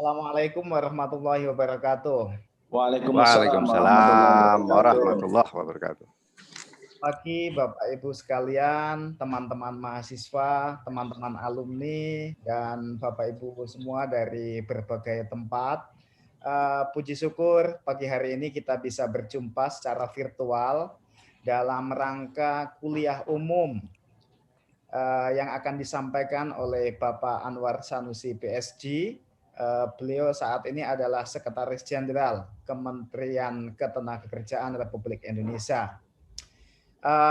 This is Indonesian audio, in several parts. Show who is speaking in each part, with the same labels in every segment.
Speaker 1: Assalamualaikum warahmatullahi wabarakatuh.
Speaker 2: Waalaikumsalam
Speaker 3: Waalaikumsalam
Speaker 2: warahmatullahi
Speaker 3: warahmatullahi wabarakatuh.
Speaker 1: Pagi Bapak Ibu sekalian, teman-teman mahasiswa, teman-teman alumni, dan Bapak Ibu semua dari berbagai tempat. Puji syukur pagi hari ini kita bisa berjumpa secara virtual dalam rangka kuliah umum yang akan disampaikan oleh Bapak Anwar Sanusi PSG. Beliau saat ini adalah Sekretaris Jenderal Kementerian Ketenagakerjaan Republik Indonesia.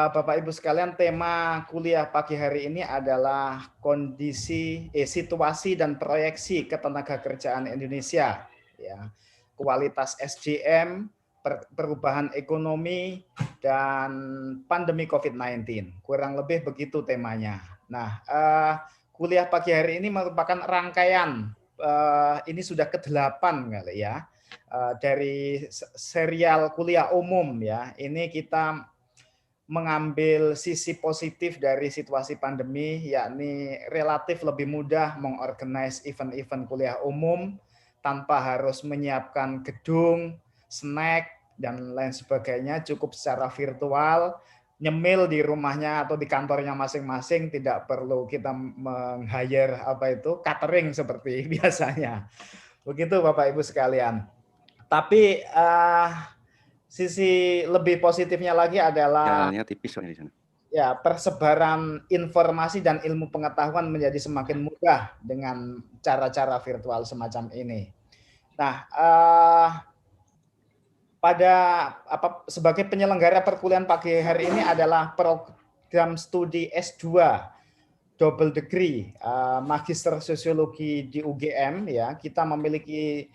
Speaker 1: Bapak Ibu sekalian, tema kuliah pagi hari ini adalah situasi dan proyeksi ketenagakerjaan Indonesia, ya, kualitas SDM, perubahan ekonomi, dan pandemi COVID-19. Kurang lebih begitu temanya. Nah, kuliah pagi hari ini merupakan rangkaian, ini sudah ke-8 kali ya, dari serial kuliah umum ya. Ini kita mengambil sisi positif dari situasi pandemi, yakni relatif lebih mudah mengorganize event-event kuliah umum tanpa harus menyiapkan gedung, snack, dan lain sebagainya, cukup secara virtual, nyemil di rumahnya atau di kantornya masing-masing, tidak perlu kita meng-hire catering seperti biasanya. Begitu Bapak Ibu sekalian. Tapi sisi lebih positifnya lagi adalah
Speaker 3: tipis di sana.
Speaker 1: Ya, persebaran informasi dan ilmu pengetahuan menjadi semakin mudah dengan cara-cara virtual semacam ini. Nah, sebagai penyelenggara perkuliahan pagi hari ini adalah program studi S2 double degree Magister Sosiologi di UGM ya. Kita memiliki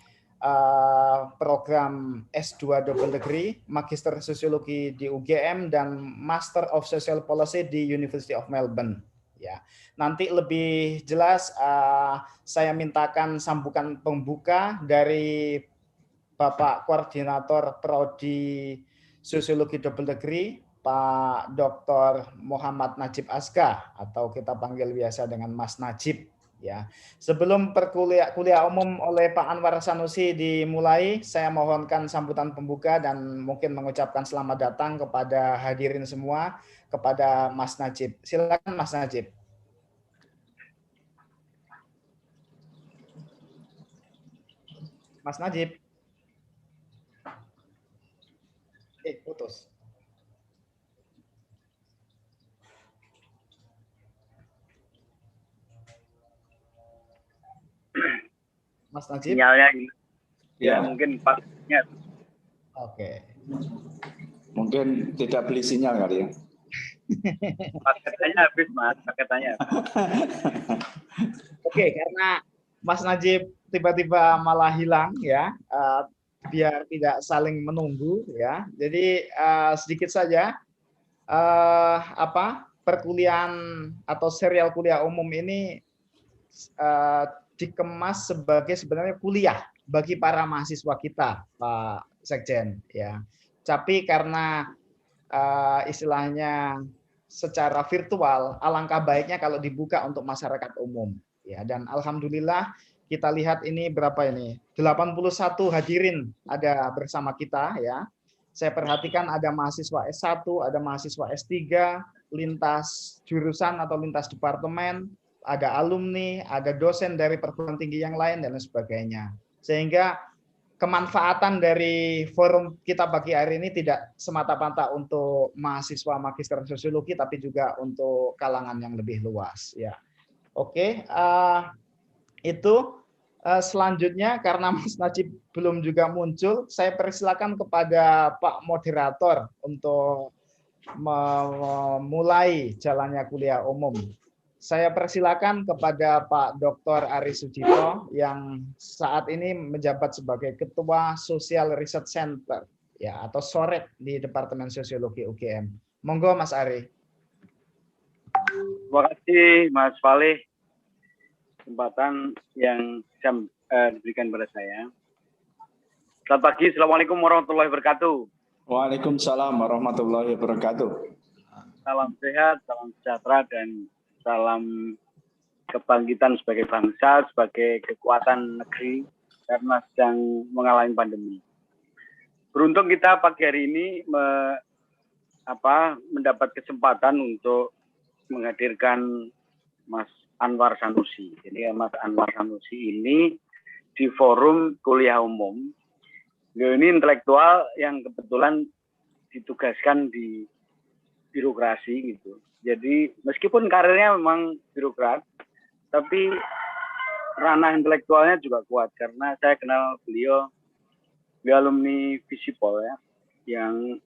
Speaker 1: program S2 double degree Magister Sosiologi di UGM dan Master of Social Policy di University of Melbourne ya. Nanti lebih jelas saya mintakan sambutan pembuka dari Bapak Koordinator Prodi Sosiologi double degree Pak Dr. Muhammad Najib Aska, atau kita panggil biasa dengan Mas Najib ya. Sebelum kuliah umum oleh Pak Anwar Sanusi dimulai, saya mohonkan sambutan pembuka dan mungkin mengucapkan selamat datang kepada hadirin semua, kepada Mas Najib. Silakan Mas Najib. Mas Najib. Putus. Mas Najib.
Speaker 2: Sinyalnya
Speaker 3: Ya,
Speaker 2: mungkin paketnya.
Speaker 1: Oke.
Speaker 3: Mungkin tidak beli sinyal kali ya.
Speaker 2: Paketannya habis, Mas. Paketannya.
Speaker 1: Oke, karena Mas Najib tiba-tiba malah hilang ya, biar tidak saling menunggu ya. Jadi sedikit saja perkuliahan atau serial kuliah umum ini dikemas sebagai sebenarnya kuliah bagi para mahasiswa kita, Pak Sekjen ya. Tapi karena istilahnya secara virtual, alangkah baiknya kalau dibuka untuk masyarakat umum ya. Dan alhamdulillah kita lihat ini berapa ini? 81 hadirin ada bersama kita ya. Saya perhatikan ada mahasiswa S1, ada mahasiswa S3, lintas jurusan atau lintas departemen, ada alumni, ada dosen dari perguruan tinggi yang lain, dan lain sebagainya. Sehingga kemanfaatan dari forum kita pagi hari ini tidak semata-mata untuk mahasiswa Magister Sosiologi, tapi juga untuk kalangan yang lebih luas. Ya, oke. Itu selanjutnya karena Mas Najib belum juga muncul, saya persilakan kepada Pak Moderator untuk memulai jalannya kuliah umum. Saya persilakan kepada Pak Dr. Ari Sujito yang saat ini menjabat sebagai Ketua Social Research Center ya, atau SOREC di Departemen Sosiologi UGM. Monggo Mas Ari.
Speaker 2: Terima kasih Mas Falih, kesempatan yang bisa diberikan kepada saya. Selamat pagi, Assalamualaikum warahmatullahi wabarakatuh.
Speaker 3: Waalaikumsalam warahmatullahi wabarakatuh.
Speaker 2: Salam sehat, salam sejahtera, dan salam kebangkitan sebagai bangsa, sebagai kekuatan negeri, karena sedang mengalami pandemi. Beruntung kita pagi hari ini mendapat kesempatan untuk menghadirkan Mas Anwar Sanusi. Jadi Mas Anwar Sanusi ini di forum kuliah umum. Ini intelektual yang kebetulan ditugaskan di birokrasi gitu. Jadi meskipun karirnya memang birokrat, tapi ranah intelektualnya juga kuat karena saya kenal beliau alumni Visipol ya, yang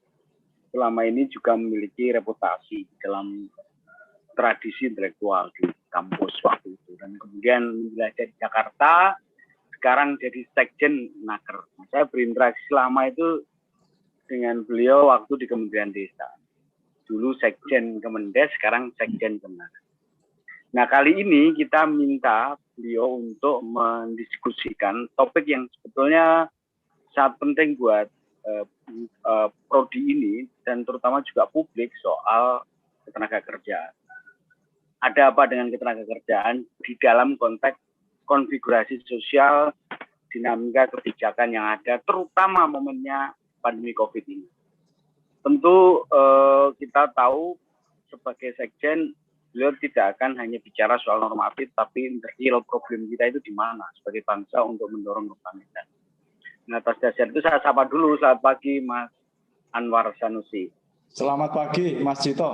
Speaker 2: selama ini juga memiliki reputasi dalam tradisi intelektual di kampus waktu itu, dan kemudian menjelajah di Jakarta, sekarang jadi sekjen Naker. Nah, saya berinteraksi selama itu dengan beliau waktu di Kementerian Desa. Dulu sekjen Kemendes, sekarang sekjen Kemenaker. Nah, kali ini kita minta beliau untuk mendiskusikan topik yang sebetulnya sangat penting buat prodi ini dan terutama juga publik soal ketenaga kerjaan. Ada apa dengan ketenaga kerjaan di dalam konteks konfigurasi sosial, dinamika kebijakan yang ada, terutama momennya pandemi COVID ini. Tentu kita tahu sebagai sekjen, beliau tidak akan hanya bicara soal normatif, tapi real problem kita itu di mana sebagai bangsa untuk mendorong kebangkitan. Nah, atas dasar itu saya sapa dulu. Selamat pagi, Mas Anwar Sanusi.
Speaker 3: Selamat pagi, Mas Cito.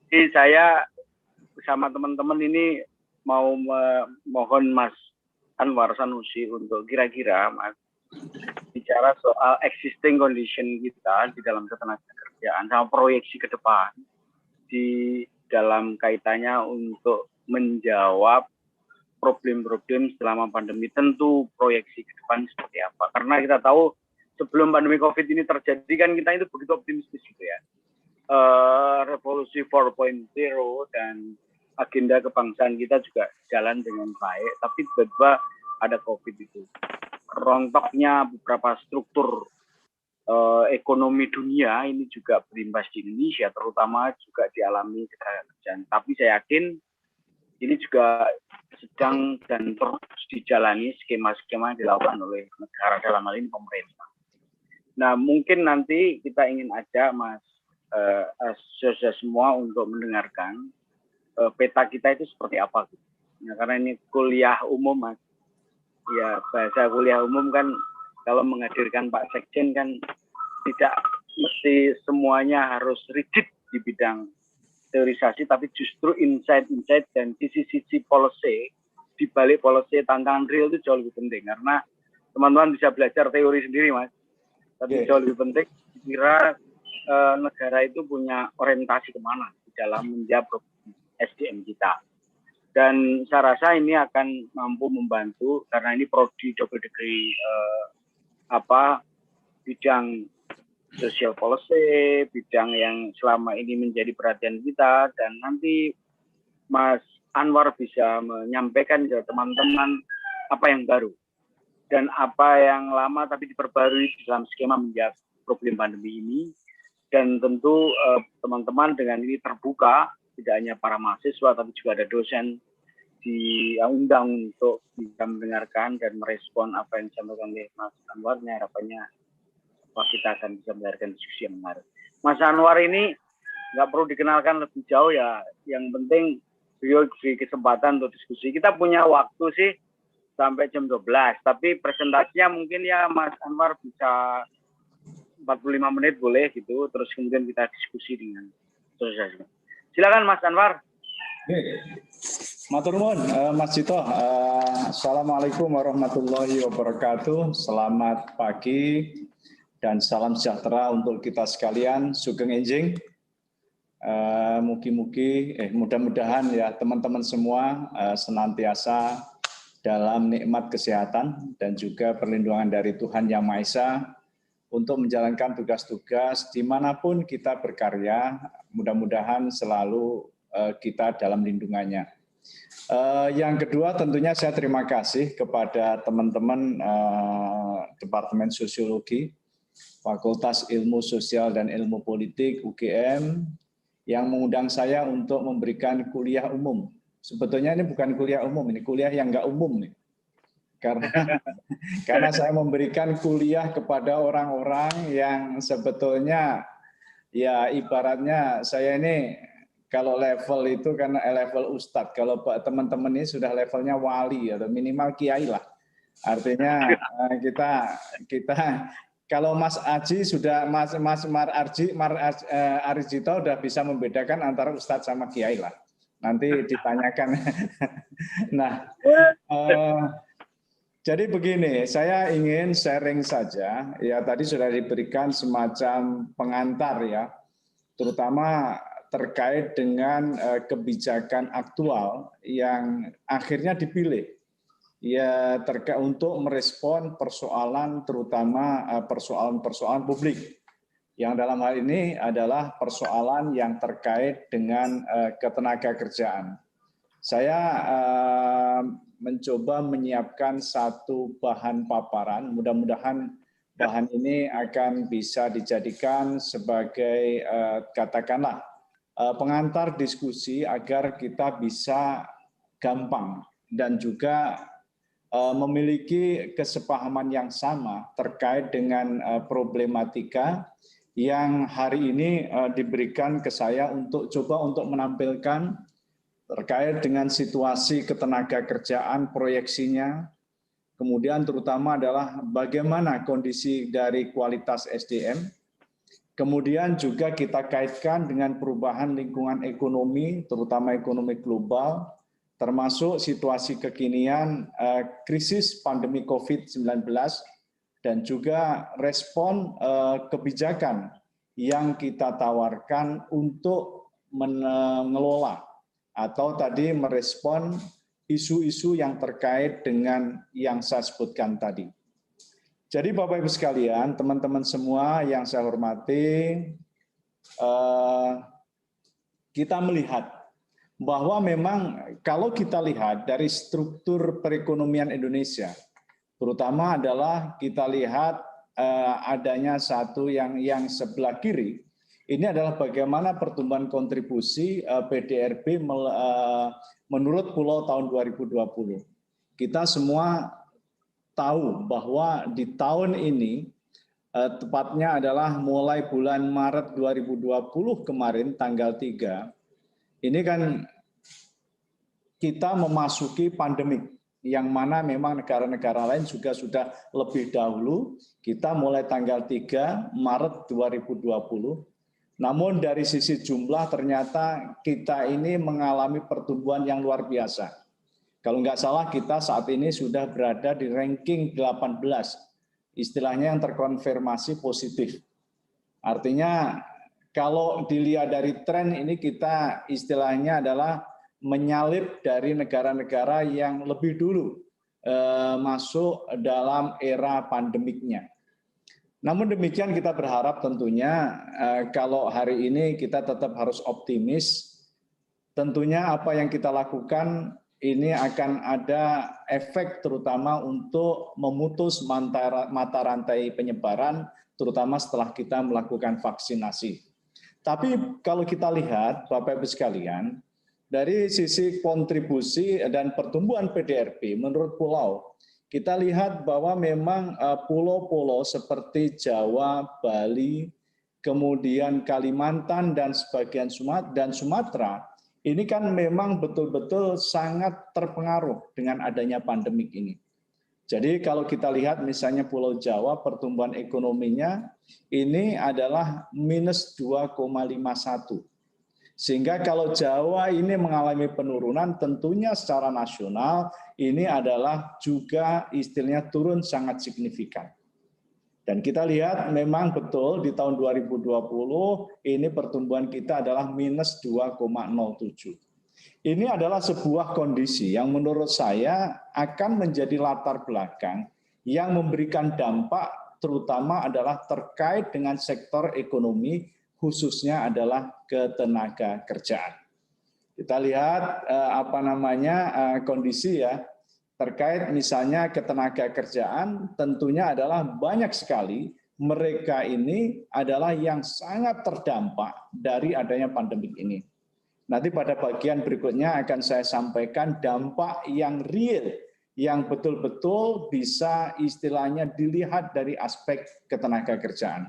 Speaker 2: Jadi saya bersama teman-teman ini mau mohon Mas Anwar Sanusi untuk kira-kira Mas bicara soal existing condition kita di dalam ketenaga kerjaan sama proyeksi ke depan di dalam kaitannya untuk menjawab problem-problem selama pandemi. Tentu proyeksi ke depan seperti apa, karena kita tahu sebelum pandemi COVID ini terjadi kan kita itu begitu optimistis gitu ya, revolusi 4.0 dan agenda kebangsaan kita juga jalan dengan baik, tapi tiba-tiba ada COVID itu. Rontoknya beberapa struktur ekonomi dunia ini juga berimbas di Indonesia, terutama juga dialami ketenaga kerjaan. Tapi saya yakin ini juga sedang dan terus dijalani skema-skema yang dilakukan oleh negara, dalam hal ini pemerintah. Nah, mungkin nanti kita ingin ajak Mas saudara semua untuk mendengarkan peta kita itu seperti apa. Nah, karena ini kuliah umum, Mas. Ya, bahasa kuliah umum kan kalau menghadirkan Pak Sekjen kan tidak mesti semuanya harus rigid di bidang teorisasi, tapi justru insight-insight dan sisi-sisi policy, di balik policy tantangan real itu jauh lebih penting, karena teman-teman bisa belajar teori sendiri, Mas, tapi jauh lebih penting kira negara itu punya orientasi kemana di dalam menjawab SDM kita. Dan saya rasa ini akan mampu membantu, karena ini prodi double degree bidang social policy, bidang yang selama ini menjadi perhatian kita, dan nanti Mas Anwar bisa menyampaikan ke teman-teman apa yang baru dan apa yang lama tapi diperbarui dalam skema menjawab problem pandemi ini. Dan tentu teman-teman dengan ini terbuka, tidak hanya para mahasiswa tapi juga ada dosen diundang untuk bisa mendengarkan dan merespon apa yang disampaikan oleh Mas Anwar. Harapannya kita akan bisa mendengarkan diskusi yang menarik. Mas Anwar ini nggak perlu dikenalkan lebih jauh ya, yang penting beliau diberi kesempatan untuk diskusi. Kita punya waktu sih sampai jam 12, tapi presentasinya mungkin ya Mas Anwar bisa 45 menit boleh gitu, terus kemudian kita diskusi dengan saudara. Silakan Mas Anwar.
Speaker 3: Matur nuwun, Mas Cito. Assalamualaikum warahmatullahi wabarakatuh. Selamat pagi dan salam sejahtera untuk kita sekalian. Sugeng enjing. Mudah-mudahan ya teman-teman semua senantiasa dalam nikmat kesehatan dan juga perlindungan dari Tuhan Yang Maha Esa untuk menjalankan tugas-tugas dimanapun kita berkarya. Mudah-mudahan selalu kita dalam lindungannya. Yang kedua tentunya saya terima kasih kepada teman-teman Departemen Sosiologi, Fakultas Ilmu Sosial dan Ilmu Politik UGM yang mengundang saya untuk memberikan kuliah umum. Sebetulnya ini bukan kuliah umum, ini kuliah yang nggak umum nih. karena saya memberikan kuliah kepada orang-orang yang sebetulnya ya ibaratnya saya ini kalau level itu kan level ustadz, kalau teman-teman ini sudah levelnya wali atau minimal kiai lah. Artinya kita kalau Mas Aji sudah Mas Arjito udah bisa membedakan antara ustadz sama kiai lah. Nanti ditanyakan. Nah, jadi begini, saya ingin sharing saja. Ya tadi sudah diberikan semacam pengantar ya, terutama terkait dengan kebijakan aktual yang akhirnya dipilih ya terkait untuk merespon persoalan terutama persoalan-persoalan publik yang dalam hal ini adalah persoalan yang terkait dengan ketenagakerjaan. Saya mencoba menyiapkan satu bahan paparan, mudah-mudahan bahan ini akan bisa dijadikan sebagai katakanlah pengantar diskusi agar kita bisa gampang dan juga memiliki kesepahaman yang sama terkait dengan problematika yang hari ini diberikan ke saya untuk coba untuk menampilkan terkait dengan situasi ketenagakerjaan proyeksinya, kemudian terutama adalah bagaimana kondisi dari kualitas SDM, kemudian juga kita kaitkan dengan perubahan lingkungan ekonomi, terutama ekonomi global, termasuk situasi kekinian krisis pandemi COVID-19, dan juga respon kebijakan yang kita tawarkan untuk mengelola atau tadi merespon isu-isu yang terkait dengan yang saya sebutkan tadi. Jadi Bapak Ibu sekalian, teman-teman semua yang saya hormati, kita melihat bahwa memang kalau kita lihat dari struktur perekonomian Indonesia, terutama adalah kita lihat adanya satu yang sebelah kiri, ini adalah bagaimana pertumbuhan kontribusi PDRB menurut Pulau tahun 2020. Kita semua tahu bahwa di tahun ini, tepatnya adalah mulai bulan Maret 2020 kemarin, tanggal 3, ini kan kita memasuki pandemik, yang mana memang negara-negara lain juga sudah lebih dahulu, kita mulai tanggal 3 Maret 2020, namun dari sisi jumlah ternyata kita ini mengalami pertumbuhan yang luar biasa. Kalau nggak salah kita saat ini sudah berada di ranking 18, istilahnya yang terkonfirmasi positif. Artinya kalau dilihat dari tren ini kita istilahnya adalah menyalip dari negara-negara yang lebih dulu masuk dalam era pandemiknya. Namun demikian kita berharap tentunya kalau hari ini kita tetap harus optimis, tentunya apa yang kita lakukan ini akan ada efek terutama untuk memutus mata rantai penyebaran, terutama setelah kita melakukan vaksinasi. Tapi kalau kita lihat Bapak Ibu sekalian, dari sisi kontribusi dan pertumbuhan PDRB menurut pulau, kita lihat bahwa memang pulau-pulau seperti Jawa, Bali, kemudian Kalimantan dan sebagian Sumatera, ini kan memang betul-betul sangat terpengaruh dengan adanya pandemik ini. Jadi kalau kita lihat misalnya Pulau Jawa, pertumbuhan ekonominya ini adalah minus 2,51. Sehingga kalau Jawa ini mengalami penurunan, tentunya secara nasional ini adalah juga istilahnya turun sangat signifikan. Dan kita lihat memang betul di tahun 2020 ini pertumbuhan kita adalah minus 2,07. Ini adalah sebuah kondisi yang menurut saya akan menjadi latar belakang yang memberikan dampak terutama adalah terkait dengan sektor ekonomi, khususnya adalah ketenaga kerjaan. Kita lihat kondisi ya terkait misalnya ketenaga kerjaan, tentunya adalah banyak sekali mereka ini adalah yang sangat terdampak dari adanya pandemik ini. Nanti pada bagian berikutnya akan saya sampaikan dampak yang real yang betul-betul bisa istilahnya dilihat dari aspek ketenagakerjaan.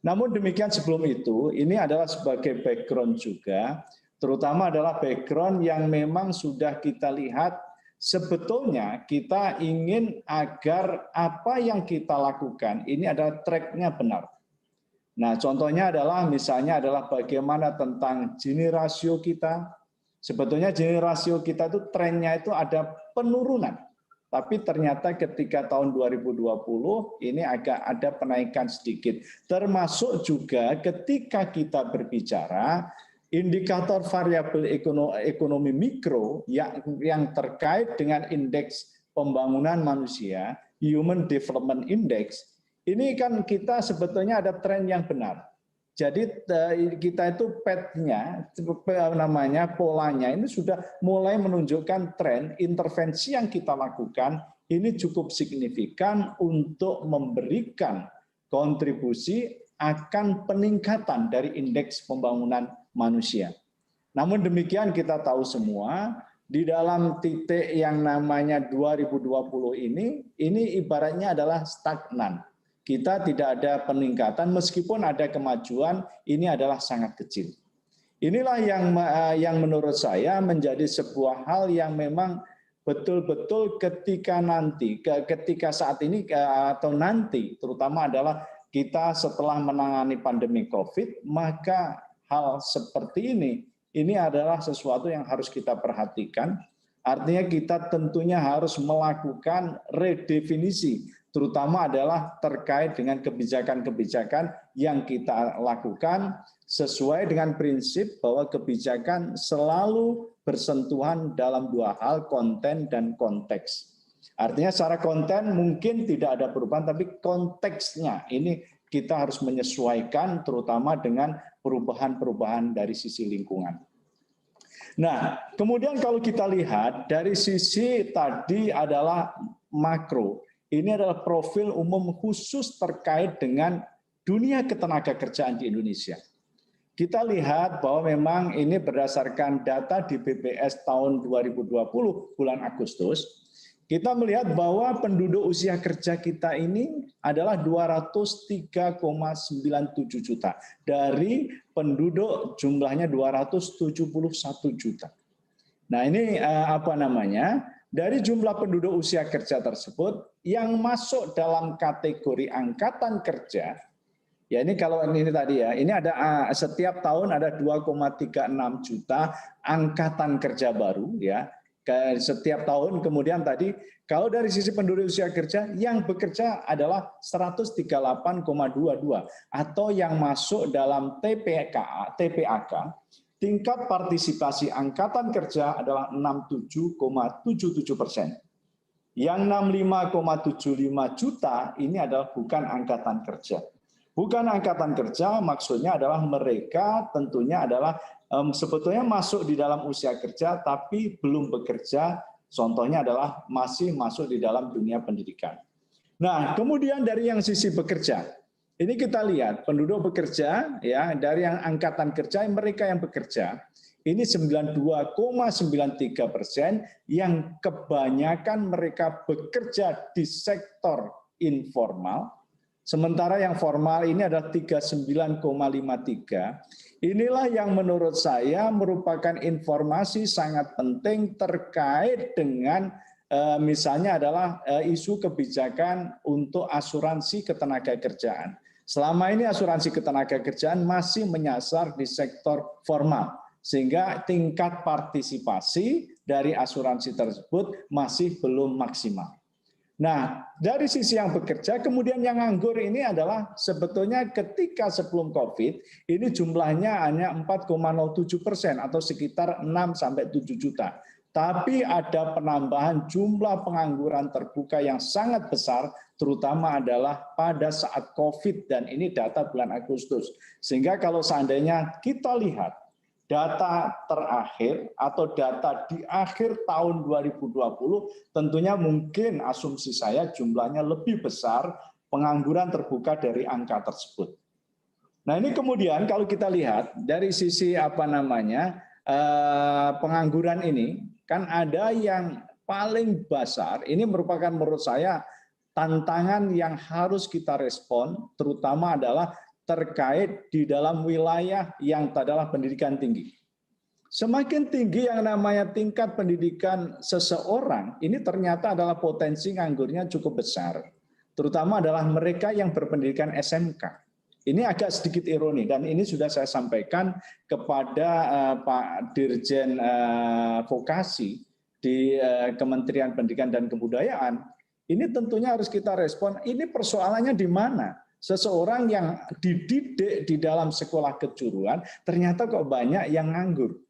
Speaker 3: Namun demikian sebelum itu, ini adalah sebagai background juga, terutama adalah background yang memang sudah kita lihat sebetulnya kita ingin agar apa yang kita lakukan ini adalah track-nya benar. Nah, contohnya adalah misalnya adalah bagaimana tentang Gini rasio kita. Sebetulnya Gini rasio kita itu trennya itu ada penurunan. Tapi ternyata ketika tahun 2020 ini agak ada penaikan sedikit. Termasuk juga ketika kita berbicara indikator variabel ekonomi mikro yang terkait dengan indeks pembangunan manusia, Human Development Index, ini kan kita sebetulnya ada tren yang benar. Jadi kita itu petnya, polanya ini sudah mulai menunjukkan tren intervensi yang kita lakukan ini cukup signifikan untuk memberikan kontribusi akan peningkatan dari indeks pembangunan manusia. Namun demikian kita tahu semua di dalam titik yang namanya 2020 ini ibaratnya adalah stagnan. Kita tidak ada peningkatan, meskipun ada kemajuan, ini adalah sangat kecil. Inilah yang menurut saya menjadi sebuah hal yang memang betul-betul ketika saat ini atau nanti, terutama adalah kita setelah menangani pandemi COVID, maka hal seperti ini adalah sesuatu yang harus kita perhatikan. Artinya kita tentunya harus melakukan redefinisi, terutama adalah terkait dengan kebijakan-kebijakan yang kita lakukan sesuai dengan prinsip bahwa kebijakan selalu bersentuhan dalam dua hal, konten dan konteks. Artinya secara konten mungkin tidak ada perubahan, tapi konteksnya ini kita harus menyesuaikan terutama dengan perubahan-perubahan dari sisi lingkungan. Nah, kemudian kalau kita lihat dari sisi tadi adalah makro, ini adalah profil umum khusus terkait dengan dunia ketenagakerjaan di Indonesia. Kita lihat bahwa memang ini berdasarkan data di BPS tahun 2020 bulan Agustus, kita melihat bahwa penduduk usia kerja kita ini adalah 203,97 juta. Dari penduduk jumlahnya 271 juta. Nah ini dari jumlah penduduk usia kerja tersebut yang masuk dalam kategori angkatan kerja, ya ini kalau ini tadi ya, ini ada setiap tahun ada 2,36 juta angkatan kerja baru ya. Setiap tahun, kemudian tadi kalau dari sisi penduduk usia kerja yang bekerja adalah 138,22 atau yang masuk dalam TPAK, tingkat partisipasi angkatan kerja adalah 67,77%. Yang 65,75 juta ini adalah bukan angkatan kerja. Bukan angkatan kerja maksudnya adalah mereka tentunya adalah sebetulnya masuk di dalam usia kerja tapi belum bekerja, contohnya adalah masih masuk di dalam dunia pendidikan. Nah, kemudian dari yang sisi bekerja, ini kita lihat penduduk bekerja ya dari yang angkatan kerja mereka yang bekerja ini 92,93% yang kebanyakan mereka bekerja di sektor informal. Sementara yang formal ini adalah 39,53. Inilah yang menurut saya merupakan informasi sangat penting terkait dengan misalnya adalah isu kebijakan untuk asuransi ketenagakerjaan. Selama ini asuransi ketenagakerjaan masih menyasar di sektor formal, sehingga tingkat partisipasi dari asuransi tersebut masih belum maksimal. Nah, dari sisi yang bekerja, kemudian yang nganggur ini adalah sebetulnya ketika sebelum COVID, ini jumlahnya hanya 4,07% atau sekitar 6-7 juta. Tapi ada penambahan jumlah pengangguran terbuka yang sangat besar, terutama adalah pada saat COVID, dan ini data bulan Agustus. Sehingga kalau seandainya kita lihat, data terakhir atau data di akhir tahun 2020 tentunya mungkin asumsi saya jumlahnya lebih besar pengangguran terbuka dari angka tersebut. Nah ini kemudian kalau kita lihat dari sisi pengangguran ini kan ada yang paling besar, ini merupakan menurut saya tantangan yang harus kita respon, terutama adalah terkait di dalam wilayah yang adalah pendidikan tinggi. Semakin tinggi yang namanya tingkat pendidikan seseorang, ini ternyata adalah potensi nganggurnya cukup besar. Terutama adalah mereka yang berpendidikan SMK. Ini agak sedikit ironi, dan ini sudah saya sampaikan kepada Pak Dirjen Vokasi di Kementerian Pendidikan dan Kebudayaan. Ini tentunya harus kita respon, ini persoalannya di mana? Seseorang yang dididik di dalam sekolah kejuruan, ternyata kok banyak yang nganggur.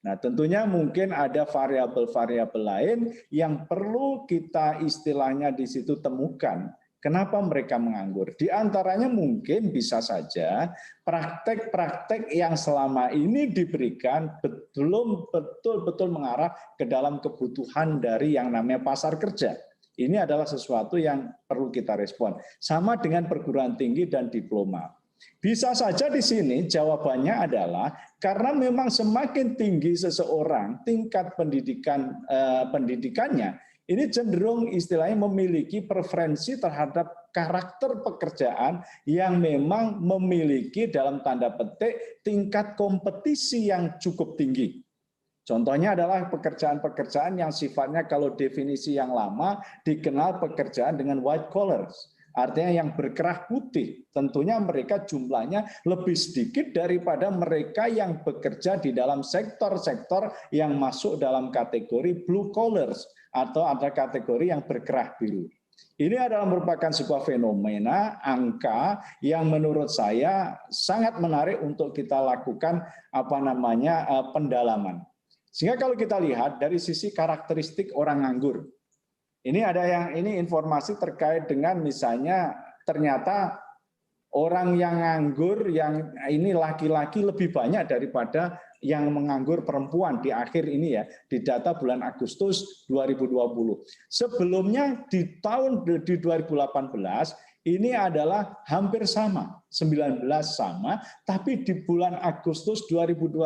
Speaker 3: Nah, tentunya mungkin ada variabel-variabel lain yang perlu kita istilahnya di situ temukan. Kenapa mereka menganggur? Di antaranya mungkin bisa saja praktek-praktek yang selama ini diberikan belum betul-betul mengarah ke dalam kebutuhan dari yang namanya pasar kerja. Ini adalah sesuatu yang perlu kita respon. Sama dengan perguruan tinggi dan diploma. Bisa saja di sini jawabannya adalah karena memang semakin tinggi seseorang tingkat pendidikannya, ini cenderung istilahnya memiliki preferensi terhadap karakter pekerjaan yang memang memiliki dalam tanda petik tingkat kompetisi yang cukup tinggi. Contohnya adalah pekerjaan-pekerjaan yang sifatnya kalau definisi yang lama dikenal pekerjaan dengan white collars. Artinya yang berkerah putih, tentunya mereka jumlahnya lebih sedikit daripada mereka yang bekerja di dalam sektor-sektor yang masuk dalam kategori blue collars atau ada kategori yang berkerah biru. Ini adalah merupakan sebuah fenomena angka yang menurut saya sangat menarik untuk kita lakukan pendalaman. Sehingga kalau kita lihat dari sisi karakteristik orang nganggur, ini ada ini informasi terkait dengan misalnya ternyata orang yang nganggur yang ini laki-laki lebih banyak daripada yang menganggur perempuan di akhir ini ya, di data bulan Agustus 2020. Sebelumnya di 2018 ini adalah hampir sama, 19 sama, tapi di bulan Agustus 2020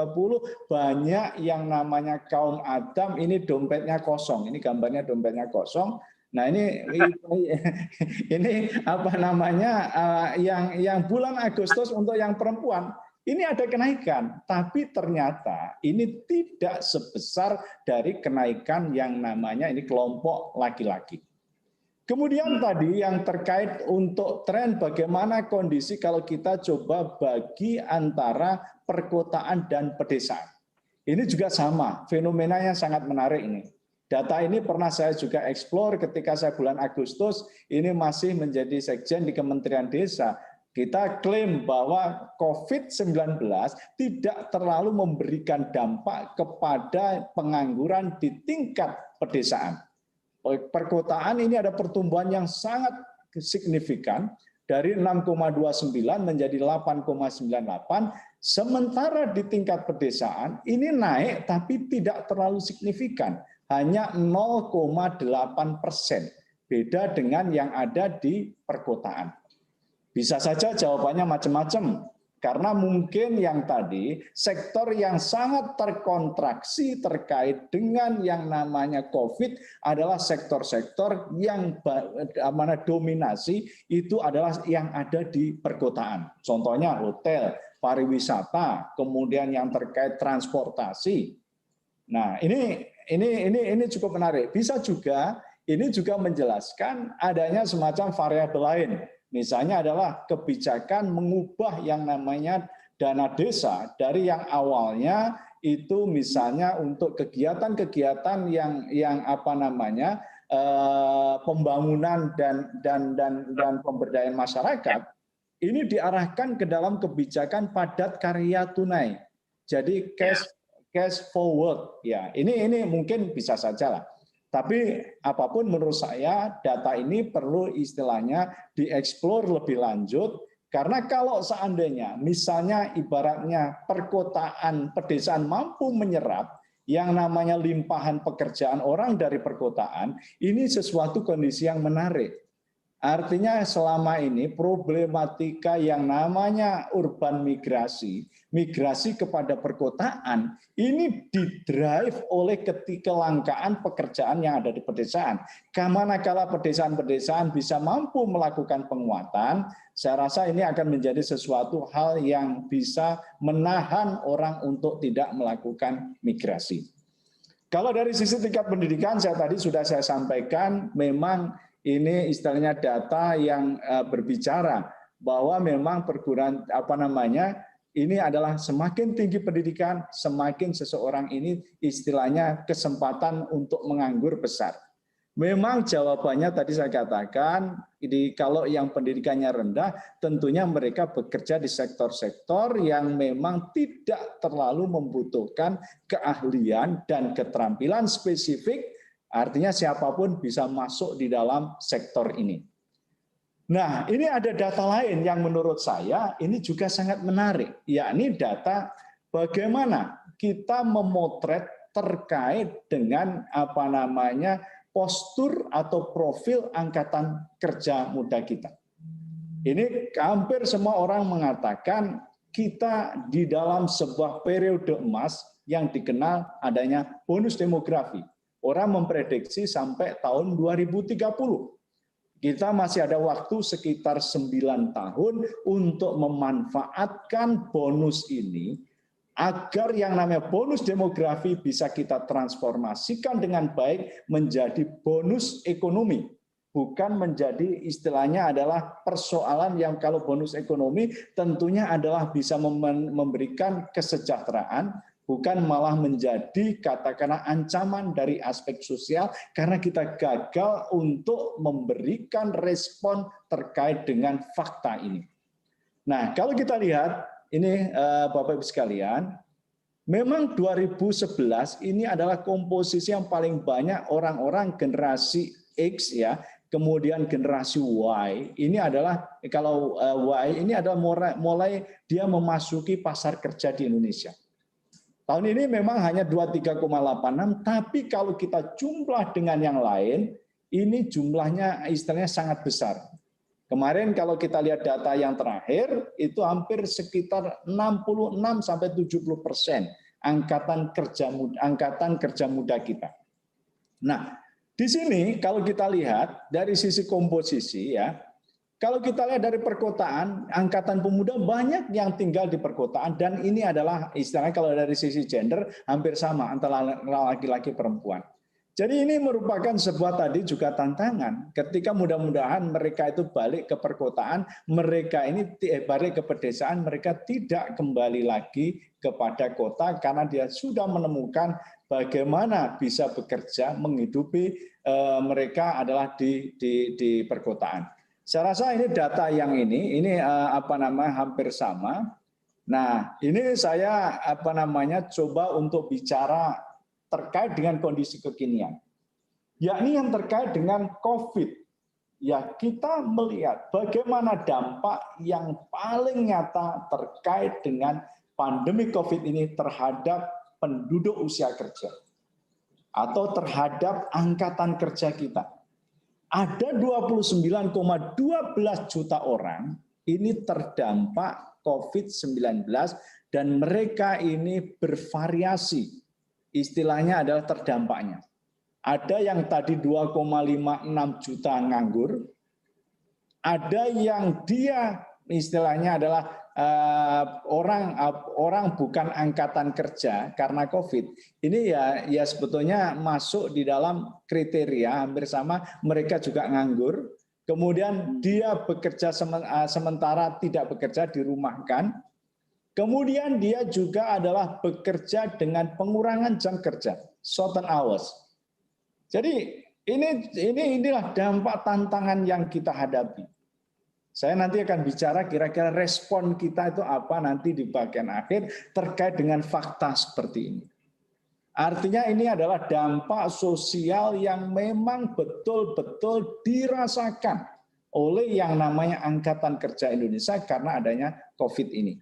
Speaker 3: banyak yang namanya kaum Adam ini dompetnya kosong. Ini gambarnya dompetnya kosong. Nah ini yang bulan Agustus untuk yang perempuan ini ada kenaikan, tapi ternyata ini tidak sebesar dari kenaikan yang namanya ini kelompok laki-laki. Kemudian tadi yang terkait untuk tren bagaimana kondisi kalau kita coba bagi antara perkotaan dan pedesaan. Ini juga sama, fenomenanya sangat menarik ini. Data ini pernah saya juga eksplor ketika saya bulan Agustus, ini masih menjadi sekjen di Kementerian Desa. Kita klaim bahwa COVID-19 tidak terlalu memberikan dampak kepada pengangguran di tingkat pedesaan. Perkotaan ini ada pertumbuhan yang sangat signifikan dari 6,29 menjadi 8,98, sementara di tingkat pedesaan ini naik tapi tidak terlalu signifikan, hanya 0,8%, beda dengan yang ada di perkotaan. Bisa saja jawabannya macam-macam. Karena mungkin yang tadi, sektor yang sangat terkontraksi terkait dengan yang namanya COVID adalah sektor-sektor yang dominasi itu adalah yang ada di perkotaan. Contohnya hotel, pariwisata, kemudian yang terkait transportasi. Nah, ini cukup menarik. Bisa juga, ini juga menjelaskan adanya semacam variabel lain. Misalnya adalah kebijakan mengubah yang namanya dana desa dari yang awalnya itu misalnya untuk kegiatan-kegiatan yang pembangunan dan pemberdayaan masyarakat ini diarahkan ke dalam kebijakan padat karya tunai. Jadi cash forward ya. Ini mungkin bisa saja lah. Tapi apapun menurut saya data ini perlu istilahnya dieksplor lebih lanjut karena kalau seandainya misalnya ibaratnya perkotaan pedesaan mampu menyerap yang namanya limpahan pekerjaan orang dari perkotaan, ini sesuatu kondisi yang menarik. Artinya selama ini problematika yang namanya urban migrasi, migrasi kepada perkotaan, ini didrive oleh kelangkaan pekerjaan yang ada di pedesaan. Manakala pedesaan-pedesaan bisa mampu melakukan penguatan, saya rasa ini akan menjadi sesuatu hal yang bisa menahan orang untuk tidak melakukan migrasi. Kalau dari sisi tingkat pendidikan, tadi sudah saya sampaikan, memang ini istilahnya data yang berbicara bahwa memang perguruan ini adalah semakin tinggi pendidikan, semakin seseorang ini istilahnya kesempatan untuk menganggur besar. Memang jawabannya tadi saya katakan, kalau yang pendidikannya rendah, tentunya mereka bekerja di sektor-sektor yang memang tidak terlalu membutuhkan keahlian dan keterampilan spesifik. Artinya siapapun bisa masuk di dalam sektor ini. Nah, ini ada data lain yang menurut saya ini juga sangat menarik, yakni data bagaimana kita memotret terkait dengan postur atau profil angkatan kerja muda kita. Ini hampir semua orang mengatakan kita di dalam sebuah periode emas yang dikenal adanya bonus demografi. Orang memprediksi sampai tahun 2030. Kita masih ada waktu sekitar 9 tahun untuk memanfaatkan bonus ini agar yang namanya bonus demografi bisa kita transformasikan dengan baik menjadi bonus ekonomi. Bukan menjadi istilahnya adalah persoalan yang kalau bonus ekonomi tentunya adalah bisa memberikan kesejahteraan, bukan malah menjadi katakanlah ancaman dari aspek sosial karena kita gagal untuk memberikan respon terkait dengan fakta ini. Nah, kalau kita lihat ini Bapak Ibu sekalian, memang 2011 ini adalah komposisi yang paling banyak orang-orang generasi X ya, kemudian generasi Y. Ini adalah kalau Y ini adalah mulai dia memasuki pasar kerja di Indonesia. Tahun ini memang hanya 23,86, tapi kalau kita jumlah dengan yang lain, ini jumlahnya istilahnya sangat besar. Kemarin kalau kita lihat data yang terakhir, itu hampir sekitar 66-70% angkatan kerja muda kita. Nah, di sini kalau kita lihat dari sisi komposisi ya, kalau kita lihat dari perkotaan, angkatan pemuda banyak yang tinggal di perkotaan dan ini adalah istilahnya kalau dari sisi gender hampir sama antara laki-laki perempuan. Jadi ini merupakan sebuah tadi juga tantangan. Ketika mudah-mudahan mereka itu balik ke perkotaan, mereka ini balik ke pedesaan, mereka tidak kembali lagi kepada kota karena dia sudah menemukan bagaimana bisa bekerja menghidupi mereka adalah di perkotaan. Saya rasa ini data yang ini hampir sama. Nah, ini saya coba untuk bicara terkait dengan kondisi kekinian. Yakni yang terkait dengan COVID. Ya, kita melihat bagaimana dampak yang paling nyata terkait dengan pandemi COVID ini terhadap penduduk usia kerja atau terhadap angkatan kerja kita. Ada 29,12 juta orang ini terdampak COVID-19 dan mereka ini bervariasi. Istilahnya adalah terdampaknya. Ada yang tadi 2,56 juta nganggur, ada yang dia istilahnya adalah orang bukan angkatan kerja karena COVID. Ini ya sebetulnya masuk di dalam kriteria hampir sama, mereka juga nganggur. Kemudian dia bekerja sementara tidak bekerja, dirumahkan. Kemudian dia juga adalah bekerja dengan pengurangan jam kerja, shorten hours. Jadi inilah dampak tantangan yang kita hadapi. Saya nanti akan bicara kira-kira respon kita itu apa nanti di bagian akhir terkait dengan fakta seperti ini. Artinya ini adalah dampak sosial yang memang betul-betul dirasakan oleh yang namanya angkatan kerja Indonesia karena adanya COVID ini.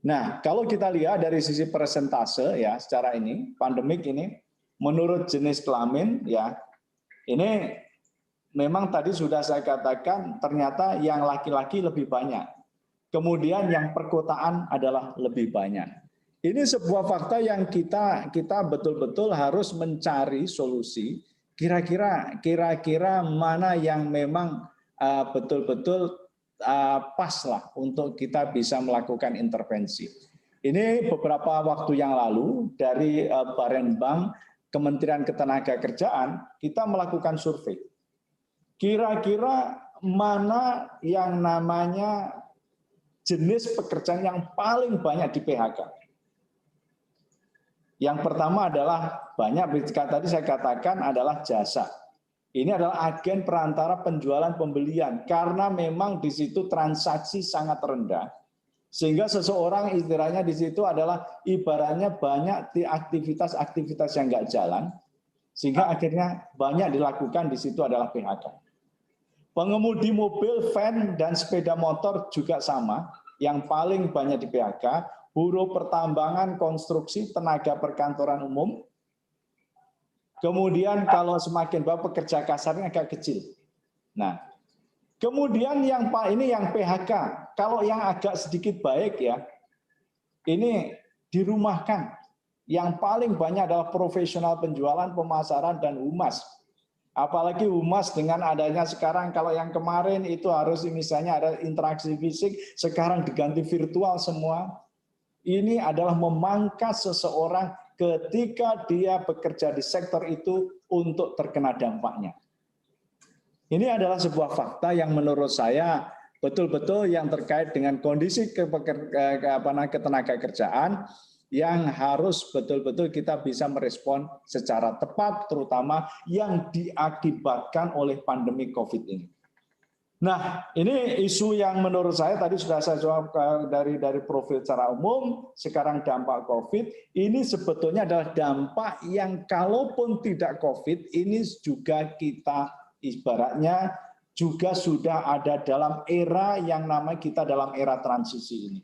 Speaker 3: Nah, kalau kita lihat dari sisi persentase ya secara ini pandemik ini menurut jenis kelamin ya ini memang tadi sudah saya katakan ternyata yang laki-laki lebih banyak. Kemudian yang perkotaan adalah lebih banyak. Ini sebuah fakta yang kita betul-betul harus mencari solusi. Kira-kira mana yang memang betul-betul pas lah untuk kita bisa melakukan intervensi. Ini beberapa waktu yang lalu dari Barenbang Kementerian Ketenagakerjaan kita melakukan survei. Kira-kira mana yang namanya jenis pekerjaan yang paling banyak di PHK. Yang pertama adalah banyak, tadi saya katakan adalah jasa. Ini adalah agen perantara penjualan pembelian karena memang di situ transaksi sangat rendah. Sehingga seseorang istilahnya di situ adalah ibaratnya banyak di aktivitas-aktivitas yang nggak jalan. Sehingga akhirnya banyak dilakukan di situ adalah PHK. Pengemudi mobil, van, dan sepeda motor juga sama. Yang paling banyak di PHK, buruh pertambangan, konstruksi, tenaga perkantoran umum. Kemudian kalau semakin bawah pekerja kasarnya agak kecil. Nah, kemudian yang PHK. Kalau yang agak sedikit baik ya, ini dirumahkan. Yang paling banyak adalah profesional penjualan, pemasaran, dan humas. Apalagi humas dengan adanya sekarang, kalau yang kemarin itu harus misalnya ada interaksi fisik, sekarang diganti virtual semua. Ini adalah memangkas seseorang ketika dia bekerja di sektor itu untuk terkena dampaknya. Ini adalah sebuah fakta yang menurut saya betul-betul yang terkait dengan kondisi ketenagakerjaan yang harus betul-betul kita bisa merespon secara tepat, terutama yang diakibatkan oleh pandemi COVID ini. Nah, ini isu yang menurut saya tadi sudah saya jawab dari profil secara umum, sekarang dampak COVID, ini sebetulnya adalah dampak yang kalaupun tidak COVID, ini juga kita ibaratnya juga sudah ada dalam era yang namanya kita dalam era transisi ini.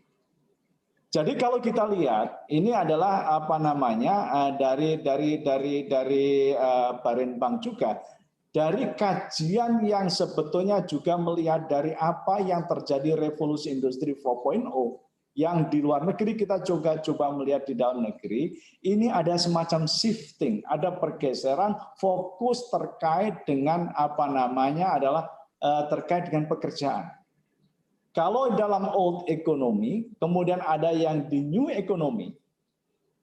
Speaker 3: Jadi kalau kita lihat ini adalah apa namanya dari Barenbang juga dari kajian yang sebetulnya juga melihat dari apa yang terjadi revolusi industri 4.0 yang di luar negeri kita coba melihat di dalam negeri, ini ada semacam shifting, ada pergeseran fokus terkait dengan apa namanya adalah terkait dengan pekerjaan. Kalau dalam old economy, kemudian ada yang di new economy.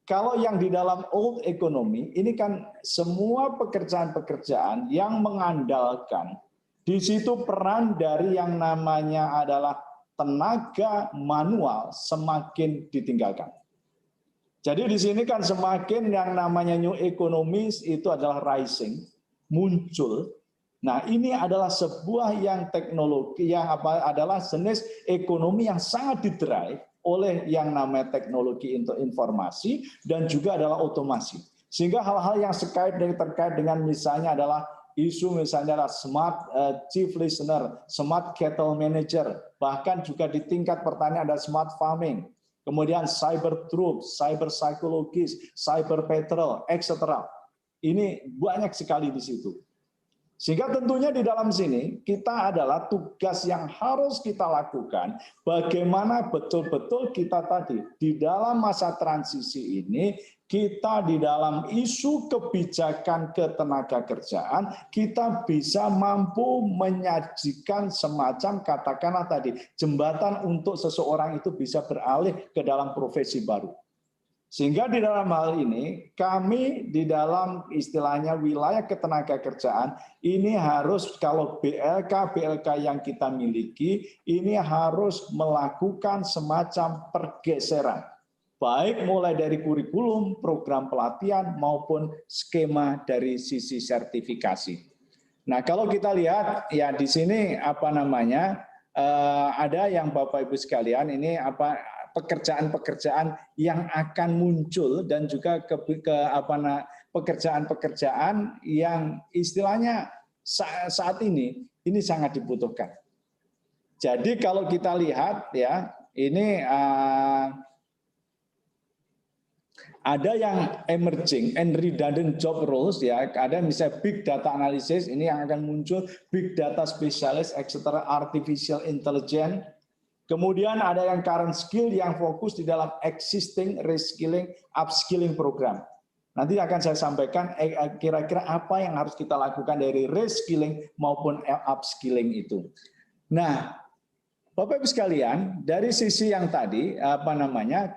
Speaker 3: Kalau yang di dalam old economy, ini kan semua pekerjaan-pekerjaan yang mengandalkan, di situ peran dari yang namanya adalah tenaga manual semakin ditinggalkan. Jadi di sini kan semakin yang namanya new economy itu adalah rising, muncul. Nah, ini adalah sebuah yang teknologi yang adalah jenis ekonomi yang sangat didrive oleh yang namanya teknologi informasi dan juga adalah otomasi. Sehingga hal-hal yang terkait dengan misalnya adalah isu misalnya adalah smart chief listener, smart cattle manager, bahkan juga di tingkat pertanian ada smart farming, kemudian cyber troops, cyber psikologis, cyber patrol, etc. Ini banyak sekali di situ. Sehingga tentunya di dalam sini kita adalah tugas yang harus kita lakukan bagaimana betul-betul kita tadi di dalam masa transisi ini kita di dalam isu kebijakan ketenagakerjaan kita bisa mampu menyajikan semacam katakanlah tadi jembatan untuk seseorang itu bisa beralih ke dalam profesi baru. Sehingga di dalam hal ini kami di dalam istilahnya wilayah ketenagakerjaan ini harus kalau BLK yang kita miliki ini harus melakukan semacam pergeseran. Baik mulai dari kurikulum, program pelatihan maupun skema dari sisi sertifikasi. Nah, kalau kita lihat ya di sini apa namanya ada yang Bapak Ibu sekalian ini pekerjaan-pekerjaan yang akan muncul dan juga pekerjaan-pekerjaan yang istilahnya saat ini sangat dibutuhkan. Jadi kalau kita lihat ya ini Ada yang emerging and redundant job roles ya, ada misalnya big data analysis, ini yang akan muncul, big data specialist, etc., artificial intelligence. Kemudian ada yang current skill yang fokus di dalam existing reskilling, upskilling program. Nanti akan saya sampaikan kira-kira apa yang harus kita lakukan dari reskilling maupun upskilling itu. Nah, Bapak Ibu sekalian, dari sisi yang tadi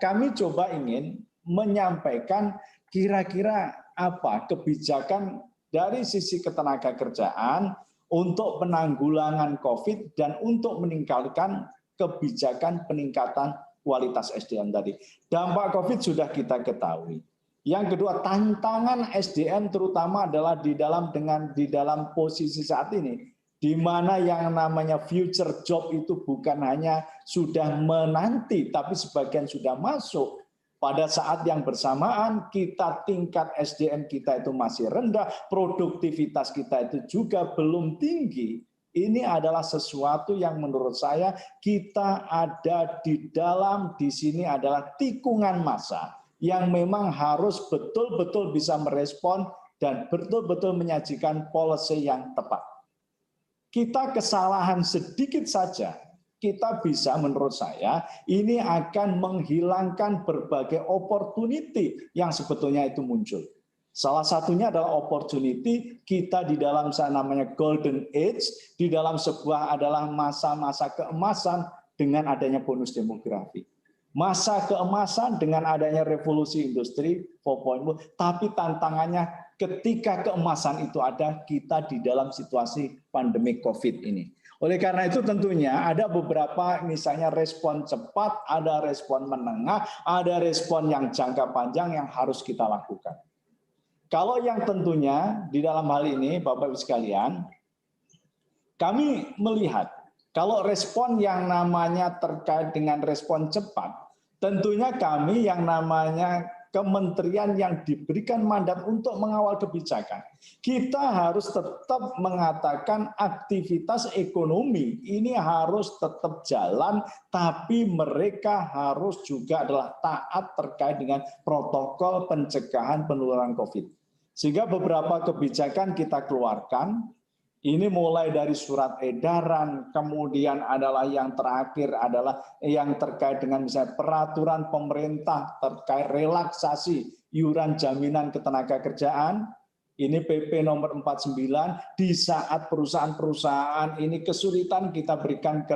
Speaker 3: kami coba ingin menyampaikan kira-kira apa kebijakan dari sisi ketenagakerjaan untuk penanggulangan COVID dan untuk meningkatkan kebijakan peningkatan kualitas SDM tadi. Dampak COVID sudah kita ketahui. Yang kedua, tantangan SDM terutama adalah di dalam posisi saat ini, di mana yang namanya future job itu bukan hanya sudah menanti, tapi sebagian sudah masuk. Pada saat yang bersamaan, kita tingkat SDM kita itu masih rendah, produktivitas kita itu juga belum tinggi. Ini adalah sesuatu yang menurut saya kita ada di sini adalah tikungan massa yang memang harus betul-betul bisa merespon dan betul-betul menyajikan policy yang tepat. Kita kesalahan sedikit saja, kita bisa menurut saya ini akan menghilangkan berbagai opportunity yang sebetulnya itu muncul. Salah satunya adalah opportunity kita di dalam namanya golden age, di dalam sebuah adalah masa-masa keemasan dengan adanya bonus demografi. Masa keemasan dengan adanya revolusi industri 4.0, tapi tantangannya ketika keemasan itu ada, kita di dalam situasi pandemi COVID ini. Oleh karena itu tentunya ada beberapa misalnya respon cepat, ada respon menengah, ada respon yang jangka panjang yang harus kita lakukan. Kalau yang tentunya di dalam hal ini Bapak-Ibu sekalian, kami melihat kalau respon yang namanya terkait dengan respon cepat, tentunya kami yang namanya kementerian yang diberikan mandat untuk mengawal kebijakan, kita harus tetap mengatakan aktivitas ekonomi ini harus tetap jalan, tapi mereka harus juga adalah taat terkait dengan protokol pencegahan penularan COVID. Sehingga beberapa kebijakan kita keluarkan, ini mulai dari surat edaran, kemudian adalah yang terakhir adalah yang terkait dengan misalnya peraturan pemerintah terkait relaksasi iuran jaminan ketenagakerjaan. Ini PP nomor 49, di saat perusahaan-perusahaan ini kesulitan kita berikan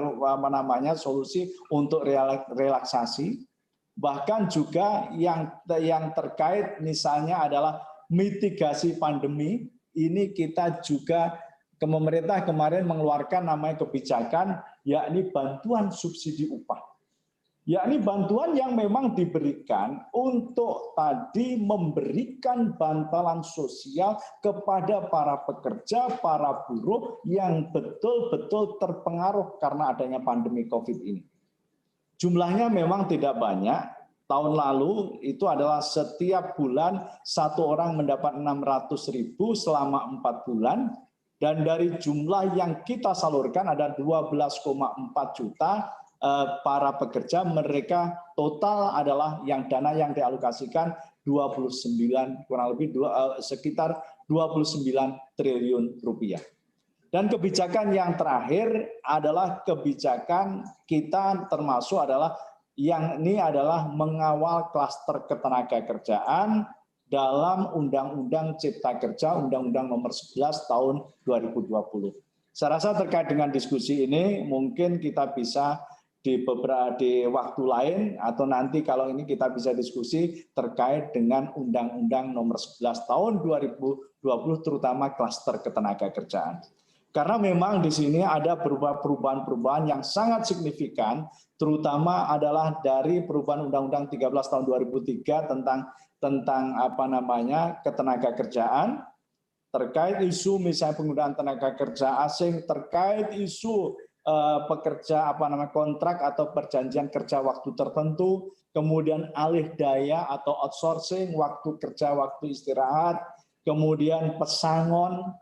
Speaker 3: solusi untuk relaksasi. Bahkan juga yang terkait misalnya adalah mitigasi pandemi, ini kita juga pemerintah kemarin mengeluarkan namanya kebijakan, yakni bantuan subsidi upah. Yakni bantuan yang memang diberikan untuk tadi memberikan bantalan sosial kepada para pekerja, para buruh yang betul-betul terpengaruh karena adanya pandemi COVID ini. Jumlahnya memang tidak banyak. Tahun lalu itu adalah setiap bulan satu orang mendapat 600.000 selama 4 bulan. Dan dari jumlah yang kita salurkan ada 12,4 juta para pekerja, mereka total adalah yang dana yang dialokasikan 29, kurang lebih sekitar 29 triliun rupiah. Dan kebijakan yang terakhir adalah kebijakan kita termasuk adalah yang ini adalah mengawal klaster ketenagakerjaan dalam Undang-Undang Cipta Kerja, Undang-Undang Nomor 11 Tahun 2020. Saya rasa terkait dengan diskusi ini mungkin kita bisa di waktu lain atau nanti kalau ini kita bisa diskusi terkait dengan Undang-Undang Nomor 11 Tahun 2020 terutama klaster ketenagakerjaan. Karena memang di sini ada perubahan-perubahan yang sangat signifikan, terutama adalah dari perubahan Undang-Undang 13 tahun 2003 tentang ketenagakerjaan, terkait isu misalnya penggunaan tenaga kerja asing, terkait isu pekerja kontrak atau perjanjian kerja waktu tertentu, kemudian alih daya atau outsourcing, waktu kerja, waktu istirahat, kemudian pesangon,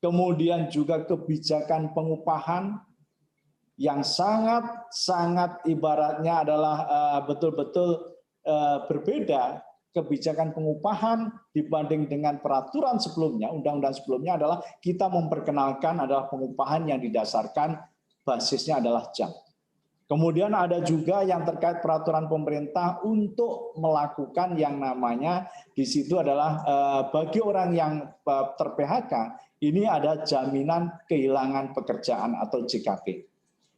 Speaker 3: kemudian juga kebijakan pengupahan yang sangat ibaratnya adalah betul-betul berbeda kebijakan pengupahan dibanding dengan peraturan sebelumnya, undang-undang sebelumnya adalah kita memperkenalkan adalah pengupahan yang didasarkan basisnya adalah jam. Kemudian ada juga yang terkait peraturan pemerintah untuk melakukan yang namanya di situ adalah bagi orang yang ter-PHK ini ada jaminan kehilangan pekerjaan atau JKP.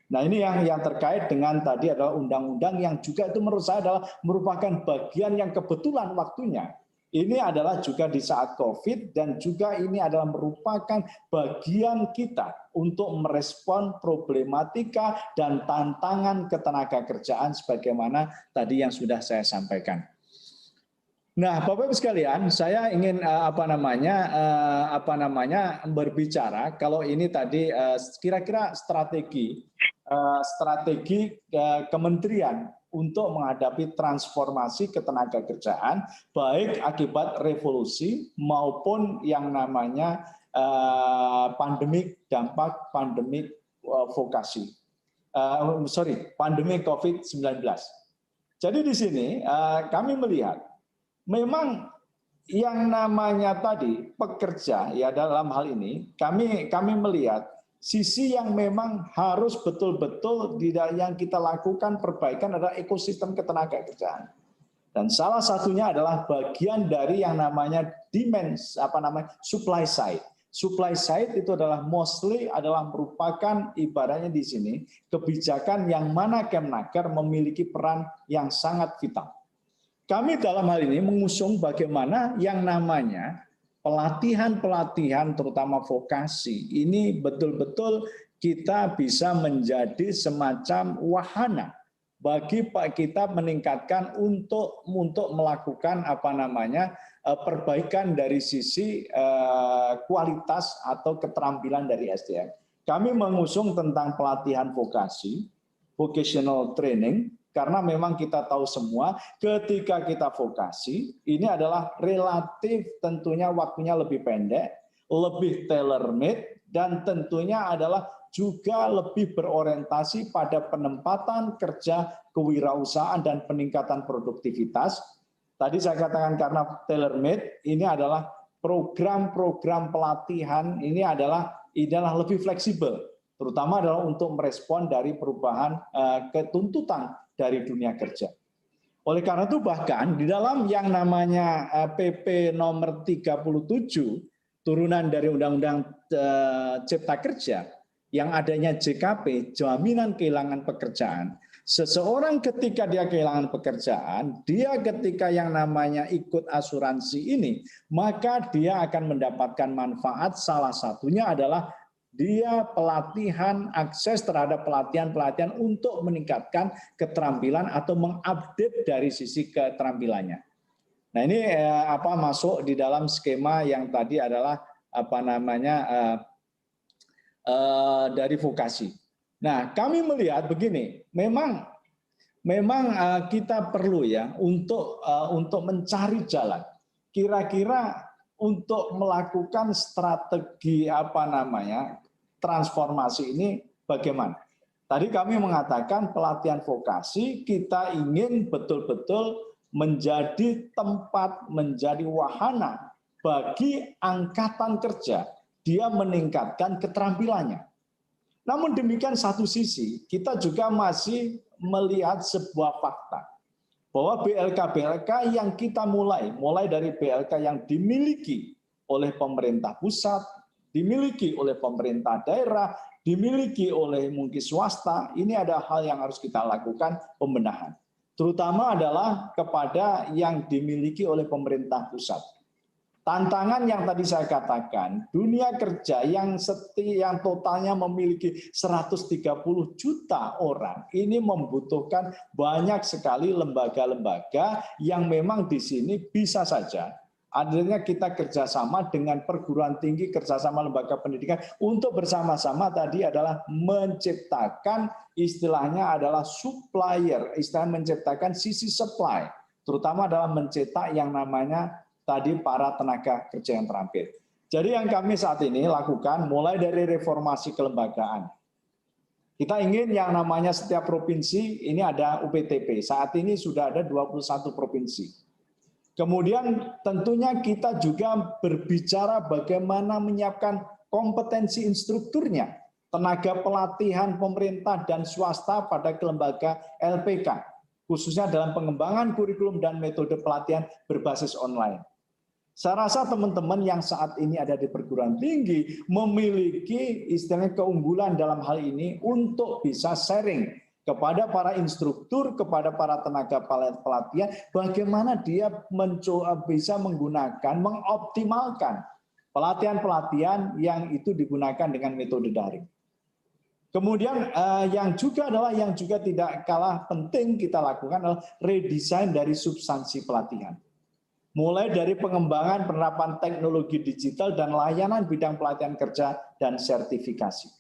Speaker 3: Nah ini yang terkait dengan tadi adalah undang-undang yang juga itu menurut saya adalah merupakan bagian yang kebetulan waktunya. Ini adalah juga di saat COVID dan juga ini adalah merupakan bagian kita untuk merespon problematika dan tantangan ketenaga kerjaan sebagaimana tadi yang sudah saya sampaikan. Nah, Bapak Ibu sekalian, saya ingin berbicara kalau ini tadi kira-kira strategi kementerian untuk menghadapi transformasi ketenaga kerjaan baik akibat revolusi maupun yang namanya dampak pandemik vokasi. Pandemi COVID-19. Jadi di sini kami melihat memang yang namanya tadi pekerja ya dalam hal ini kami melihat sisi yang memang harus betul-betul yang kita lakukan perbaikan adalah ekosistem ketenaga kerjaan. Dan salah satunya adalah bagian dari yang namanya supply side. Supply side itu adalah mostly adalah merupakan ibaratnya di sini kebijakan yang mana Kemnaker memiliki peran yang sangat vital. Kami dalam hal ini mengusung bagaimana yang namanya pelatihan-pelatihan terutama vokasi ini betul-betul kita bisa menjadi semacam wahana bagi kita meningkatkan untuk melakukan perbaikan dari sisi kualitas atau keterampilan dari SDM. Kami mengusung tentang pelatihan vokasi, vocational training. Karena memang kita tahu semua ketika kita vokasi, ini adalah relatif tentunya waktunya lebih pendek, lebih tailor-made, dan tentunya adalah juga lebih berorientasi pada penempatan kerja kewirausahaan dan peningkatan produktivitas. Tadi saya katakan karena tailor-made, ini adalah program-program pelatihan, ini adalah lebih fleksibel, terutama adalah untuk merespon dari perubahan ketuntutan dari dunia kerja. Oleh karena itu bahkan di dalam yang namanya PP nomor 37 turunan dari Undang-Undang Cipta Kerja yang adanya JKP, jaminan kehilangan pekerjaan. Seseorang ketika dia kehilangan pekerjaan, dia ketika yang namanya ikut asuransi ini, maka dia akan mendapatkan manfaat salah satunya adalah dia pelatihan, akses terhadap pelatihan-pelatihan untuk meningkatkan keterampilan atau mengupdate dari sisi keterampilannya. Nah ini masuk di dalam skema yang tadi adalah dari vokasi. Nah kami melihat begini, memang kita perlu ya untuk mencari jalan. Kira-kira untuk melakukan strategi transformasi ini bagaimana? Tadi kami mengatakan pelatihan vokasi kita ingin betul-betul menjadi tempat, menjadi wahana bagi angkatan kerja dia meningkatkan keterampilannya. Namun demikian satu sisi kita juga masih melihat sebuah fakta bahwa BLK-BLK yang kita mulai dari BLK yang dimiliki oleh pemerintah pusat, dimiliki oleh pemerintah daerah, dimiliki oleh mungkin swasta, ini ada hal yang harus kita lakukan pembenahan. Terutama adalah kepada yang dimiliki oleh pemerintah pusat. Tantangan yang tadi saya katakan, dunia kerja yang totalnya memiliki 130 juta orang, ini membutuhkan banyak sekali lembaga-lembaga yang memang di sini bisa saja adanya kita kerjasama dengan perguruan tinggi, kerjasama lembaga pendidikan untuk bersama-sama tadi adalah menciptakan istilahnya adalah supplier, istilah menciptakan sisi supply, terutama adalah mencetak yang namanya tadi para tenaga kerja yang terampil. Jadi yang kami saat ini lakukan mulai dari reformasi kelembagaan. Kita ingin yang namanya setiap provinsi ini ada UPTP. Saat ini sudah ada 21 provinsi. Kemudian tentunya kita juga berbicara bagaimana menyiapkan kompetensi instrukturnya, tenaga pelatihan pemerintah dan swasta pada lembaga LPK, khususnya dalam pengembangan kurikulum dan metode pelatihan berbasis online. Saya rasa teman-teman yang saat ini ada di perguruan tinggi memiliki istilahnya keunggulan dalam hal ini untuk bisa sharing kepada para instruktur, kepada para tenaga pelatihan, bagaimana dia bisa menggunakan, mengoptimalkan pelatihan-pelatihan yang itu digunakan dengan metode daring. Kemudian yang juga tidak kalah penting kita lakukan adalah redesign dari substansi pelatihan. Mulai dari pengembangan penerapan teknologi digital dan layanan bidang pelatihan kerja dan sertifikasi.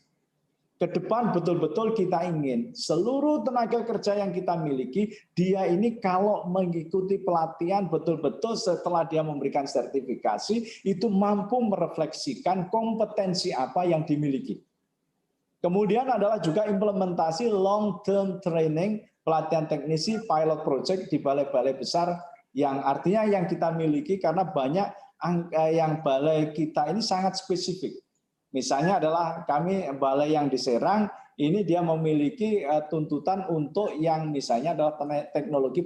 Speaker 3: Ke depan betul-betul kita ingin seluruh tenaga kerja yang kita miliki, dia ini kalau mengikuti pelatihan betul-betul setelah dia memberikan sertifikasi, itu mampu merefleksikan kompetensi apa yang dimiliki. Kemudian adalah juga implementasi long-term training, pelatihan teknisi, pilot project di balai-balai besar, yang artinya yang kita miliki karena banyak yang balai kita ini sangat spesifik. Misalnya adalah kami balai yang di Serang, ini dia memiliki tuntutan untuk yang misalnya adalah teknologi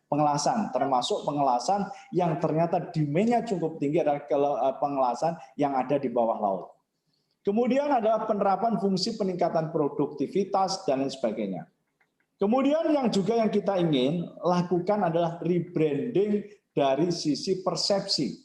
Speaker 3: pengelasan, termasuk pengelasan yang ternyata demand-nya cukup tinggi adalah pengelasan yang ada di bawah laut. Kemudian adalah penerapan fungsi peningkatan produktivitas dan lain sebagainya. Kemudian yang kita ingin lakukan adalah rebranding dari sisi persepsi.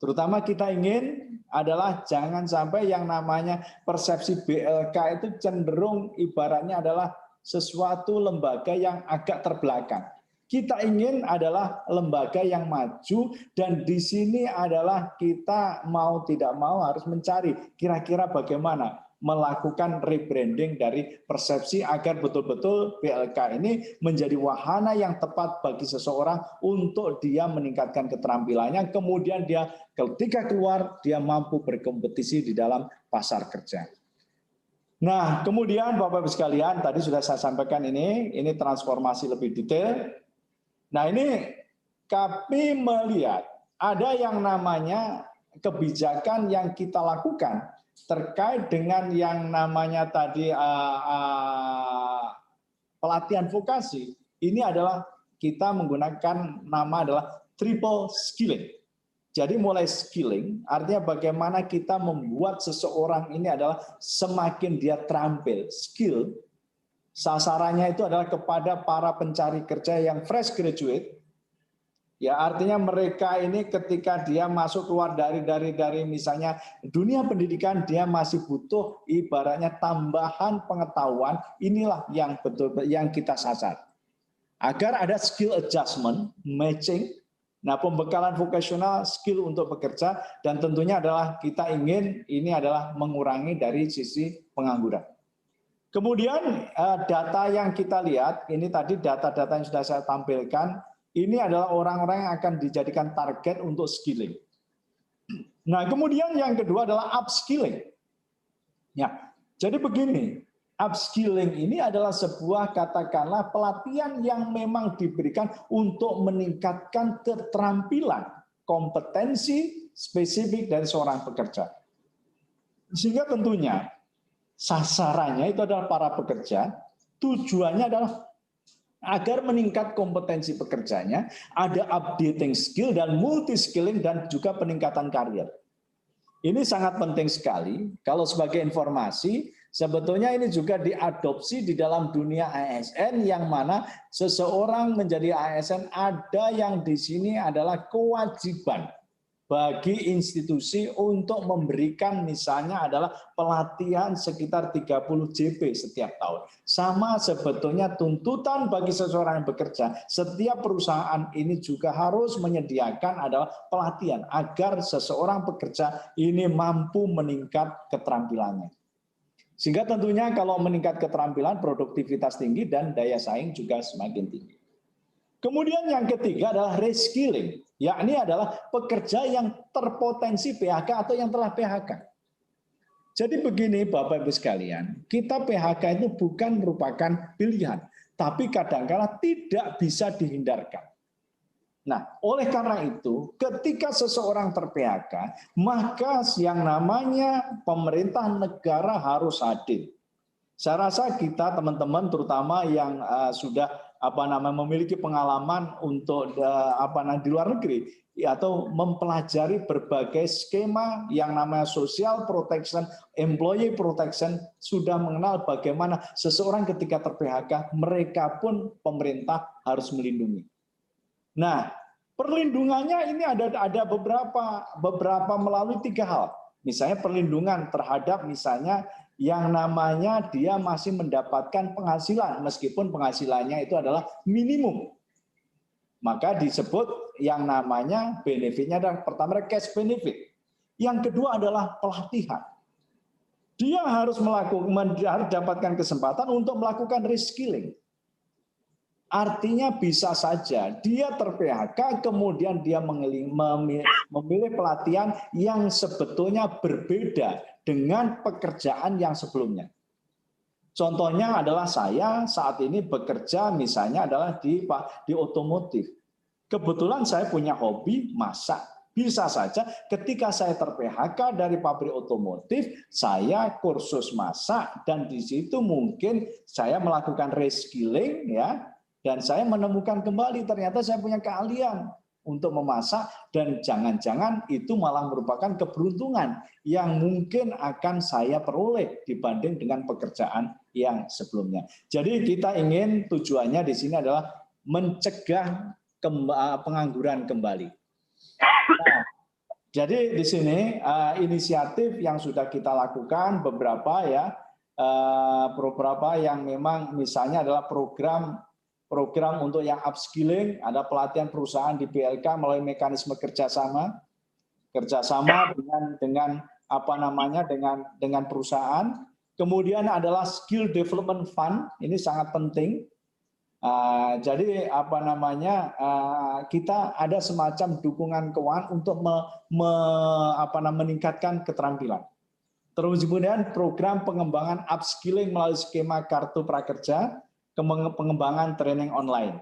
Speaker 3: Terutama kita ingin adalah jangan sampai yang namanya persepsi BLK itu cenderung ibaratnya adalah sesuatu lembaga yang agak terbelakang. Kita ingin adalah lembaga yang maju dan di sini adalah kita mau tidak mau harus mencari kira-kira bagaimana melakukan rebranding dari persepsi agar betul-betul BLK ini menjadi wahana yang tepat bagi seseorang untuk dia meningkatkan keterampilannya, kemudian dia ketika keluar dia mampu berkompetisi di dalam pasar kerja. Nah, kemudian Bapak-Ibu sekalian, tadi sudah saya sampaikan ini transformasi lebih detail. Nah, ini kami melihat ada yang namanya kebijakan yang kita lakukan terkait dengan yang namanya tadi pelatihan vokasi. Ini adalah kita menggunakan nama adalah triple skilling. Jadi mulai skilling, artinya bagaimana kita membuat seseorang ini adalah semakin dia terampil, skill. Sasarannya itu adalah kepada para pencari kerja yang fresh graduate. Ya, artinya mereka ini ketika dia masuk keluar dari misalnya dunia pendidikan, dia masih butuh ibaratnya tambahan pengetahuan. Inilah yang betul yang kita sasar. Agar ada skill adjustment, matching. Nah, pembekalan vokasional, skill untuk bekerja, dan tentunya adalah kita ingin ini adalah mengurangi dari sisi pengangguran. Kemudian data yang kita lihat, ini tadi data-data yang sudah saya tampilkan, ini adalah orang-orang yang akan dijadikan target untuk skilling. Nah, kemudian yang kedua adalah upskilling. Ya, jadi begini, upskilling ini adalah sebuah katakanlah pelatihan yang memang diberikan untuk meningkatkan keterampilan, kompetensi spesifik dari seorang pekerja. Sehingga tentunya sasarannya itu adalah para pekerja, tujuannya adalah agar meningkat kompetensi pekerjanya, ada updating skill dan multi-skilling dan juga peningkatan karir. Ini sangat penting sekali. Kalau sebagai informasi, sebetulnya ini juga diadopsi di dalam dunia ASN yang mana seseorang menjadi ASN ada yang di sini adalah kewajiban bagi institusi untuk memberikan misalnya adalah pelatihan sekitar 30 JP setiap tahun. Sama sebetulnya tuntutan bagi seseorang yang bekerja, setiap perusahaan ini juga harus menyediakan adalah pelatihan agar seseorang pekerja ini mampu meningkat keterampilannya. Sehingga tentunya kalau meningkat keterampilan, produktivitas tinggi dan daya saing juga semakin tinggi. Kemudian yang ketiga adalah reskilling, yakni adalah pekerja yang terpotensi PHK atau yang telah PHK. Jadi begini Bapak-Ibu sekalian, kita PHK itu bukan merupakan pilihan, tapi kadang-kala tidak bisa dihindarkan. Nah, oleh karena itu, ketika seseorang ter-PHK, maka yang namanya pemerintah negara harus hadir. Saya rasa kita teman-teman, terutama yang sudah memiliki pengalaman untuk di luar negeri atau mempelajari berbagai skema yang namanya social protection, employee protection, sudah mengenal bagaimana seseorang ketika ter-PHK, mereka pun pemerintah harus melindungi. Nah, perlindungannya ini ada beberapa melalui 3 hal. Misalnya perlindungan terhadap misalnya yang namanya dia masih mendapatkan penghasilan meskipun penghasilannya itu adalah minimum. Maka disebut yang namanya benefitnya adalah pertama cash benefit. Yang kedua adalah pelatihan. Dia harus dapatkan kesempatan untuk melakukan reskilling. Artinya bisa saja dia ter-PHK kemudian dia memilih pelatihan yang sebetulnya berbeda dengan pekerjaan yang sebelumnya. Contohnya adalah saya saat ini bekerja misalnya adalah di otomotif. Kebetulan saya punya hobi masak. Bisa saja ketika saya ter-PHK dari pabrik otomotif, saya kursus masak dan di situ mungkin saya melakukan reskilling ya. Dan saya menemukan kembali ternyata saya punya keahlian untuk memasak dan jangan-jangan itu malah merupakan keberuntungan yang mungkin akan saya peroleh dibanding dengan pekerjaan yang sebelumnya. Jadi kita ingin tujuannya di sini adalah mencegah pengangguran kembali. Nah, jadi di sini inisiatif yang sudah kita lakukan beberapa yang memang misalnya adalah program untuk yang upskilling, ada pelatihan perusahaan di PLK melalui mekanisme kerjasama dengan perusahaan. Kemudian adalah skill development fund, ini sangat penting. Jadi kita ada semacam dukungan keuangan untuk meningkatkan keterampilan. Terus kemudian program pengembangan upskilling melalui skema kartu prakerja, pengembangan training online.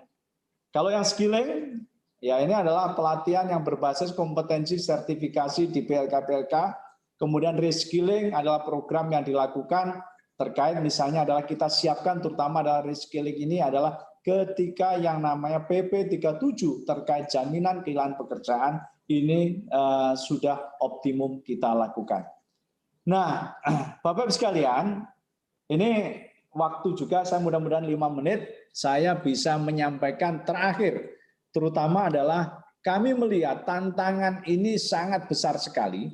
Speaker 3: Kalau yang skilling, ya ini adalah pelatihan yang berbasis kompetensi sertifikasi di PLK-PLK, kemudian reskilling adalah program yang dilakukan terkait misalnya adalah kita siapkan terutama adalah reskilling ini adalah ketika yang namanya PP 37 terkait jaminan kehilangan pekerjaan ini sudah optimum kita lakukan. Nah, Bapak-Ibu sekalian, ini waktu juga saya mudah-mudahan 5 menit saya bisa menyampaikan terakhir. Terutama adalah kami melihat tantangan ini sangat besar sekali,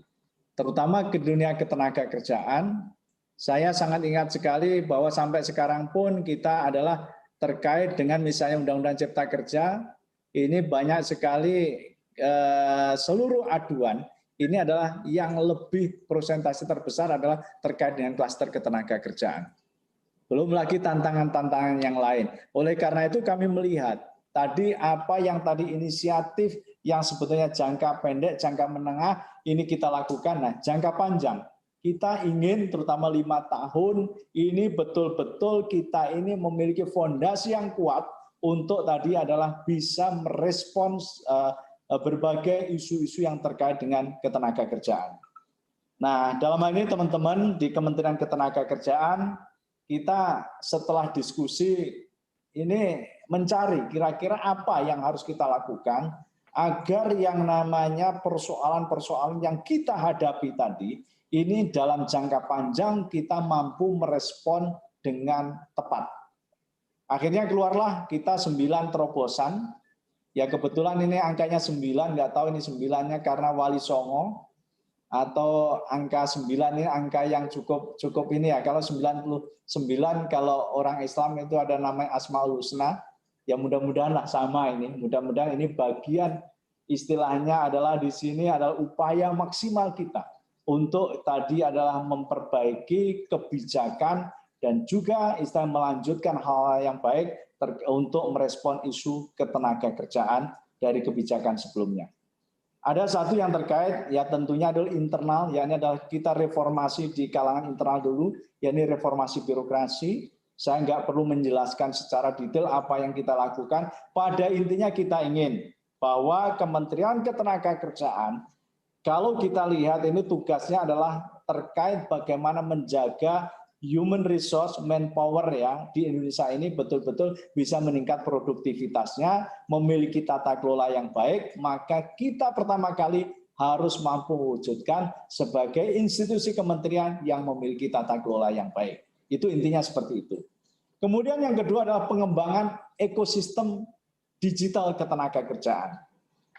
Speaker 3: terutama ke dunia ketenagakerjaan. Saya sangat ingat sekali bahwa sampai sekarang pun kita adalah terkait dengan misalnya Undang-Undang Cipta Kerja, ini banyak sekali seluruh aduan, ini adalah yang lebih persentase terbesar adalah terkait dengan klaster ketenagakerjaan. Belum lagi tantangan-tantangan yang lain. Oleh karena itu kami melihat tadi apa yang tadi inisiatif yang sebetulnya jangka pendek, jangka menengah ini kita lakukan. Nah, jangka panjang kita ingin terutama 5 tahun ini betul-betul kita ini memiliki fondasi yang kuat untuk tadi adalah bisa merespons berbagai isu-isu yang terkait dengan ketenagakerjaan. Nah, dalam hal ini teman-teman di Kementerian Ketenagakerjaan kita setelah diskusi ini mencari kira-kira apa yang harus kita lakukan agar yang namanya persoalan-persoalan yang kita hadapi tadi ini dalam jangka panjang kita mampu merespon dengan tepat. Akhirnya keluarlah kita 9 terobosan. Ya kebetulan ini angkanya 9, nggak tahu ini 9-nya karena Wali Songo atau angka 9 ini angka yang cukup ini ya. Kalau 99 kalau orang Islam itu ada namanya Asmaul Husna, ya mudah-mudahan lah sama ini. Mudah-mudahan ini bagian istilahnya adalah di sini adalah upaya maksimal kita untuk tadi adalah memperbaiki kebijakan dan juga istilah melanjutkan hal-hal yang baik untuk merespon isu ketenagakerjaan dari kebijakan sebelumnya. Ada satu yang terkait, ya tentunya adalah internal, yakni adalah kita reformasi di kalangan internal dulu, yakni reformasi birokrasi. Saya nggak perlu menjelaskan secara detail apa yang kita lakukan. Pada intinya kita ingin bahwa Kementerian Ketenagakerjaan, kalau kita lihat ini tugasnya adalah terkait bagaimana menjaga human resource, manpower ya di Indonesia ini betul-betul bisa meningkat produktivitasnya, memiliki tata kelola yang baik, maka kita pertama kali harus mampu mewujudkan sebagai institusi kementerian yang memiliki tata kelola yang baik. Itu intinya seperti itu. Kemudian yang kedua adalah pengembangan ekosistem digital ketenagakerjaan.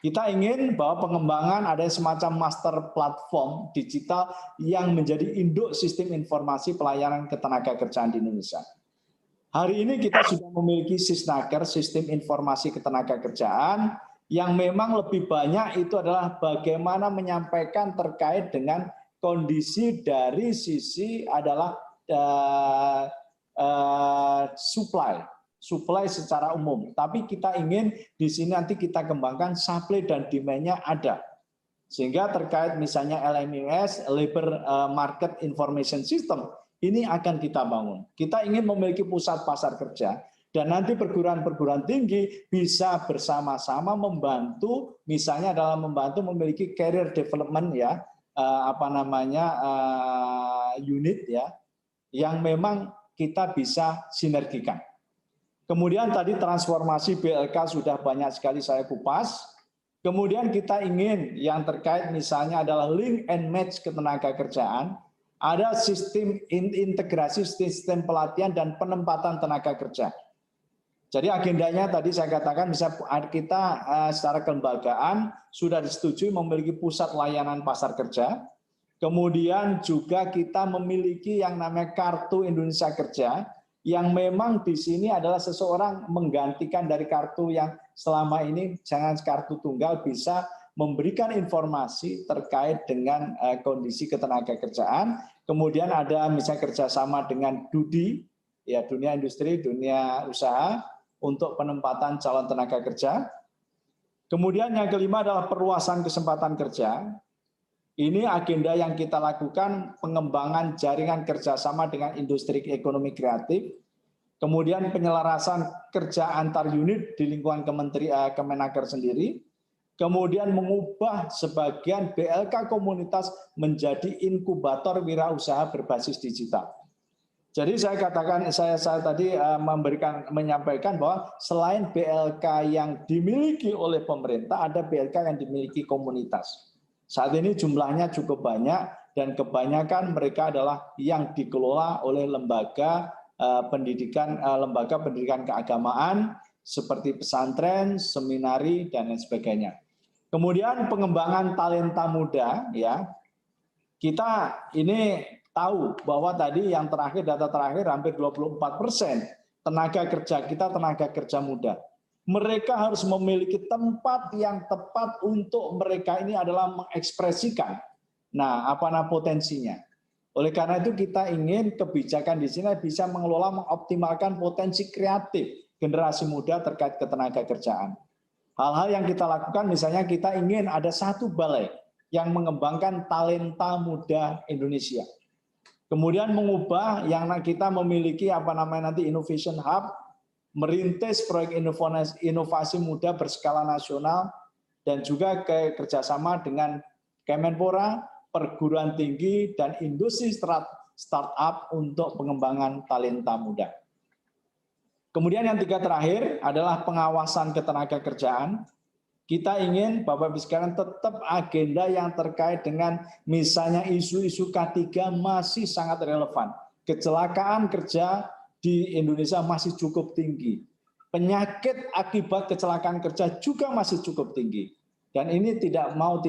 Speaker 3: Kita ingin bahwa pengembangan ada semacam master platform digital yang menjadi induk sistem informasi pelayanan ketenagakerjaan di Indonesia. Hari ini kita sudah memiliki Sisnaker, sistem informasi ketenagakerjaan, yang memang lebih banyak itu adalah bagaimana menyampaikan terkait dengan kondisi dari sisi adalah supply secara umum, tapi kita ingin di sini nanti kita kembangkan supply dan demand-nya ada. Sehingga terkait misalnya LMIS, Labor Market Information System, ini akan kita bangun. Kita ingin memiliki pusat pasar kerja, dan nanti perguruan-perguruan tinggi bisa bersama-sama membantu, misalnya dalam membantu memiliki career development ya, unit ya, yang memang kita bisa sinergikan. Kemudian tadi transformasi BLK sudah banyak sekali saya kupas. Kemudian kita ingin yang terkait misalnya adalah link and match ketenagakerjaan. Ada sistem integrasi sistem pelatihan dan penempatan tenaga kerja. Jadi agendanya tadi saya katakan bisa kita secara kelembagaan sudah disetujui memiliki pusat layanan pasar kerja. Kemudian juga kita memiliki yang namanya Kartu Indonesia Kerja, yang memang di sini adalah seseorang menggantikan dari kartu yang selama ini jangan kartu tunggal, bisa memberikan informasi terkait dengan kondisi ketenagakerjaan. Kemudian ada misalnya kerjasama dengan DUDI, ya dunia industri, dunia usaha untuk penempatan calon tenaga kerja. Kemudian yang kelima adalah perluasan kesempatan kerja. Ini agenda yang kita lakukan, pengembangan jaringan kerjasama dengan industri ekonomi kreatif, kemudian penyelarasan kerja antar unit di lingkungan Kemenaker sendiri, kemudian mengubah sebagian BLK komunitas menjadi inkubator wirausaha berbasis digital. Jadi saya katakan, saya tadi menyampaikan bahwa selain BLK yang dimiliki oleh pemerintah, ada BLK yang dimiliki komunitas. Saat ini jumlahnya cukup banyak dan kebanyakan mereka adalah yang dikelola oleh lembaga pendidikan keagamaan seperti pesantren, seminari dan lain sebagainya. Kemudian pengembangan talenta muda ya. Kita ini tahu bahwa tadi yang terakhir data terakhir hampir 24% tenaga kerja kita tenaga kerja muda. Mereka harus memiliki tempat yang tepat untuk mereka ini adalah mengekspresikan potensinya. Oleh karena itu kita ingin kebijakan di sini bisa mengelola, mengoptimalkan potensi kreatif generasi muda terkait ketenagakerjaan. Hal-hal yang kita lakukan misalnya kita ingin ada satu balai yang mengembangkan talenta muda Indonesia. Kemudian mengubah yang kita memiliki nanti Innovation Hub, merintis proyek inovasi muda berskala nasional dan juga kerjasama dengan Kemenpora, perguruan tinggi dan industri startup untuk pengembangan talenta muda. Kemudian yang terakhir adalah pengawasan ketenagakerjaan. Kita ingin Bapak Ibu sekalian tetap agenda yang terkait dengan misalnya isu-isu K3 masih sangat relevan. Kecelakaan kerja di Indonesia masih cukup tinggi. Penyakit akibat kecelakaan kerja juga masih cukup tinggi. Dan ini tidak mau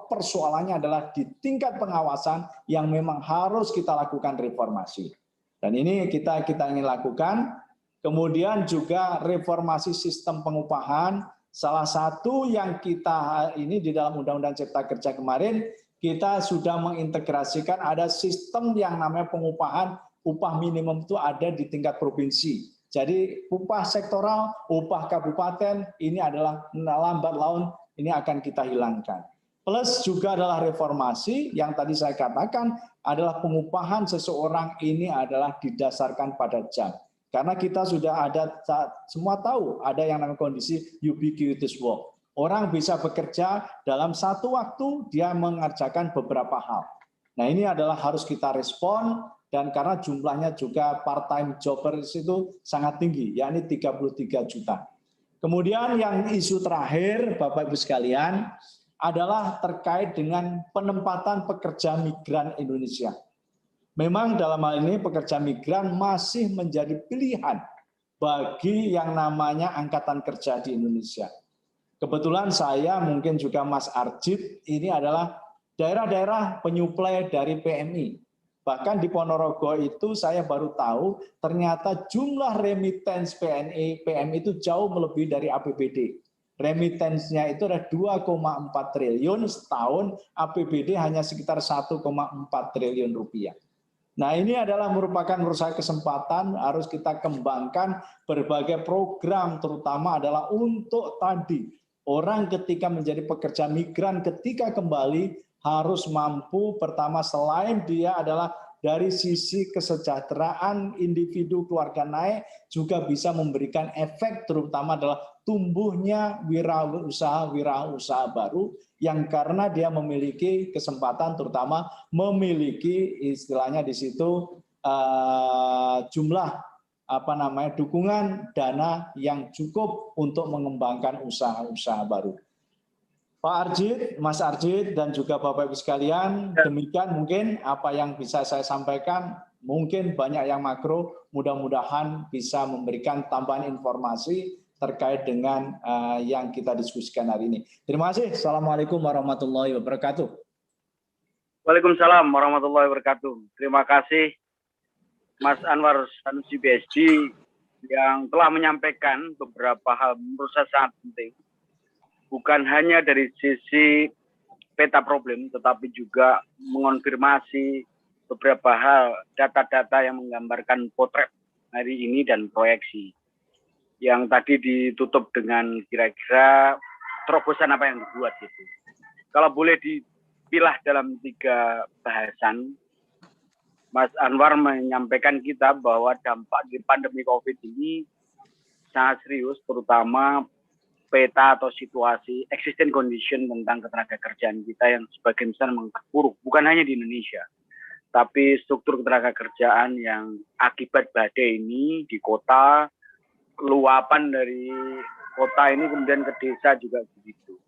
Speaker 3: persoalannya adalah di tingkat pengawasan yang memang harus kita lakukan reformasi. Dan ini kita ingin lakukan. Kemudian juga reformasi sistem pengupahan. Salah satu yang kita ini di dalam Undang-Undang Cipta Kerja kemarin, kita sudah mengintegrasikan ada sistem yang namanya pengupahan. Upah minimum itu ada di tingkat provinsi. Jadi upah sektoral, upah kabupaten ini adalah lambat laun ini akan kita hilangkan. Plus juga adalah reformasi yang tadi saya katakan adalah pengupahan seseorang ini adalah didasarkan pada jam. Karena kita sudah ada semua tahu ada yang namanya kondisi ubiquitous work. Orang bisa bekerja dalam satu waktu, dia mengerjakan beberapa hal. Nah, ini adalah harus kita respon, dan karena jumlahnya juga part-time jobbers itu sangat tinggi, yakni 33 juta. Kemudian yang isu terakhir, Bapak Ibu sekalian, adalah terkait dengan penempatan pekerja migran Indonesia. Memang dalam hal ini pekerja migran masih menjadi pilihan bagi yang namanya angkatan kerja di Indonesia. Kebetulan saya, mungkin juga Mas Arjit, ini adalah daerah-daerah penyuplai dari PMI. Bahkan di Ponorogo itu saya baru tahu ternyata jumlah remittance PMI itu jauh melebihi dari APBD. Remittance-nya itu ada 2,4 triliun setahun, APBD hanya sekitar 1,4 triliun rupiah. Nah, ini adalah merupakan kesempatan harus kita kembangkan berbagai program, terutama adalah untuk tadi orang ketika menjadi pekerja migran ketika kembali harus mampu pertama selain dia adalah dari sisi kesejahteraan individu keluarga naik, juga bisa memberikan efek terutama adalah tumbuhnya wirausaha baru yang karena dia memiliki kesempatan terutama memiliki istilahnya di situ jumlah dukungan dana yang cukup untuk mengembangkan usaha-usaha baru. Pak Arjit, Mas Arjit, dan juga Bapak Ibu sekalian, demikian mungkin apa yang bisa saya sampaikan. Mungkin banyak yang makro, mudah-mudahan bisa memberikan tambahan informasi terkait dengan yang kita diskusikan hari ini. Terima kasih. Assalamualaikum warahmatullahi wabarakatuh.
Speaker 2: Waalaikumsalam warahmatullahi wabarakatuh. Terima kasih Mas Anwar Sanusi BSD yang telah menyampaikan beberapa hal menurut saya sangat penting. Bukan hanya dari sisi peta problem, tetapi juga mengonfirmasi beberapa hal, data-data yang menggambarkan potret hari ini dan proyeksi. Yang tadi ditutup dengan kira-kira terobosan apa yang dibuat gitu. Kalau boleh dipilah dalam 3 bahasan, Mas Anwar menyampaikan kita bahwa dampak di pandemi COVID ini sangat serius, terutama peta atau situasi existing condition tentang ketenaga kerjaan kita yang sebagian besar memperburuk, bukan hanya di Indonesia, tapi struktur ketenaga kerjaan yang akibat badai ini di kota, luapan dari kota ini kemudian ke desa juga begitu.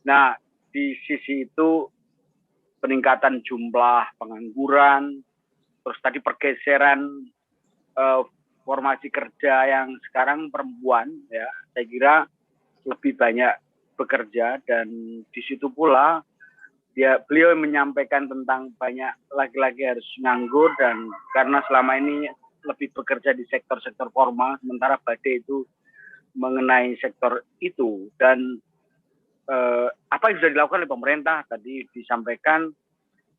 Speaker 2: Nah, di sisi itu peningkatan jumlah pengangguran, terus tadi pergeseran formasi kerja yang sekarang perempuan, ya saya kira lebih banyak bekerja, dan di situ pula beliau menyampaikan tentang banyak laki-laki harus nganggur, dan karena selama ini lebih bekerja di sektor-sektor formal, sementara badai itu mengenai sektor itu. Dan apa yang sudah dilakukan oleh pemerintah tadi disampaikan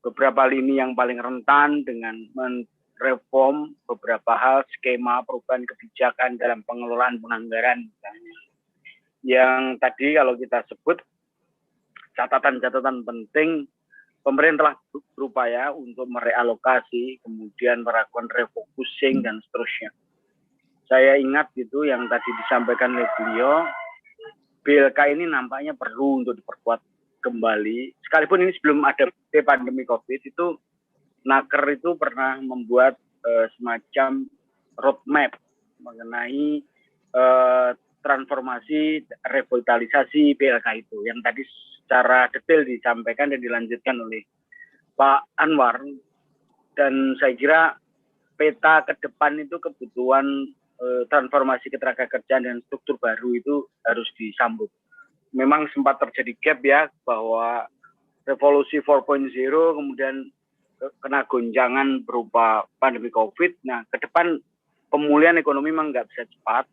Speaker 2: beberapa lini yang paling rentan dengan mereform beberapa hal, skema perubahan kebijakan dalam pengelolaan penganggaran misalnya. Yang tadi kalau kita sebut catatan-catatan penting, pemerintah telah berupaya untuk merealokasi, kemudian melakukan refocusing dan seterusnya. Saya ingat itu yang tadi disampaikan oleh beliau, BLK ini nampaknya perlu untuk diperkuat kembali. Sekalipun ini sebelum ada pandemi COVID, itu Naker itu pernah membuat semacam roadmap mengenai transformasi revitalisasi BLK itu, yang tadi secara detail disampaikan dan dilanjutkan oleh Pak Anwar. Dan saya kira peta ke depan itu kebutuhan transformasi ketenaga kerjaan dan struktur baru itu harus disambut. Memang sempat terjadi gap ya, bahwa revolusi 4.0 kemudian kena gonjangan berupa pandemi COVID. Nah, ke depan pemulihan ekonomi memang nggak bisa cepat,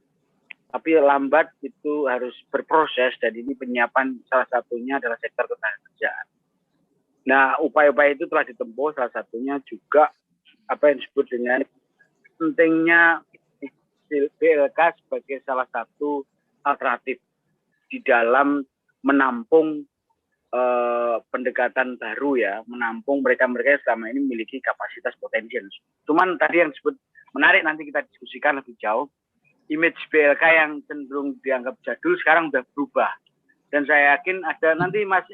Speaker 2: tapi lambat itu harus berproses, dan ini penyiapan salah satunya adalah sektor ketenaga kerjaan. Nah, upaya-upaya itu telah ditempuh, salah satunya juga apa yang disebut dengan pentingnya BLK sebagai salah satu alternatif di dalam menampung pendekatan baru ya, menampung mereka-mereka yang selama ini memiliki kapasitas potensial. Cuman tadi yang disebut menarik, nanti kita diskusikan lebih jauh. Image BLK yang cenderung dianggap jadul sekarang sudah berubah. Dan saya yakin ada nanti Mas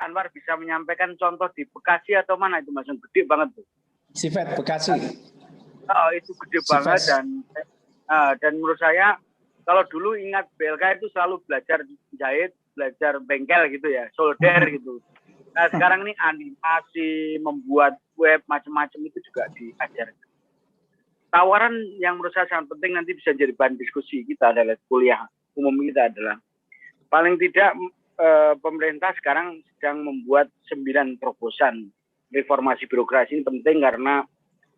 Speaker 2: Anwar bisa menyampaikan contoh di Bekasi atau mana itu Mas, yang gede banget tuh.
Speaker 3: Sifat Bekasi.
Speaker 2: Oh, itu gede banget dan menurut saya kalau dulu ingat BLK itu selalu belajar jahit, belajar bengkel gitu ya, solder gitu. Nah sekarang ini animasi, membuat web macam-macam itu juga diajarkan. Tawaran yang menurut saya sangat penting nanti bisa jadi bahan diskusi kita adalah kuliah umum kita adalah paling tidak pemerintah sekarang sedang membuat 9 terobosan reformasi birokrasi. Ini penting karena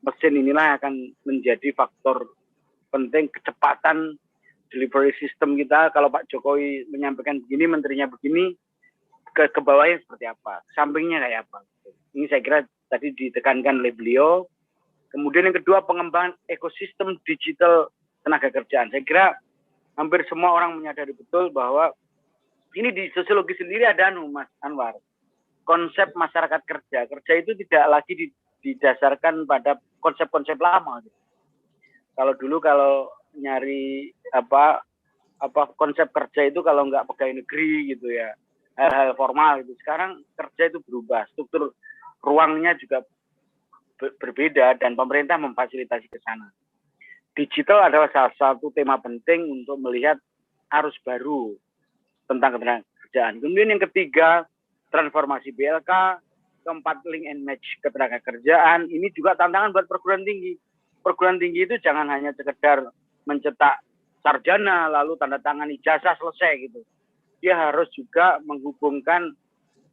Speaker 2: mesin inilah akan menjadi faktor penting kecepatan delivery system kita. Kalau Pak Jokowi menyampaikan begini, menterinya begini, ke bawahnya seperti apa, sampingnya kayak apa. Ini saya kira tadi ditekankan oleh beliau. Kemudian yang kedua, pengembangan ekosistem digital tenaga kerjaan. Saya kira hampir semua orang menyadari betul bahwa ini di sosiologi sendiri ada Mas Anwar. Konsep masyarakat kerja itu tidak lagi didasarkan pada konsep-konsep lama. Kalau dulu nyari konsep kerja itu kalau nggak pegawai negeri gitu ya, hal-hal formal gitu. Sekarang kerja itu berubah, struktur ruangnya juga berbeda dan pemerintah memfasilitasi ke sana. Digital adalah salah satu tema penting untuk melihat arus baru tentang ketenagakerjaan. Kemudian yang ketiga, transformasi BLK. Keempat, link and match ketenagakerjaan. Ini juga tantangan buat perguruan tinggi. Perguruan tinggi itu jangan hanya sekedar mencetak sarjana lalu tanda tangan ijazah selesai gitu. Dia harus juga menghubungkan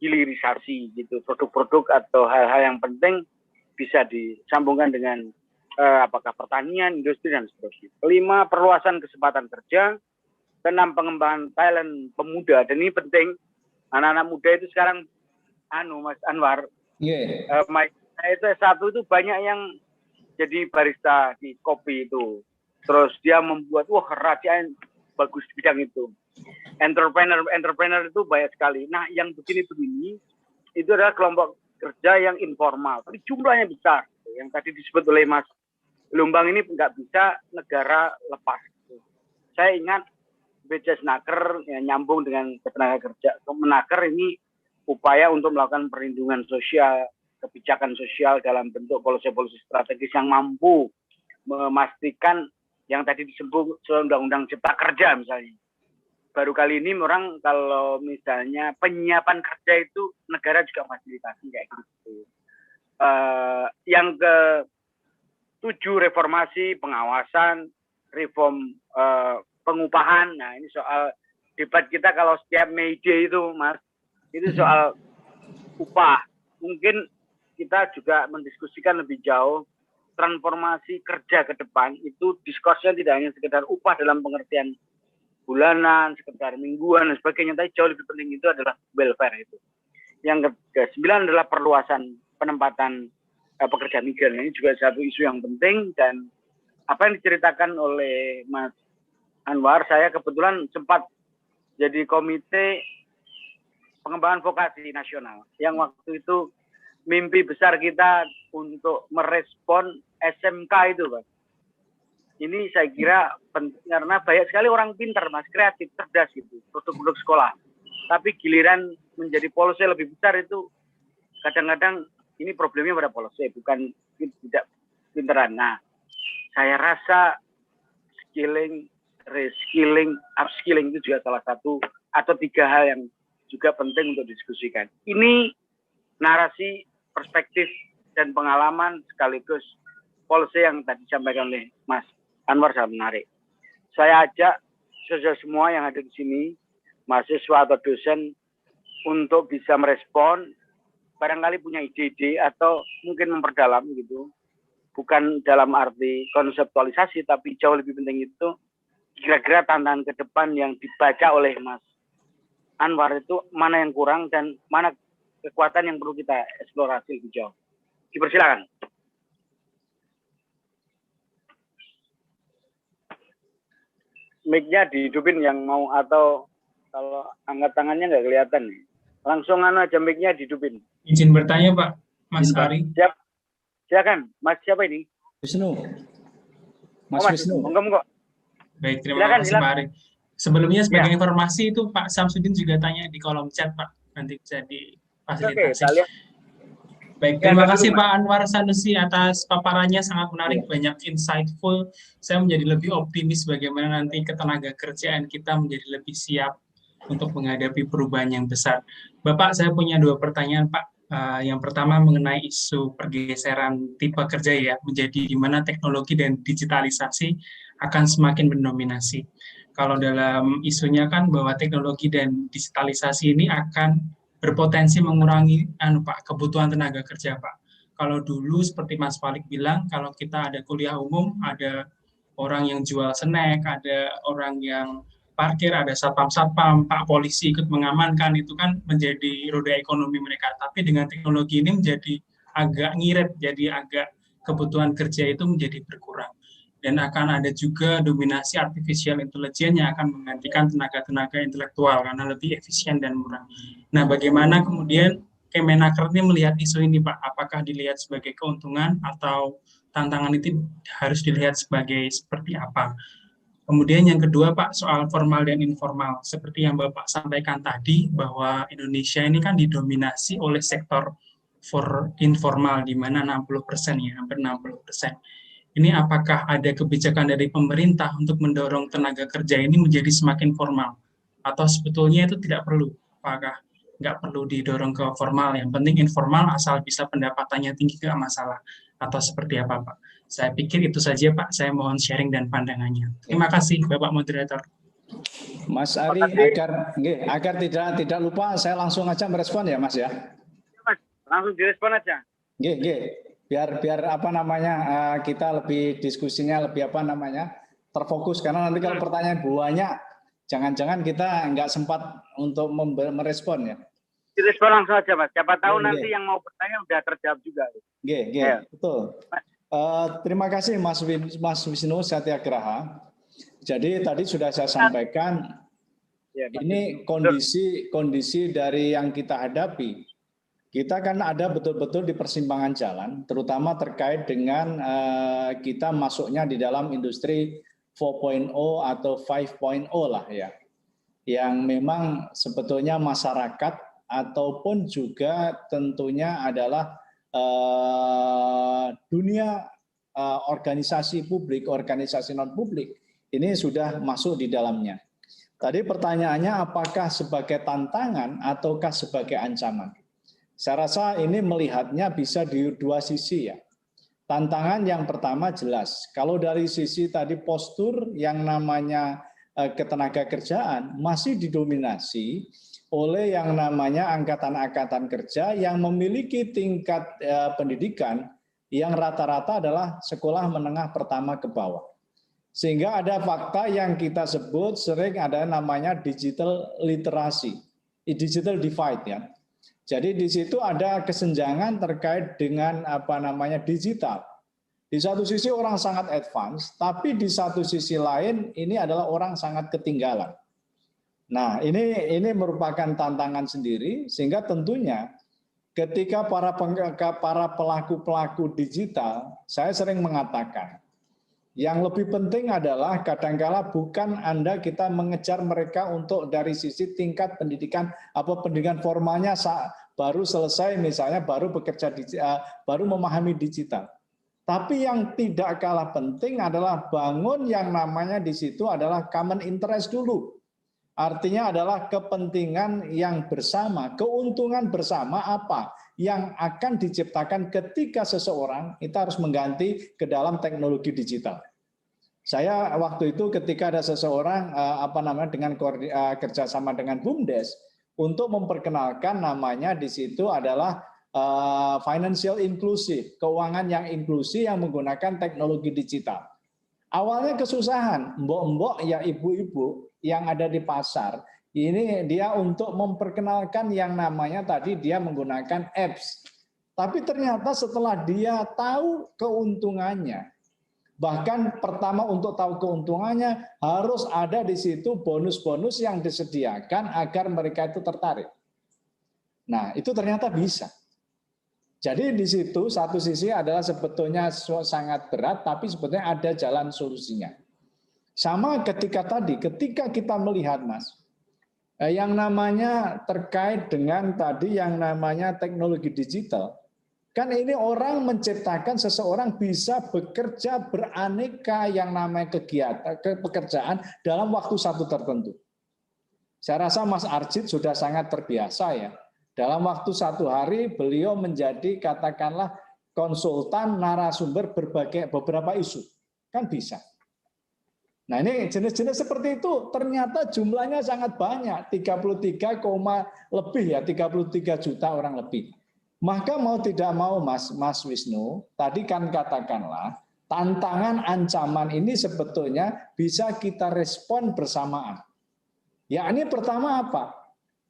Speaker 2: hilirisasi gitu, produk-produk atau hal-hal yang penting bisa disambungkan dengan apakah pertanian, industri dan seterusnya. Kelima, perluasan kesempatan kerja. Keenam, pengembangan talent pemuda. Dan ini penting, anak-anak muda itu sekarang Mas Anwar, itu S1 itu banyak yang jadi barista di kopi itu. Terus dia membuat kerajaan bagus di bidang itu. Entrepreneur itu banyak sekali. Nah, yang begini-begini itu adalah kelompok kerja yang informal, tapi jumlahnya besar. Yang tadi disebut oleh Mas Lumbang ini nggak bisa negara lepas. Saya ingat BCSnaker yang nyambung dengan ketenaga kerja. Kemenaker ini upaya untuk melakukan perlindungan sosial, kebijakan sosial dalam bentuk polisi-polisi strategis yang mampu memastikan yang tadi disebut Undang-Undang Cipta Kerja misalnya. Baru kali ini orang kalau misalnya penyiapan kerja itu negara juga fasilitasi kayak gitu. Yang ke-7, reformasi, pengawasan, reform pengupahan. Nah ini soal debat kita kalau setiap May Day itu Mas, itu soal upah. Mungkin kita juga mendiskusikan lebih jauh transformasi kerja ke depan itu diskursnya tidak hanya sekedar upah dalam pengertian bulanan, sekedar mingguan dan sebagainya, tapi jauh lebih penting itu adalah welfare itu. Yang ke-9 adalah perluasan penempatan pekerja migran. Ini juga satu isu yang penting dan apa yang diceritakan oleh Mas Anwar, saya kebetulan sempat jadi komite pengembangan vokasi nasional yang waktu itu mimpi besar kita untuk merespon SMK itu, Pak. Ini saya kira penting karena banyak sekali orang pintar, Mas, kreatif, cerdas gitu, produk-produk sekolah. Tapi giliran menjadi policy lebih besar itu kadang-kadang ini problemnya pada policy, bukan tidak pintaran. Nah, saya rasa skilling, reskilling, upskilling itu juga salah satu atau 3 hal yang juga penting untuk diskusikan. Ini narasi, perspektif, dan pengalaman sekaligus policy yang tadi disampaikan oleh Mas Anwar sangat menarik. Saya ajak saudara semua yang ada di sini, mahasiswa atau dosen, untuk bisa merespon, barangkali punya ide-ide atau mungkin memperdalam gitu. Bukan dalam arti konseptualisasi, tapi jauh lebih penting itu kira-kira tantangan ke depan yang dibaca oleh Mas Anwar itu mana yang kurang dan mana kekuatan yang perlu kita eksplorasi lebih jauh. Dipersilakan. Mic-nya dihidupin yang mau atau kalau angkat tangannya nggak kelihatan nih. Langsung aja mic-nya dihidupin.
Speaker 4: Izin bertanya Pak, Mas Ari.
Speaker 2: Siap. Silakan, Mas siapa ini?
Speaker 3: Wisnu.
Speaker 2: Mas Wisnu. Monggo.
Speaker 4: Baik, terima kasih Pak Ari. Sebelumnya sebagai informasi itu Pak Samsudin juga tanya di kolom chat Pak, nanti bisa difasilitasi.
Speaker 2: Kita lihat.
Speaker 4: Baik,
Speaker 2: Ya,
Speaker 4: terima
Speaker 2: Kak
Speaker 4: kasih
Speaker 2: dulu,
Speaker 4: Pak Anwar Sanusi atas paparannya, sangat menarik, banyak insightful. Saya menjadi lebih optimis bagaimana nanti ketenaga kerjaan kita menjadi lebih siap untuk menghadapi perubahan yang besar. Bapak, saya punya 2 pertanyaan Pak. Yang pertama mengenai isu pergeseran tipe kerja ya, menjadi di mana teknologi dan digitalisasi akan semakin mendominasi. Kalau dalam isunya kan bahwa teknologi dan digitalisasi ini akan berpotensi mengurangi Pak, kebutuhan tenaga kerja Pak. Kalau dulu seperti Mas Falik bilang, kalau kita ada kuliah umum, ada orang yang jual snack, ada orang yang parkir, ada satpam-satpam, Pak polisi ikut mengamankan, itu kan menjadi roda ekonomi mereka. Tapi dengan teknologi ini menjadi agak ngirit, jadi agak kebutuhan kerja itu menjadi berkurang. Dan akan ada juga dominasi artificial intelligence yang akan menggantikan tenaga-tenaga intelektual karena lebih efisien dan murah. Nah, bagaimana kemudian Kemenaker ini melihat isu ini, Pak? Apakah dilihat sebagai keuntungan atau tantangan itu harus dilihat sebagai seperti apa? Kemudian yang kedua Pak, soal formal dan informal. Seperti yang Bapak sampaikan tadi, bahwa Indonesia ini kan didominasi oleh sektor informal, di mana 60% ya, hampir 60%. Ini apakah ada kebijakan dari pemerintah untuk mendorong tenaga kerja ini menjadi semakin formal? Atau sebetulnya itu tidak perlu? Apakah nggak perlu didorong ke formal, yang penting informal asal bisa pendapatannya tinggi, nggak masalah? Atau seperti apa Pak? Saya pikir itu saja Pak, saya mohon sharing dan pandangannya. Terima kasih Bapak Moderator.
Speaker 3: Mas Ari, agar tidak lupa, saya langsung aja merespon ya Mas ya.
Speaker 2: Mas, langsung direspon aja.
Speaker 3: Biar apa namanya, kita lebih diskusinya lebih apa namanya terfokus, karena nanti kalau pertanyaan banyak, jangan-jangan kita nggak sempat untuk merespon ya.
Speaker 2: Direspon langsung aja Mas. Siapa tahu nanti yang mau bertanya udah terjawab juga.
Speaker 3: Betul. Terima kasih Mas Wisnu Satyagraha. Jadi tadi sudah saya sampaikan, ini kondisi dari yang kita hadapi. Kita kan ada betul-betul di persimpangan jalan, terutama terkait dengan kita masuknya di dalam industri 4.0 atau 5.0 lah ya. Yang memang sebetulnya masyarakat ataupun juga tentunya adalah dunia organisasi publik, organisasi non-publik, ini sudah masuk di dalamnya. Tadi pertanyaannya apakah sebagai tantangan ataukah sebagai ancaman? Saya rasa ini melihatnya bisa di 2 sisi ya. Tantangan yang pertama jelas, kalau dari sisi tadi postur yang namanya ketenaga kerjaan masih didominasi oleh yang namanya angkatan-angkatan kerja yang memiliki tingkat pendidikan yang rata-rata adalah sekolah menengah pertama ke bawah. Sehingga ada fakta yang kita sebut sering ada namanya digital literasi, digital divide ya. Jadi di situ ada kesenjangan terkait dengan apa namanya digital. Di satu sisi orang sangat advance, tapi di satu sisi lain ini adalah orang sangat ketinggalan. Nah, ini merupakan tantangan sendiri, sehingga tentunya ketika para pelaku-pelaku digital, saya sering mengatakan, yang lebih penting adalah kadangkala bukan kita mengejar mereka untuk dari sisi tingkat pendidikan apa pendidikan formalnya baru selesai misalnya baru bekerja baru memahami digital. Tapi yang tidak kalah penting adalah bangun yang namanya di situ adalah common interest dulu. Artinya adalah kepentingan yang bersama, keuntungan bersama apa yang akan diciptakan ketika seseorang itu harus mengganti ke dalam teknologi digital. Saya waktu itu ketika ada seseorang dengan kerjasama dengan BUMDes untuk memperkenalkan namanya di situ adalah financial inclusive, keuangan yang inklusi yang menggunakan teknologi digital. Awalnya kesusahan, mbok-mbok ya ibu-ibu yang ada di pasar, ini dia untuk memperkenalkan yang namanya tadi dia menggunakan apps. Tapi ternyata setelah dia tahu keuntungannya, bahkan pertama untuk tahu keuntungannya harus ada di situ bonus-bonus yang disediakan agar mereka itu tertarik. Nah, itu ternyata bisa. Jadi di situ satu sisi adalah sebetulnya sangat berat, tapi sebetulnya ada jalan solusinya. Sama ketika kita melihat Mas, yang namanya terkait dengan tadi yang namanya teknologi digital, kan ini orang menciptakan seseorang bisa bekerja beraneka yang namanya kegiatan, pekerjaan dalam waktu satu tertentu. Saya rasa Mas Arjit sudah sangat terbiasa ya. Dalam waktu satu hari beliau menjadi katakanlah konsultan narasumber beberapa isu. Kan bisa. Nah ini jenis-jenis seperti itu ternyata jumlahnya sangat banyak, 33, lebih ya, 33 juta orang lebih. Maka mau tidak mau Mas Wisnu, tadi kan katakanlah tantangan ancaman ini sebetulnya bisa kita respon bersamaan. Ya ini pertama apa?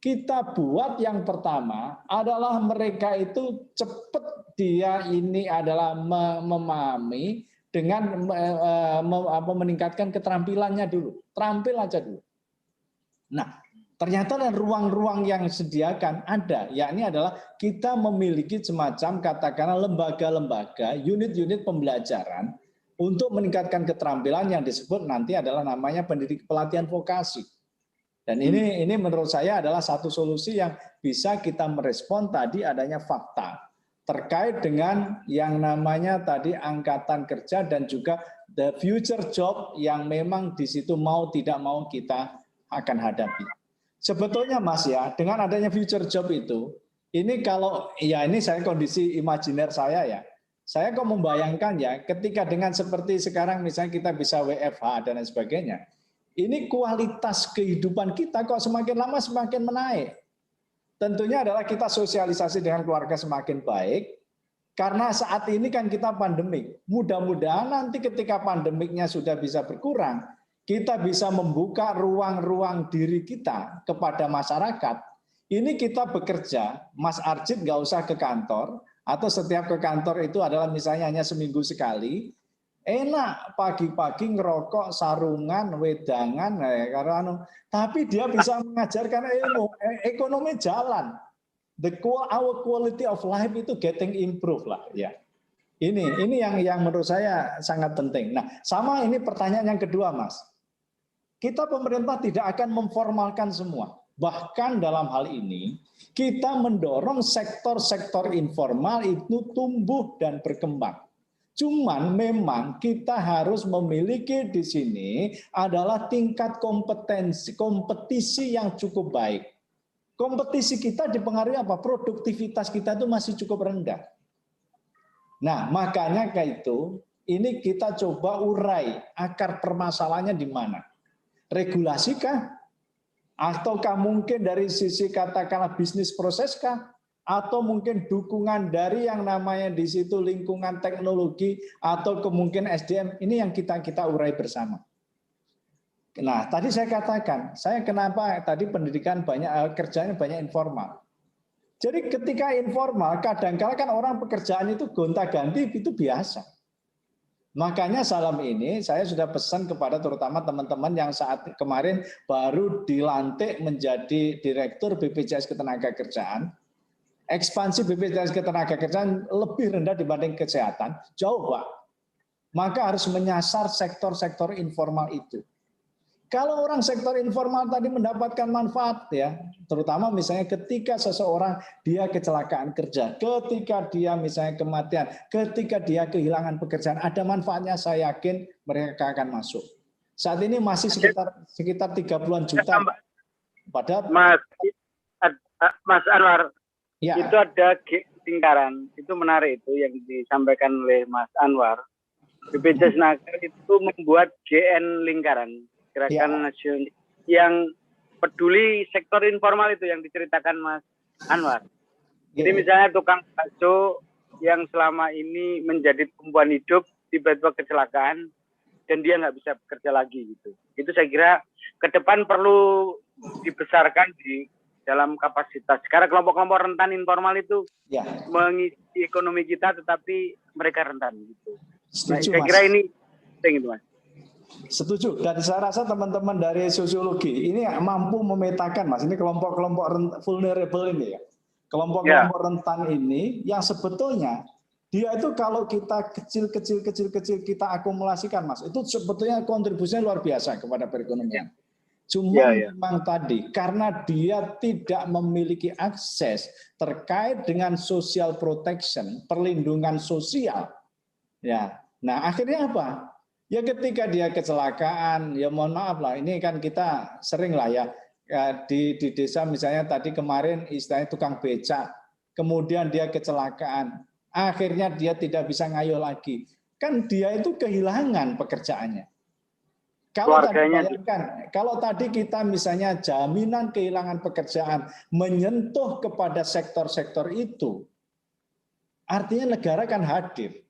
Speaker 3: Kita buat yang pertama adalah mereka itu cepat dia ini adalah memahami dengan meningkatkan keterampilannya dulu, terampil aja dulu. Nah, ternyata ruang-ruang yang disediakan ada, yakni adalah kita memiliki semacam katakanlah lembaga-lembaga, unit-unit pembelajaran untuk meningkatkan keterampilan yang disebut nanti adalah namanya pelatihan vokasi. Dan ini menurut saya adalah satu solusi yang bisa kita merespon tadi adanya fakta terkait dengan yang namanya tadi angkatan kerja dan juga the future job yang memang di situ mau tidak mau kita akan hadapi. Sebetulnya Mas ya, dengan adanya future job itu, ini kalau ya ini saya kondisi imajiner saya ya. Saya kok membayangkan ya, ketika dengan seperti sekarang misalnya kita bisa WFH dan lain sebagainya, ini kualitas kehidupan kita kok semakin lama semakin menaik. Tentunya adalah kita sosialisasi dengan keluarga semakin baik, karena saat ini kan kita pandemik. Mudah-mudahan nanti ketika pandemiknya sudah bisa berkurang, kita bisa membuka ruang-ruang diri kita kepada masyarakat. Ini kita bekerja, Mas Arjit nggak usah ke kantor, atau setiap ke kantor itu adalah misalnya hanya seminggu sekali, enak pagi-pagi ngerokok sarungan wedangan tapi dia bisa mengajarkan ilmu, ekonomi jalan, our quality of life itu getting improve lah ya. Ini yang menurut saya sangat penting. Nah, sama ini pertanyaan yang kedua Mas, kita pemerintah tidak akan memformalkan semua, bahkan dalam hal ini kita mendorong sektor-sektor informal itu tumbuh dan berkembang. Cuman memang kita harus memiliki di sini adalah tingkat kompetisi yang cukup baik. Kompetisi kita dipengaruhi apa? Produktivitas kita itu masih cukup rendah. Nah, makanya kayak itu, ini kita coba urai akar permasalahannya di mana. Regulasikah? Ataukah mungkin dari sisi katakanlah bisnis proseskah? Atau mungkin dukungan dari yang namanya di situ lingkungan teknologi atau kemungkinan SDM, ini yang kita urai bersama. Nah, tadi saya katakan, saya kenapa tadi pendidikan banyak kerjanya banyak informal. Jadi ketika informal, kadang-kala kan orang pekerjaan itu gonta-ganti itu biasa. Makanya salam ini saya sudah pesan kepada terutama teman-teman yang saat kemarin baru dilantik menjadi Direktur BPJS Ketenagakerjaan. Ekspansi BPJS Ketenagakerjaan lebih rendah dibanding kesehatan, jauh Pak. Maka harus menyasar sektor-sektor informal itu. Kalau orang sektor informal tadi mendapatkan manfaat ya, terutama misalnya ketika seseorang dia kecelakaan kerja, ketika dia misalnya kematian, ketika dia kehilangan pekerjaan, ada manfaatnya saya yakin mereka akan masuk. Saat ini masih sekitar 30-an juta. Padahal
Speaker 2: Mas Anwar,
Speaker 3: ya.
Speaker 2: Itu ada lingkaran, itu menarik itu yang disampaikan oleh Mas Anwar. BPJS Naker itu membuat GN lingkaran, gerakan nasional yang peduli sektor informal itu yang diceritakan Mas Anwar. Jadi misalnya tukang bakso yang selama ini menjadi tumpuan hidup tiba-tiba kecelakaan dan dia nggak bisa bekerja lagi gitu. Itu saya kira ke depan perlu dibesarkan di dalam kapasitas. Karena kelompok-kelompok rentan informal itu mengisi ekonomi kita, tetapi mereka rentan gitu.
Speaker 3: Setuju,
Speaker 2: saya kira ini penting itu Mas.
Speaker 3: Setuju. Dan saya rasa teman-teman dari sosiologi ini mampu memetakan Mas. Ini kelompok-kelompok vulnerable ini ya. Kelompok-kelompok rentan ini yang sebetulnya Dia itu kalau kita kecil kita akumulasikan, Mas, itu sebetulnya kontribusinya luar biasa kepada perekonomian. Cuma memang tadi karena dia tidak memiliki akses terkait dengan social protection, perlindungan sosial. Ya. Nah, akhirnya apa? Ya ketika dia kecelakaan, ya mohon maaf lah, ini kan kita sering lah ya di desa misalnya tadi kemarin istilahnya tukang becak, kemudian dia kecelakaan. Akhirnya dia tidak bisa ngayuh lagi. Kan dia itu kehilangan pekerjaannya. Kalau tadi, bayangkan, kalau tadi kita misalnya jaminan kehilangan pekerjaan menyentuh kepada sektor-sektor itu, artinya negara kan hadir.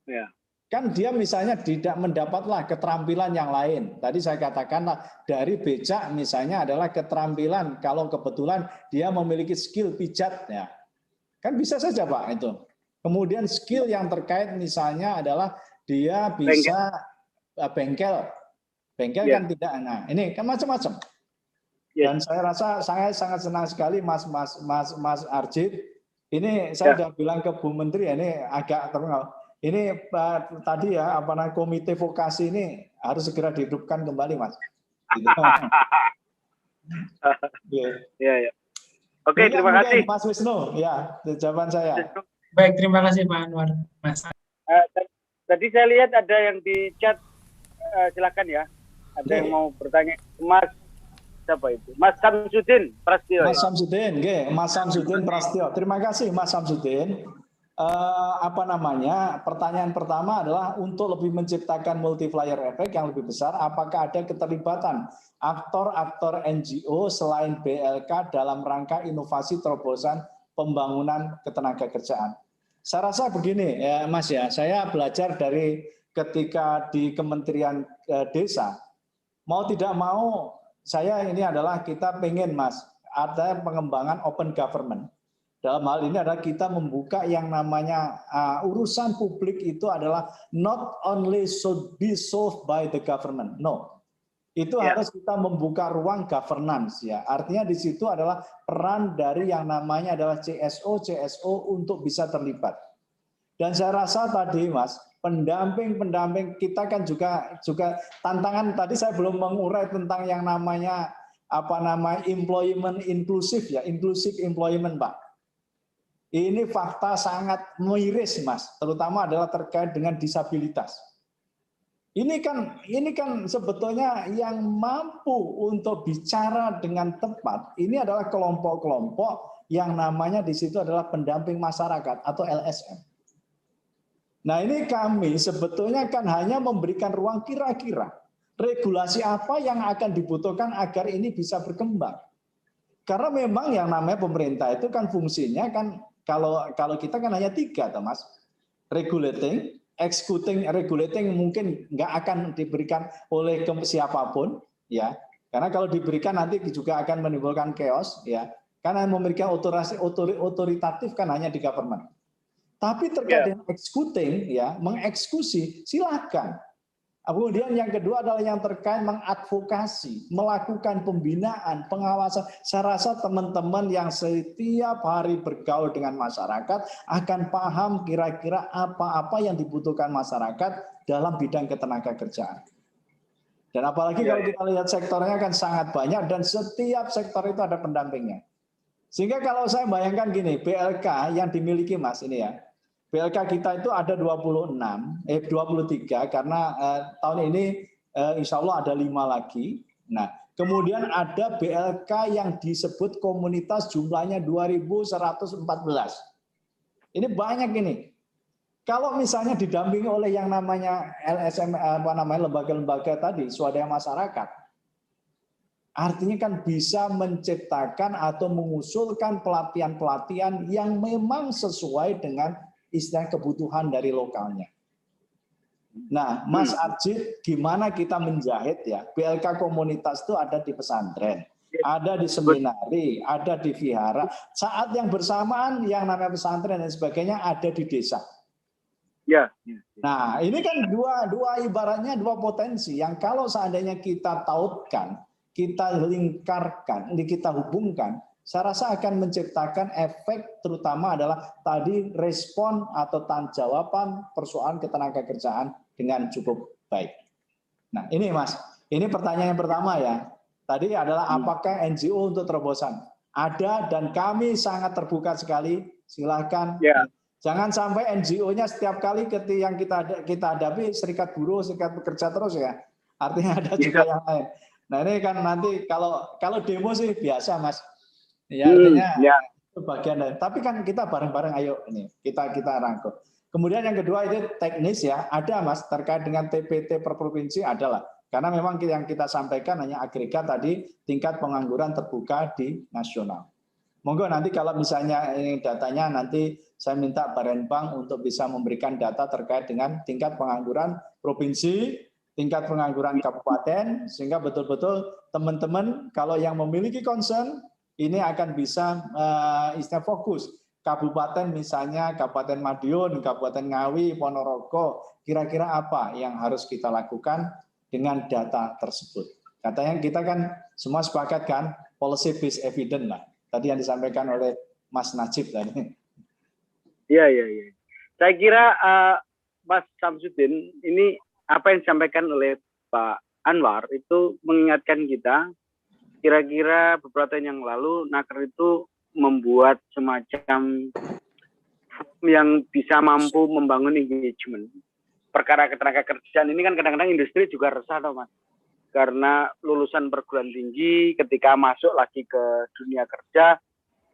Speaker 2: Ya.
Speaker 3: Kan dia misalnya tidak mendapatlah keterampilan yang lain. Tadi saya katakanlah dari becak misalnya adalah keterampilan kalau kebetulan dia memiliki skill pijat ya. Kan bisa saja Pak itu. Kemudian skill yang terkait misalnya adalah dia bisa bengkel kan tidak. Nah ini kan macam-macam. Dan saya rasa saya sangat senang sekali Mas Arjid. Ini saya sudah bilang ke Bu Menteri ini agak terkenal. Ini tadi ya komite vokasi ini harus segera dihidupkan kembali Mas. Gitu.
Speaker 2: Ya. Oke, terima kasih.
Speaker 3: Mas Wisnu, ya, jawaban saya.
Speaker 4: Baik, terima kasih Pak Anwar. Mas.
Speaker 2: Tadi saya lihat ada yang di chat, silakan ya. Ada yang mau bertanya. Mas, siapa itu? Mas Samsudin Prastio.
Speaker 3: Mas Samsudin, Mas Samsudin Prastio. Terima kasih Mas Samsudin. Pertanyaan pertama adalah untuk lebih menciptakan multiplier effect yang lebih besar, apakah ada keterlibatan aktor-aktor NGO selain BLK dalam rangka inovasi terobosan pembangunan ketenagakerjaan? Saya rasa begini ya Mas ya, saya belajar dari ketika di Kementerian Desa, mau tidak mau saya ini adalah kita pengen Mas, ada pengembangan open government. Dalam hal ini adalah kita membuka yang namanya urusan publik itu adalah not only should be solved by the government, no. Itu harus kita membuka ruang governance ya. Artinya di situ adalah peran dari yang namanya adalah CSO untuk bisa terlibat. Dan saya rasa tadi Mas, pendamping kita kan juga tantangan tadi saya belum mengurai tentang yang namanya employment inklusif ya, inclusive employment Pak. Ini fakta sangat miris Mas, terutama adalah terkait dengan disabilitas. Ini kan sebetulnya yang mampu untuk bicara dengan tepat, ini adalah kelompok-kelompok yang namanya di situ adalah pendamping masyarakat atau LSM. Nah ini kami sebetulnya kan hanya memberikan ruang kira-kira regulasi apa yang akan dibutuhkan agar ini bisa berkembang. Karena memang yang namanya pemerintah itu kan fungsinya kan kalau kita kan hanya 3, Mas. Regulating, executing, regulating mungkin nggak akan diberikan oleh siapapun, ya. Karena kalau diberikan nanti juga akan menimbulkan chaos, ya. Karena memberikan otoritatif kan hanya di government. Tapi terkait dengan executing, ya, mengeksekusi, silakan. Kemudian yang kedua adalah yang terkait mengadvokasi, melakukan pembinaan, pengawasan. Saya rasa teman-teman yang setiap hari bergaul dengan masyarakat akan paham kira-kira apa-apa yang dibutuhkan masyarakat dalam bidang ketenagakerjaan. Dan apalagi kalau kita lihat sektornya kan sangat banyak dan setiap sektor itu ada pendampingnya. Sehingga kalau saya bayangkan gini, BLK yang dimiliki Mas ini ya, BLK kita itu ada 23 karena tahun ini insya Allah ada 5 lagi. Nah, kemudian ada BLK yang disebut komunitas jumlahnya 2.114. Ini banyak ini. Kalau misalnya didampingi oleh yang namanya LSM, lembaga-lembaga tadi, swadaya masyarakat, artinya kan bisa menciptakan atau mengusulkan pelatihan-pelatihan yang memang sesuai dengan istilah kebutuhan dari lokalnya. Nah, Mas Arjid, gimana kita menjahit ya? BLK komunitas itu ada di pesantren, ada di seminari, ada di vihara. Saat yang bersamaan yang namanya pesantren dan sebagainya ada di desa.
Speaker 2: Ya.
Speaker 3: Nah, ini kan ibaratnya dua potensi yang kalau seandainya kita tautkan, kita lingkarkan, kita hubungkan, saya rasa akan menciptakan efek terutama adalah tadi respon atau jawaban persoalan ketenagakerjaan dengan cukup baik. Nah ini Mas, ini pertanyaan yang pertama ya. Tadi adalah apakah NGO untuk terobosan? Ada dan kami sangat terbuka sekali. Silakan.
Speaker 2: Ya.
Speaker 3: Jangan sampai NGO-nya setiap kali yang kita hadapi serikat buruh, serikat pekerja terus ya. Artinya ada juga yang lain. Nah ini kan nanti kalau demo sih biasa Mas. Ya artinya itu bagian dari. Tapi kan kita bareng-bareng ayo ini kita rangkul. Kemudian yang kedua itu teknis ya. Ada Mas terkait dengan TPT per provinsi adalah. Karena memang yang kita sampaikan hanya agregat tadi tingkat pengangguran terbuka di nasional. Monggo nanti kalau misalnya ini datanya nanti saya minta Barenbang untuk bisa memberikan data terkait dengan tingkat pengangguran provinsi, tingkat pengangguran kabupaten, sehingga betul-betul teman-teman kalau yang memiliki concern ini akan bisa istilah fokus. Kabupaten misalnya Kabupaten Madiun, Kabupaten Ngawi, Ponorogo, kira-kira apa yang harus kita lakukan dengan data tersebut. Katanya kita kan semua sepakat kan policy based evidence lah. Tadi yang disampaikan oleh Mas Najib tadi.
Speaker 2: Iya. Saya kira Mas Samsudin ini apa yang disampaikan oleh Pak Anwar itu mengingatkan kita kira-kira beberapa tahun yang lalu Naker itu membuat semacam yang bisa mampu membangun engagement. Perkara ketenagakerjaan ini kan kadang-kadang industri juga resah toh Mas. Karena lulusan perguruan tinggi ketika masuk lagi ke dunia kerja,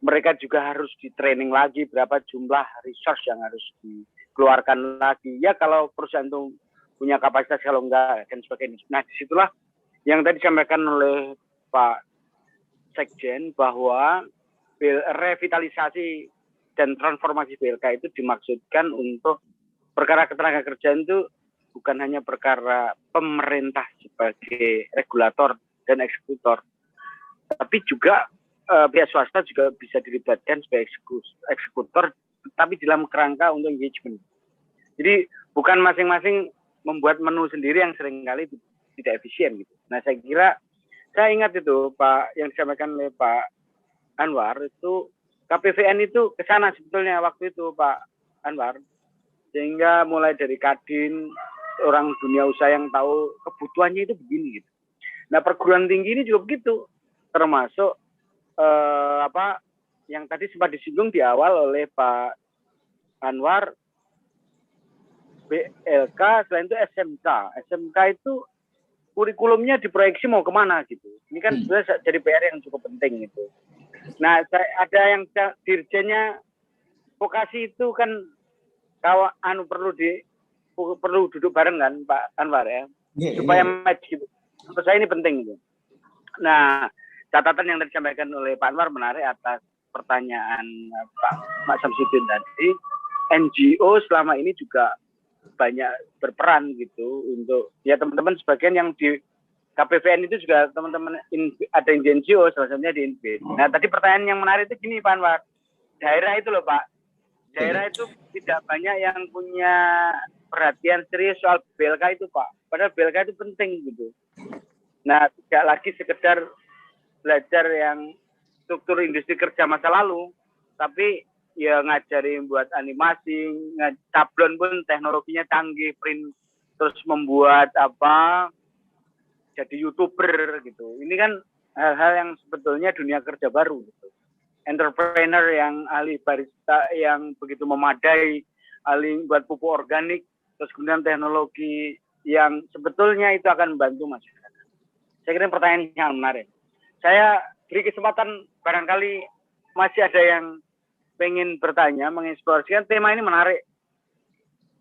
Speaker 2: mereka juga harus di training lagi berapa jumlah resource yang harus dikeluarkan lagi. Ya kalau perusahaan itu punya kapasitas, kalau enggak dan sebagainya. Nah disitulah yang tadi disampaikan oleh Pak Sekjen bahwa revitalisasi dan transformasi BLK itu dimaksudkan untuk perkara ketenagakerjaan itu bukan hanya perkara pemerintah sebagai regulator dan eksekutor, tapi juga pihak swasta juga bisa dilibatkan sebagai eksekutor, tapi dalam kerangka untuk engagement. Jadi bukan masing-masing membuat menu sendiri yang seringkali tidak efisien gitu. Nah saya kira, saya ingat itu Pak yang disampaikan oleh Pak Anwar itu KPVN itu ke sana sebetulnya waktu itu Pak Anwar. Sehingga mulai dari Kadin, orang dunia usaha yang tahu kebutuhannya itu begini gitu. Nah perguruan tinggi ini juga begitu, termasuk yang tadi sempat disinggung di awal oleh Pak Anwar, BLK, selain itu SMK. SMK itu kurikulumnya diproyeksi mau kemana gitu. Ini kan sebenarnya jadi PR yang cukup penting gitu. Nah ada yang dirjennya vokasi itu kan perlu duduk bareng kan Pak Anwar ya, supaya match gitu. Menurut saya ini penting gitu. Nah catatan yang tadi disampaikan oleh Pak Anwar menarik atas pertanyaan Pak Samsudin tadi. NGO selama ini juga banyak berperan gitu untuk ya teman-teman sebagian yang di KPVN itu juga teman-teman ada yang di NGO, salah satunya di INVIT. Nah tadi pertanyaan yang menarik itu gini Pak Anwar, daerah itu loh Pak. Daerah itu tidak banyak yang punya perhatian serius soal BLK itu Pak. Padahal BLK itu penting gitu. Nah tidak lagi sekedar belajar yang struktur industri kerja masa lalu, tapi ya ngajarin buat animasi, sablon pun teknologinya canggih, print, terus membuat jadi YouTuber gitu. Ini kan hal-hal yang sebetulnya dunia kerja baru gitu. Entrepreneur yang ahli barista yang begitu memadai, ahli buat pupuk organik, terus kemudian teknologi yang sebetulnya itu akan membantu masyarakat. Saya kira pertanyaan yang menarik. Saya beri kesempatan barangkali masih ada yang pengen bertanya, mengeksplorasikan tema ini menarik.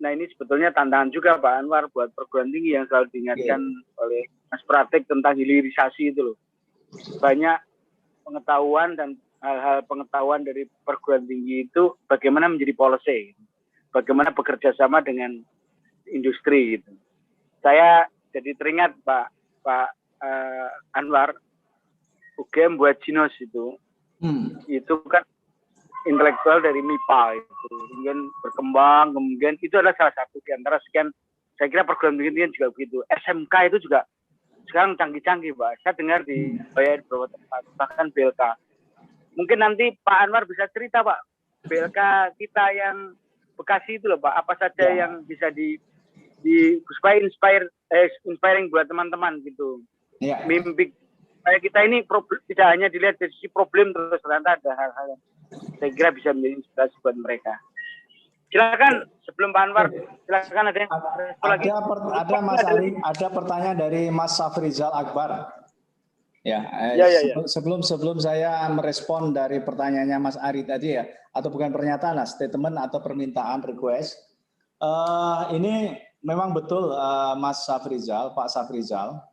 Speaker 2: Nah ini sebetulnya tantangan juga Pak Anwar buat perguruan tinggi yang selalu diingatkan oleh Mas Pratik tentang hilirisasi itu loh. Banyak pengetahuan dan hal-hal pengetahuan dari perguruan tinggi itu bagaimana menjadi policy, bagaimana bekerja sama dengan industri gitu. Saya jadi teringat Pak Anwar, UGM buat Jinos itu kan intelektual dari MIPA itu, kemudian berkembang, kemudian itu adalah salah satu di antara sekian. Saya kira perguruan tinggi juga begitu. SMK itu juga sekarang canggih-canggih Pak. Saya dengar di beberapa tempat, bahkan BLK. Mungkin nanti Pak Anwar bisa cerita Pak, BLK kita yang Bekasi itu loh Pak, apa saja yang bisa supaya inspiring buat teman-teman gitu. Mimpi kayak kita ini tidak hanya dilihat dari sisi problem, terus ternyata ada hal-hal yang saya kira bisa menjadi inspirasi buat mereka. Silakan sebelum Pak Anwar, silakan ada yang lagi.
Speaker 3: Ada Mas Ari, ada pertanyaan dari Mas Safrizal Akbar. Ya. Sebelum saya merespon dari pertanyaannya Mas Ari tadi ya, atau bukan pernyataan, statement atau permintaan request. Ini memang betul Mas Safrizal, Pak Safrizal.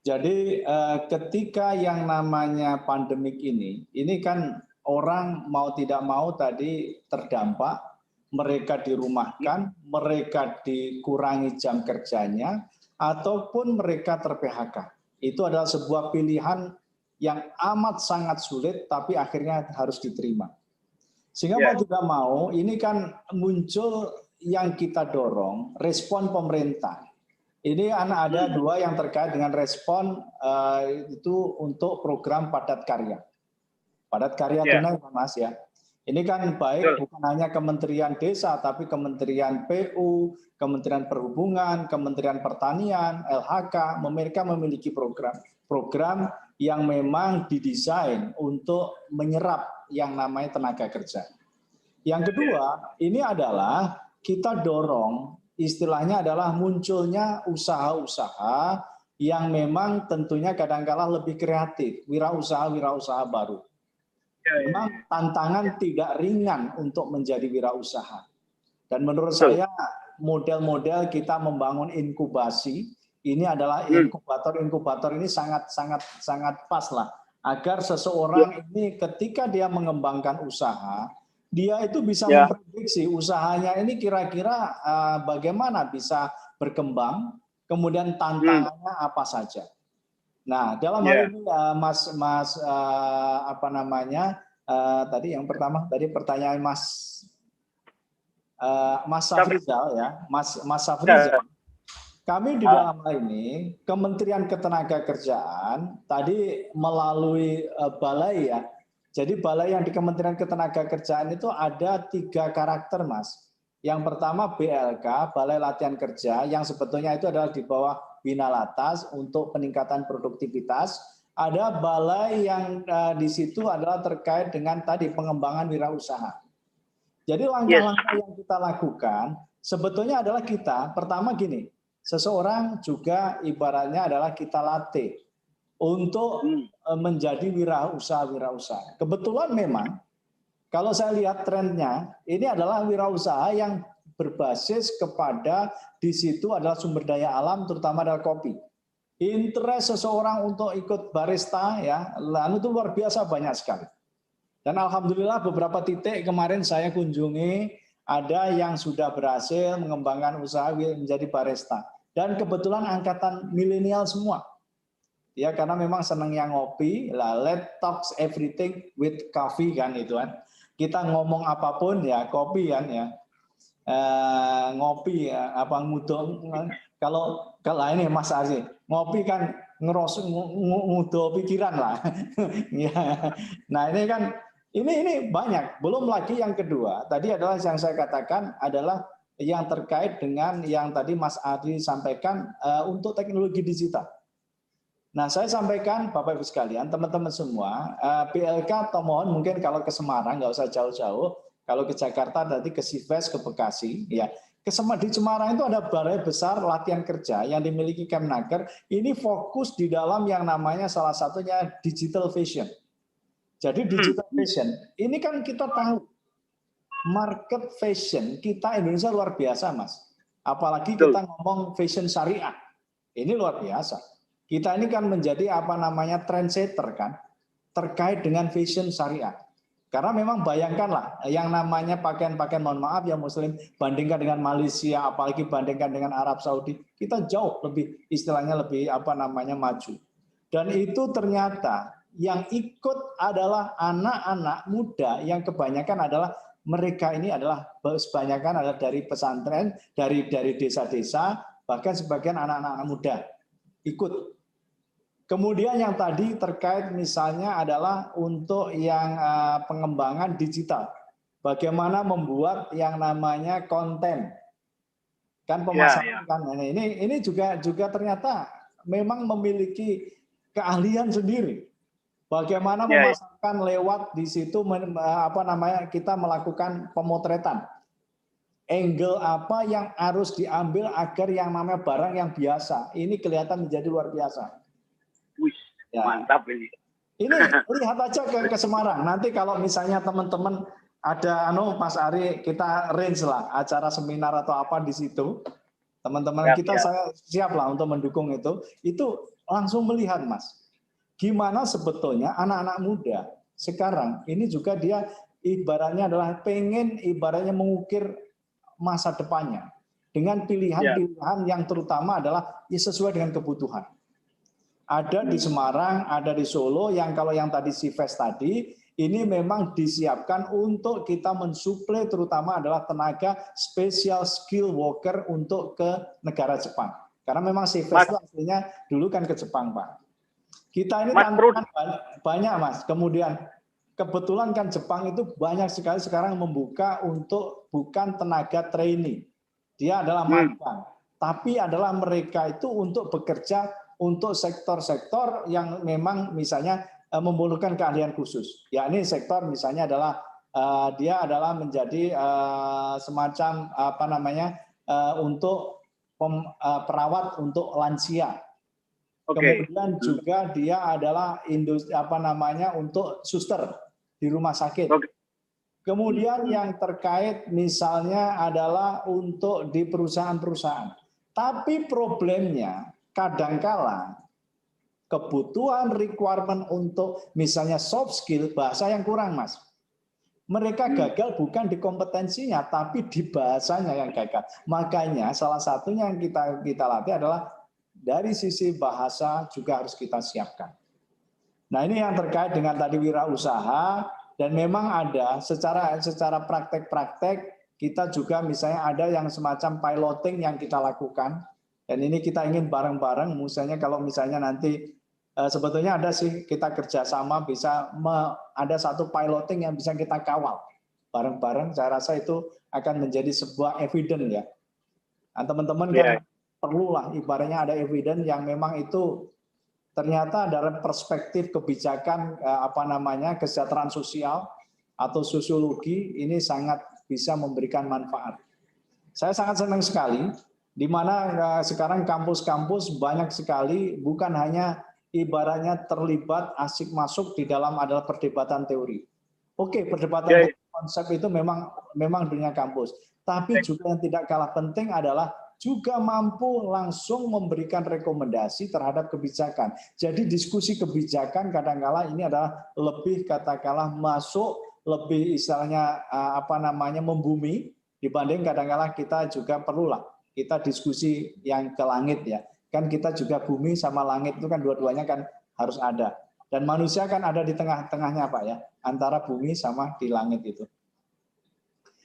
Speaker 3: Jadi ketika yang namanya pandemik ini kan orang mau tidak mau tadi terdampak, mereka dirumahkan, mereka dikurangi jam kerjanya, ataupun mereka ter-PHK. Itu adalah sebuah pilihan yang amat sangat sulit, tapi akhirnya harus diterima. Sehingga mau tidak mau, ini kan muncul yang kita dorong, respon pemerintah. Ini ada dua yang terkait dengan respon itu untuk program padat karya. Padat karya tunai, Mas ya. Ini kan baik bukan hanya Kementerian Desa, tapi Kementerian PU, Kementerian Perhubungan, Kementerian Pertanian, LHK, mereka memiliki program yang memang didesain untuk menyerap yang namanya tenaga kerja. Yang kedua, ini adalah kita dorong, istilahnya adalah munculnya usaha-usaha yang memang tentunya kadang-kala lebih kreatif, wirausaha baru. Memang tantangan tidak ringan untuk menjadi wirausaha. Dan menurut saya model-model kita membangun inkubasi ini adalah inkubator ini sangat pas lah, agar seseorang ini ketika dia mengembangkan usaha, dia itu bisa memprediksi usahanya ini kira-kira bagaimana bisa berkembang, kemudian tantangannya apa saja. Nah, dalam hal ini Mas tadi yang pertama tadi pertanyaan Mas Safrizal ya, Mas Safrizal. Kami di dalam hal ini Kementerian Ketenagakerjaan tadi melalui balai ya. Jadi balai yang di Kementerian Ketenagakerjaan itu ada 3 karakter, Mas. Yang pertama BLK, Balai Latihan Kerja, yang sebetulnya itu adalah di bawah Binalatas untuk peningkatan produktivitas. Ada balai yang di situ adalah terkait dengan tadi pengembangan wirausaha. Jadi langkah-langkah yang kita lakukan sebetulnya adalah kita, pertama gini, seseorang juga ibaratnya adalah kita latih untuk menjadi wirausaha. Kebetulan memang kalau saya lihat trennya, ini adalah wirausaha yang berbasis kepada di situ adalah sumber daya alam, terutama adalah kopi. Interest seseorang untuk ikut barista ya, lalu itu luar biasa banyak sekali. Dan alhamdulillah beberapa titik kemarin saya kunjungi ada yang sudah berhasil mengembangkan usaha menjadi barista. Dan kebetulan angkatan milenial semua. Ya karena memang senang yang ngopi, lah let's talk everything with coffee kan itu kan. Kita ngomong apapun ya kopi kan ya. Ngopi apa ngudon kalau ini Mas Arsi ngopi kan ngudo pikiran lah. Ya. Nah ini kan ini banyak. Belum lagi yang kedua tadi adalah yang saya katakan adalah yang terkait dengan yang tadi Mas Adi sampaikan untuk teknologi digital. Nah saya sampaikan Bapak Ibu sekalian teman-teman semua BLK atau mohon mungkin kalau ke Semarang nggak usah jauh-jauh. Kalau ke Jakarta nanti ke Sives, ke Bekasi, ya. Di Semarang itu ada balai besar latihan kerja yang dimiliki Kemnaker. Ini fokus di dalam yang namanya salah satunya digital fashion. Jadi digital fashion, ini kan kita tahu market fashion kita Indonesia luar biasa, Mas. Apalagi kita ngomong fashion syariah, ini luar biasa. Kita ini kan menjadi apa namanya trendsetter kan, terkait dengan fashion syariah. Karena memang bayangkanlah yang namanya pakaian-pakaian mohon maaf ya Muslim bandingkan dengan Malaysia apalagi bandingkan dengan Arab Saudi kita jauh lebih istilahnya lebih apa namanya maju. Dan itu ternyata yang ikut adalah anak-anak muda yang kebanyakan adalah mereka ini adalah kebanyakan adalah dari pesantren, dari desa-desa bahkan sebagian anak-anak muda ikut. Kemudian yang tadi terkait misalnya adalah untuk yang pengembangan digital. Bagaimana membuat yang namanya konten. Kan pemasaran kan. Ini juga ternyata memang memiliki keahlian sendiri. Bagaimana memasarkan lewat di situ kita melakukan pemotretan. Angle apa yang harus diambil agar yang namanya barang yang biasa ini kelihatan menjadi luar biasa.
Speaker 2: Wih, ya. Mantap ini.
Speaker 3: Ini lihat aja ke Semarang. Nanti kalau misalnya teman-teman ada Mas Ari, kita range lah acara seminar atau apa di situ. Teman-teman kita saya siap lah untuk mendukung itu. Itu langsung melihat Mas. Gimana sebetulnya anak-anak muda sekarang ini juga dia ibaratnya adalah ibaratnya mengukir masa depannya dengan pilihan-pilihan yang terutama adalah sesuai dengan kebutuhan. Ada di Semarang, ada di Solo yang kalau yang tadi Sifes tadi ini memang disiapkan untuk kita mensuplai terutama adalah tenaga special skill worker untuk ke negara Jepang. Karena memang Sifes itu aslinya dulu kan ke Jepang, Pak. Kita ini tantangan banyak, Mas. Kemudian kebetulan kan Jepang itu banyak sekali sekarang membuka untuk bukan tenaga trainee. Dia adalah magang. Tapi adalah mereka itu untuk bekerja untuk sektor-sektor yang memang misalnya memerlukan keahlian khusus. Ya ini sektor misalnya adalah dia adalah menjadi semacam untuk perawat untuk lansia. Kemudian juga dia adalah untuk suster di rumah sakit. Kemudian yang terkait misalnya adalah untuk di perusahaan-perusahaan. Tapi problemnya kadangkala kebutuhan requirement untuk misalnya soft skill bahasa yang kurang, Mas. Mereka gagal bukan di kompetensinya, tapi di bahasanya yang gagal. Makanya salah satunya yang kita latih adalah dari sisi bahasa juga harus kita siapkan. Nah ini yang terkait dengan tadi wirausaha dan memang ada secara praktek-praktek kita juga misalnya ada yang semacam piloting yang kita lakukan dan ini kita ingin bareng-bareng misalnya kalau misalnya nanti sebetulnya ada sih kita kerjasama bisa ada satu piloting yang bisa kita kawal bareng-bareng. Saya rasa itu akan menjadi sebuah evidence ya. Nah, teman-teman kan perlulah ibaratnya ada evidence yang memang itu ternyata dari perspektif kebijakan kesejahteraan sosial atau sosiologi ini sangat bisa memberikan manfaat. Saya sangat senang sekali di mana sekarang kampus-kampus banyak sekali bukan hanya ibaratnya terlibat asik masuk di dalam adalah perdebatan teori. Oke, perdebatan konsep itu memang dunia kampus, tapi juga yang tidak kalah penting adalah juga mampu langsung memberikan rekomendasi terhadap kebijakan. Jadi diskusi kebijakan kadang-kala ini adalah lebih katakanlah masuk lebih istilahnya membumi dibanding kadang-kala kita juga perlulah kita diskusi yang ke langit ya. Kan kita juga bumi sama langit itu kan dua-duanya kan harus ada. Dan manusia kan ada di tengah-tengahnya Pak ya, antara bumi sama di langit itu.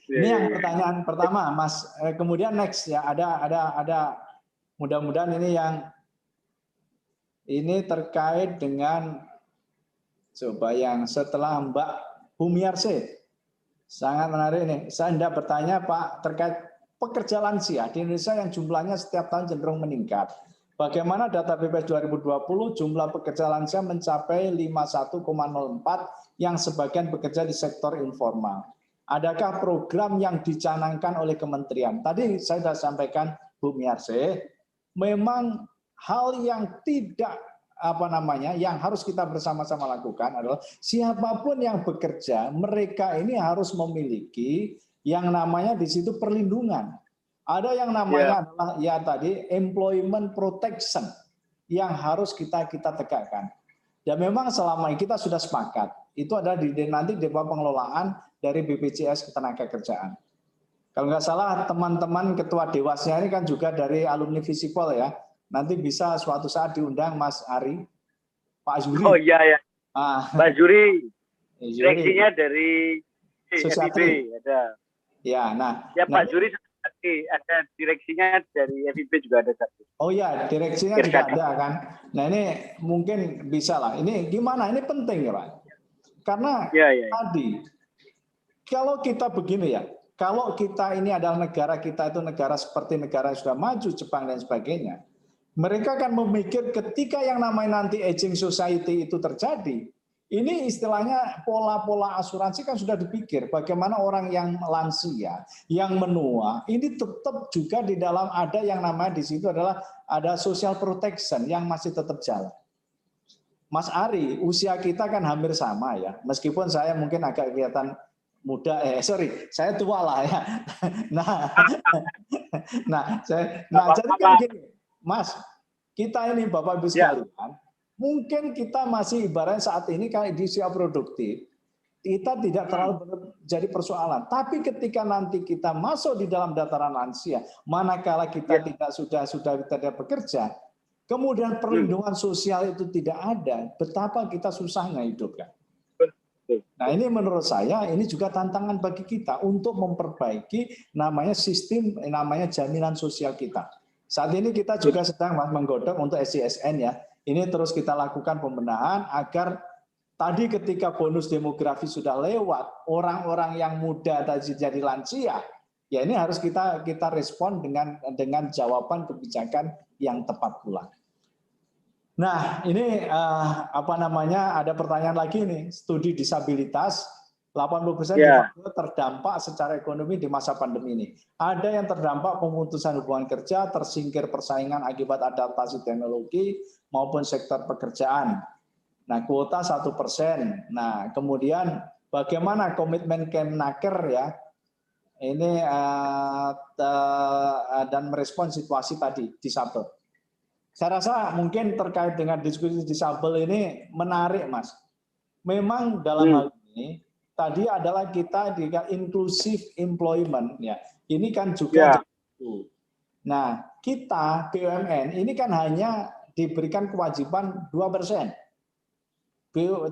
Speaker 3: Ini yang pertanyaan pertama, Mas. Kemudian next ya ada mudah-mudahan ini yang ini terkait dengan coba yang setelah Mbak Bumiarse. Sangat menarik ini. Saya hendak bertanya Pak terkait pekerja lansia di Indonesia yang jumlahnya setiap tahun cenderung meningkat. Bagaimana data BPS 2020 jumlah pekerja lansia mencapai 51,04 yang sebagian bekerja di sektor informal. Adakah program yang dicanangkan oleh kementerian? Tadi saya sudah sampaikan Bu Miarse, memang hal yang tidak yang harus kita bersama-sama lakukan adalah siapapun yang bekerja, mereka ini harus memiliki yang namanya di situ perlindungan. Ada yang namanya adalah ya tadi employment protection yang harus kita tegakkan. Dan memang selama ini kita sudah sepakat. Itu ada nanti di bawah pengelolaan dari BPJS Ketenagakerjaan. Kalau nggak salah teman-teman ketua dewasnya ini kan juga dari alumni Visipol ya. Nanti bisa suatu saat diundang Mas Ari, Pak Zuri.
Speaker 2: Oh iya ya. Pak Zuri. Direksinya dari
Speaker 3: Susiatri.
Speaker 2: ada.
Speaker 3: Ya, nah.
Speaker 2: Ya Pak Zuri ada direksinya dari FIB juga ada satu.
Speaker 3: Oh ya, direksinya juga ada kan. Nah ini mungkin bisa lah. Ini gimana? Ini penting ya Pak. Karena tadi kalau kita begini ya, kalau kita ini adalah negara kita itu negara seperti negara yang sudah maju, Jepang dan sebagainya, mereka akan memikir ketika yang namanya nanti aging society itu terjadi, ini istilahnya pola-pola asuransi kan sudah dipikir bagaimana orang yang lansia, yang menua, ini tetap juga di dalam ada yang namanya di situ adalah ada social protection yang masih tetap jalan. Mas Ari, usia kita kan hampir sama ya, meskipun saya mungkin agak kelihatan muda, saya tua lah ya. Jadi kan gini, Mas, kita ini Bapak Ibu sekalian, mungkin kita masih ibaratnya saat ini kayak di usia produktif, kita tidak terlalu jadi persoalan. Tapi ketika nanti kita masuk di dalam dataran lansia, manakala kita sudah tidak bekerja, kemudian perlindungan sosial itu tidak ada, betapa kita susahnya hidup kan. Nah ini menurut saya ini juga tantangan bagi kita untuk memperbaiki namanya sistem, namanya jaminan sosial kita. Saat ini kita juga sedang menggodok untuk SCSN ya. Ini terus kita lakukan pembenahan agar tadi ketika bonus demografi sudah lewat, orang-orang yang muda tadi jadi lansia, ya ini harus kita respon dengan jawaban kebijakan yang tepat pula. Nah, ini ada pertanyaan lagi nih, studi disabilitas 80% terdampak secara ekonomi di masa pandemi ini. Ada yang terdampak pemutusan hubungan kerja, tersingkir persaingan akibat adaptasi teknologi maupun sektor pekerjaan. Nah, kuota 1%. Nah, kemudian bagaimana komitmen Kemnaker ya? Ini dan merespon situasi tadi disabel. Saya rasa mungkin terkait dengan diskusi disabel ini menarik, Mas. Memang dalam hal ini tadi adalah kita di inclusive employment ya. Ini kan juga Nah, kita BUMN ini kan hanya diberikan kewajiban 2%.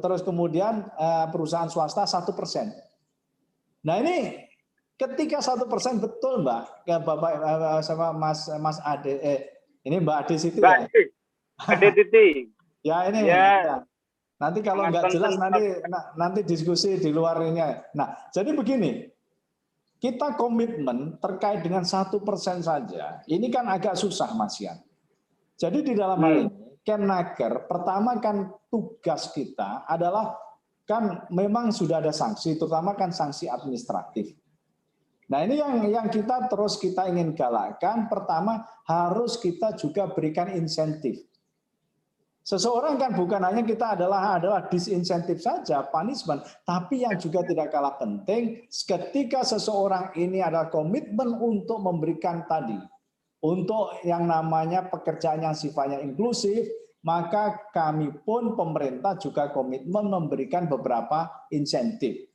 Speaker 3: Terus kemudian perusahaan swasta 1%. Nah, ini ketika 1% betul, Mbak, ya Bapak sama Mas Ade ini Mbak Ade Siti ya?
Speaker 2: Ade Siti.
Speaker 3: Ya ini. Ya. Nanti kalau nggak jelas nanti diskusi di luar ini. Nah, jadi begini, kita komitmen terkait dengan 1% saja. Ini kan agak susah, Mas Yan. Jadi di dalam hal ini, Kemnaker pertama kan tugas kita adalah kan memang sudah ada sanksi, terutama kan sanksi administratif. Nah ini yang kita ingin galakkan, pertama harus kita juga berikan insentif. Seseorang kan bukan hanya kita adalah disinsentif saja, punishment, tapi yang juga tidak kalah penting ketika seseorang ini adalah komitmen untuk memberikan tadi, untuk yang namanya pekerjaan yang sifatnya inklusif, maka kami pun pemerintah juga komitmen memberikan beberapa insentif.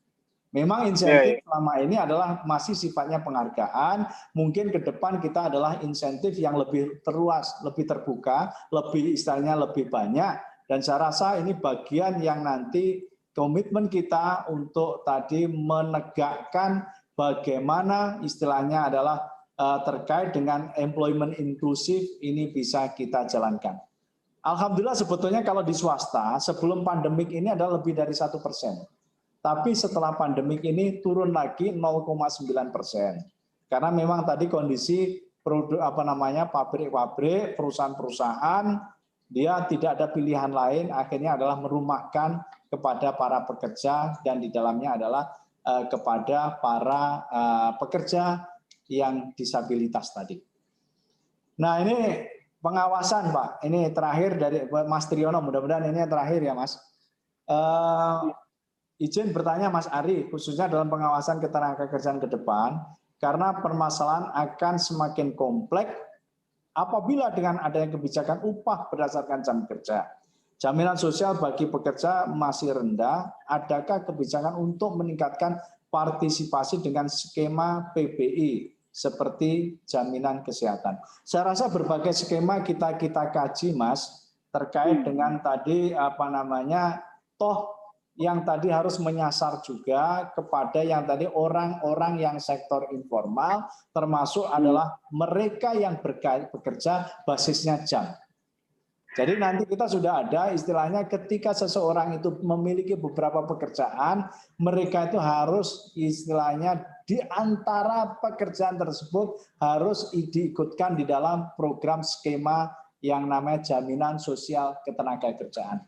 Speaker 3: Memang insentif selama ini adalah masih sifatnya penghargaan, mungkin ke depan kita adalah insentif yang lebih terluas, lebih terbuka, lebih istilahnya lebih banyak, dan saya rasa ini bagian yang nanti komitmen kita untuk tadi menegakkan bagaimana istilahnya adalah terkait dengan employment inklusif ini bisa kita jalankan. Alhamdulillah sebetulnya kalau di swasta sebelum pandemik ini adalah lebih dari 1%. Tapi setelah pandemik ini turun lagi 0,9%. Karena memang tadi kondisi pabrik-pabrik, perusahaan-perusahaan dia tidak ada pilihan lain, akhirnya adalah merumahkan kepada para pekerja dan di dalamnya adalah kepada para pekerja yang disabilitas tadi. Nah, ini pengawasan, Pak. Ini terakhir dari Mas Triyono, mudah-mudahan ini yang terakhir ya, Mas. Izin bertanya Mas Ari, khususnya dalam pengawasan ketenagakerjaan ke depan, karena permasalahan akan semakin kompleks apabila dengan adanya kebijakan upah berdasarkan jam kerja. Jaminan sosial bagi pekerja masih rendah, adakah kebijakan untuk meningkatkan partisipasi dengan skema PBI seperti jaminan kesehatan? Saya rasa berbagai skema kita kaji, Mas, terkait dengan tadi toh yang tadi harus menyasar juga kepada yang tadi orang-orang yang sektor informal, termasuk adalah mereka yang bekerja basisnya jam. Jadi nanti kita sudah ada istilahnya ketika seseorang itu memiliki beberapa pekerjaan, mereka itu harus istilahnya di antara pekerjaan tersebut harus diikutkan di dalam program skema yang namanya jaminan sosial ketenagakerjaan.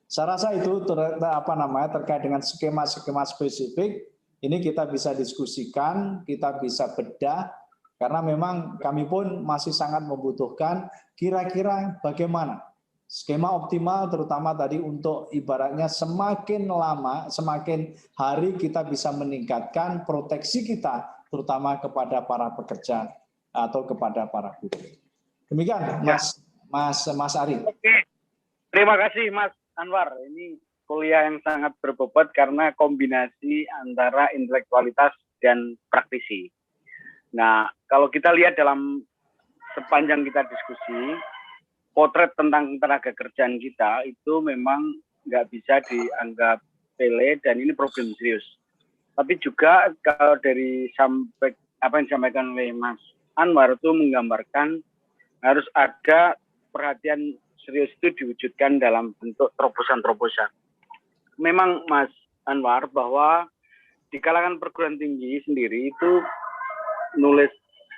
Speaker 3: Saya rasa itu terkait dengan skema-skema spesifik, ini kita bisa diskusikan, kita bisa bedah, karena memang kami pun masih sangat membutuhkan kira-kira bagaimana skema optimal, terutama tadi untuk ibaratnya semakin lama, semakin hari kita bisa meningkatkan proteksi kita, terutama kepada para pekerja atau kepada para guru. Demikian, Mas Ari.
Speaker 2: Oke, terima kasih Mas Anwar. Ini kuliah yang sangat berbobot karena kombinasi antara intelektualitas dan praktisi. Nah, kalau kita lihat dalam sepanjang kita diskusi, potret tentang tenaga kerjaan kita itu memang nggak bisa dianggap sepele dan ini problem serius. Tapi juga kalau dari apa yang disampaikan oleh Mas Anwar itu menggambarkan harus ada perhatian serius itu diwujudkan dalam bentuk terobosan-terobosan. Memang Mas Anwar bahwa di kalangan perguruan tinggi sendiri itu nulis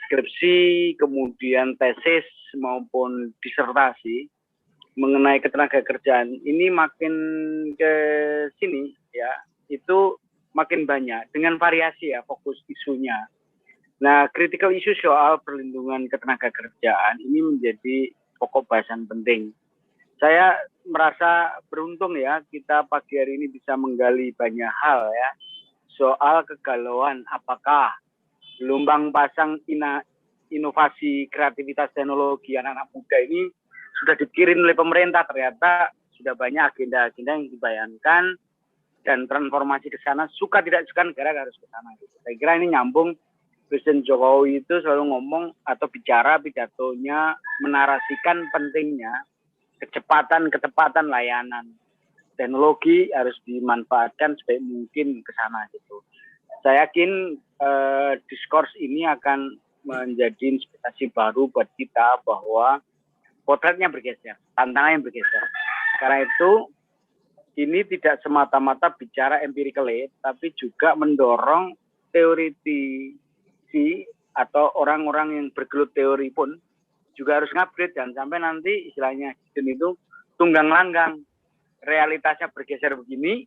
Speaker 2: skripsi, kemudian tesis maupun disertasi mengenai ketenagakerjaan ini makin ke sini ya, itu makin banyak dengan variasi ya fokus isunya. Nah, critical issue soal perlindungan ketenagakerjaan ini menjadi pokok bahasan penting. Saya merasa beruntung ya kita pagi hari ini bisa menggali banyak hal ya soal kegalauan apakah gelombang pasang inovasi kreativitas teknologi anak-anak muda ini sudah dikirim oleh pemerintah, ternyata sudah banyak agenda-agenda yang dibayangkan dan transformasi ke sana suka tidak suka negara harus ke sana. Saya kira ini nyambung. Presiden Jokowi itu selalu ngomong atau bicara pidatonya menarasikan pentingnya ketepatan layanan teknologi harus dimanfaatkan sebaik mungkin ke sana gitu. Saya yakin diskurs ini akan menjadi inspirasi baru buat kita bahwa potretnya bergeser, tantangannya bergeser. Karena itu ini tidak semata-mata bicara empirically, tapi juga mendorong teoritisi atau orang-orang yang bergelut teori pun juga harus ngupgrade, dan sampai nanti istilahnya itu tunggang langgang, realitasnya bergeser begini,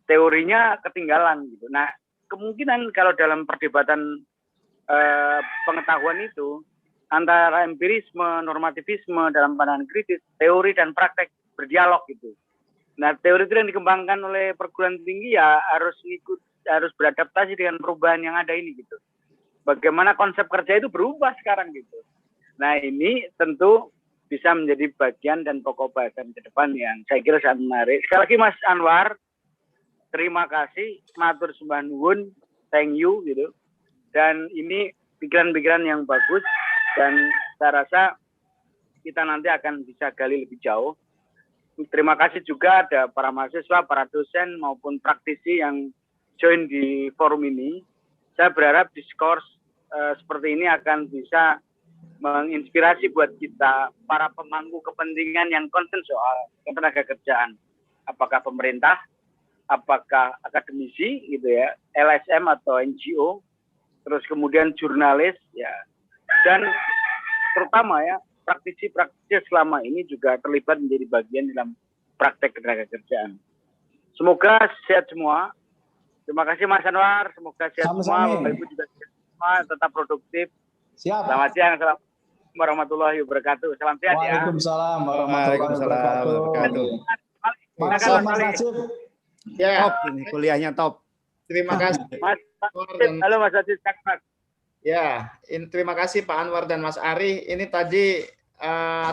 Speaker 2: teorinya ketinggalan gitu. Nah, kemungkinan kalau dalam perdebatan pengetahuan itu antara empirisme, normativisme dalam pandangan kritis, teori dan praktek berdialog gitu. Nah, teori itu yang dikembangkan oleh perguruan tinggi ya harus beradaptasi dengan perubahan yang ada ini gitu. Bagaimana konsep kerja itu berubah sekarang gitu. Nah, ini tentu bisa menjadi bagian dan pokok bahasan ke depan yang saya kira sangat menarik. Sekali lagi Mas Anwar, terima kasih, matur sembah nuwun, thank you gitu. Dan ini pikiran-pikiran yang bagus dan saya rasa kita nanti akan bisa gali lebih jauh. Terima kasih juga ada para mahasiswa, para dosen maupun praktisi yang join di forum ini. Saya berharap diskurs seperti ini akan bisa menginspirasi buat kita para pemangku kepentingan yang concern soal ketenagakerjaan. Apakah pemerintah, apakah akademisi gitu ya, LSM atau NGO, terus kemudian jurnalis ya, dan terutama ya praktisi-praktisi selama ini juga terlibat menjadi bagian dalam praktek ketenagakerjaan. Semoga sehat semua. Terima kasih Mas Anwar, semoga sehat semua, Bapak Ibu juga sehat semua, tetap produktif.
Speaker 3: Siap.
Speaker 2: Selamat siang, assalamualaikum warahmatullahi wabarakatuh. Salam sehat ya.
Speaker 3: Waalaikumsalam warahmatullahi wabarakatuh.
Speaker 2: Mas
Speaker 3: Najib.
Speaker 1: Ya, top ini kuliahnya top. Terima kasih.
Speaker 2: Mas, halo Mas Aziz Kakmak.
Speaker 1: Ya, terima kasih Pak Anwar dan Mas Ari. Ini tadi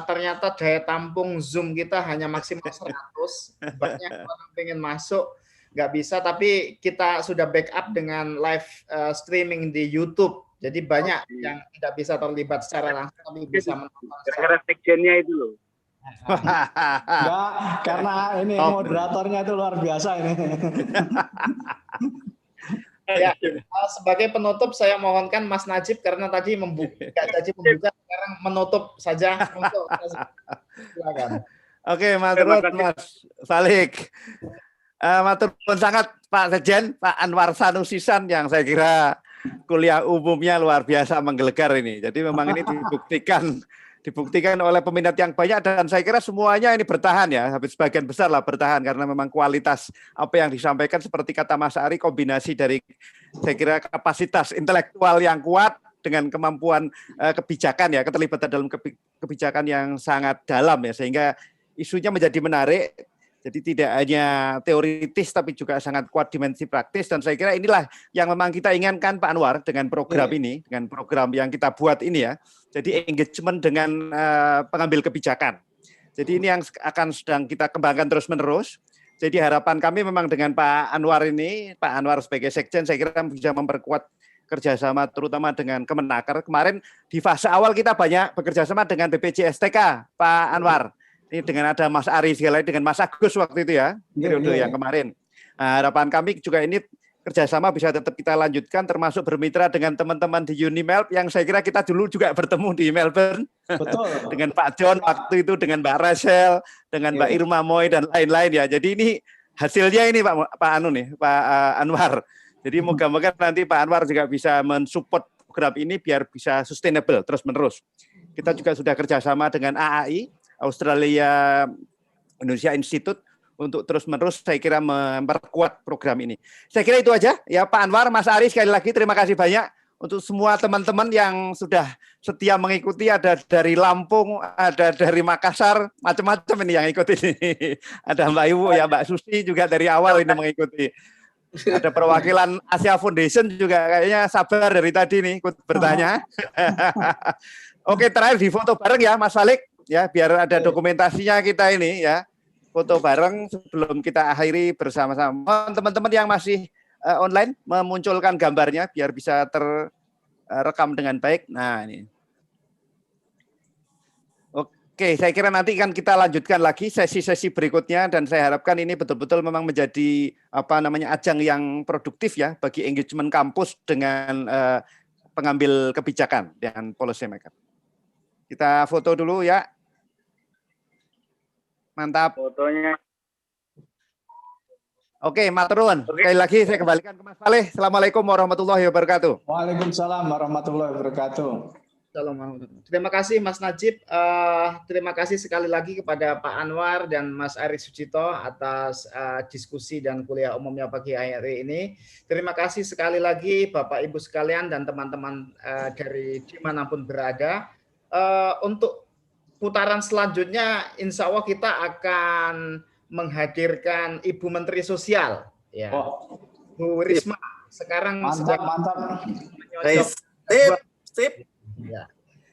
Speaker 1: ternyata daya tampung Zoom kita hanya maksimal 100. Banyak orang pengen masuk, nggak bisa. Tapi kita sudah backup dengan live streaming di YouTube. Jadi banyak yang tidak bisa terlibat secara langsung, tapi bisa menonton.
Speaker 2: Gara-gara sekjennya itu loh.
Speaker 3: Enggak, karena ini moderatornya itu luar biasa ini.
Speaker 1: Ya, sebagai penutup saya mohonkan Mas Najib karena tadi membuka, sekarang menutup saja. Silakan.
Speaker 5: Oke, matur Mas Salik. Matur sangat Pak Sekjen, Pak Anwar Sanusisan yang saya kira kuliah umumnya luar biasa menggelegar ini. Jadi memang ini dibuktikan oleh peminat yang banyak dan saya kira semuanya ini bertahan ya, habis sebagian besar lah bertahan karena memang kualitas apa yang disampaikan seperti kata Mas Ari, kombinasi dari saya kira kapasitas intelektual yang kuat dengan kemampuan kebijakan ya, keterlibatan dalam kebijakan yang sangat dalam ya, sehingga isunya menjadi menarik. Jadi tidak hanya teoritis tapi juga sangat kuat dimensi praktis dan saya kira inilah yang memang kita inginkan Pak Anwar dengan program ini, dengan program yang kita buat ini ya. Jadi engagement dengan pengambil kebijakan. Jadi ini yang akan sedang kita kembangkan terus-menerus. Jadi harapan kami memang dengan Pak Anwar ini, Pak Anwar sebagai Sekjen saya kira bisa memperkuat kerjasama terutama dengan Kemenaker. Kemarin di fase awal kita banyak bekerjasama dengan BPJSTK, Pak Anwar. Ini dengan ada Mas Ari segala dengan Mas Agus waktu itu ya, periode yang kemarin. Nah, harapan kami juga ini kerjasama bisa tetap kita lanjutkan, termasuk bermitra dengan teman-teman di Unimelp yang saya kira kita dulu juga bertemu di Melbourne. Betul. Dengan Pak John waktu itu, dengan Mbak Rachel, dengan Mbak Irma Moy dan lain-lain ya. Jadi ini hasilnya ini Pak Anwar. Jadi moga-moga nanti Pak Anwar juga bisa mensupport program ini biar bisa sustainable terus-menerus. Kita juga sudah kerjasama dengan AAI, Australia Indonesia Institute untuk terus-menerus saya kira memperkuat program ini. Saya kira itu aja ya Pak Anwar, Mas Ari sekali lagi terima kasih banyak untuk semua teman-teman yang sudah setia mengikuti, ada dari Lampung, ada dari Makassar, macam-macam ini yang ikut ini. Ada Mbak Ibu ya, Mbak Susi juga dari awal ini mengikuti. Ada perwakilan Asia Foundation juga kayaknya sabar dari tadi nih ikut bertanya. Oke, terakhir di foto bareng ya Mas Salik. Ya, biar ada dokumentasinya kita ini ya, foto bareng sebelum kita akhiri bersama-sama. Teman-teman yang masih online memunculkan gambarnya biar bisa terekam dengan baik. Nah ini. Oke, saya kira nanti kan kita lanjutkan lagi sesi-sesi berikutnya dan saya harapkan ini betul-betul memang menjadi ajang yang produktif ya bagi engagement kampus dengan pengambil kebijakan dan policy maker. Kita foto dulu ya. Mantap.
Speaker 2: Fotonya.
Speaker 5: Oke, matur nuwun. Sekali lagi saya kembalikan ke Mas Saleh. Assalamualaikum warahmatullahi wabarakatuh.
Speaker 3: Waalaikumsalam warahmatullahi wabarakatuh.
Speaker 1: Terima kasih Mas Najib. Terima kasih sekali lagi kepada Pak Anwar dan Mas Ari Sucito atas diskusi dan kuliah umumnya pagi hari ini. Terima kasih sekali lagi Bapak Ibu sekalian dan teman-teman dari dimanapun berada. Untuk putaran selanjutnya, insya Allah kita akan menghadirkan Ibu Menteri Sosial, ya, Bu Risma. Sekarang
Speaker 3: mantap.
Speaker 1: Sip.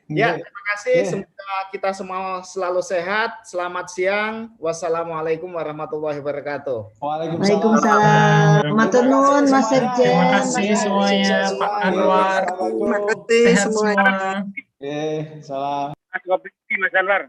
Speaker 1: Ya, terima kasih. Semoga kita semua selalu sehat. Selamat siang. Wassalamualaikum warahmatullahi wabarakatuh.
Speaker 6: Waalaikumsalam. Matur nuwun Mas Sekjen.
Speaker 4: Terima kasih semuanya, Pak Anwar.
Speaker 6: Terima kasih semuanya.
Speaker 3: Salam.
Speaker 2: Mas Anwar.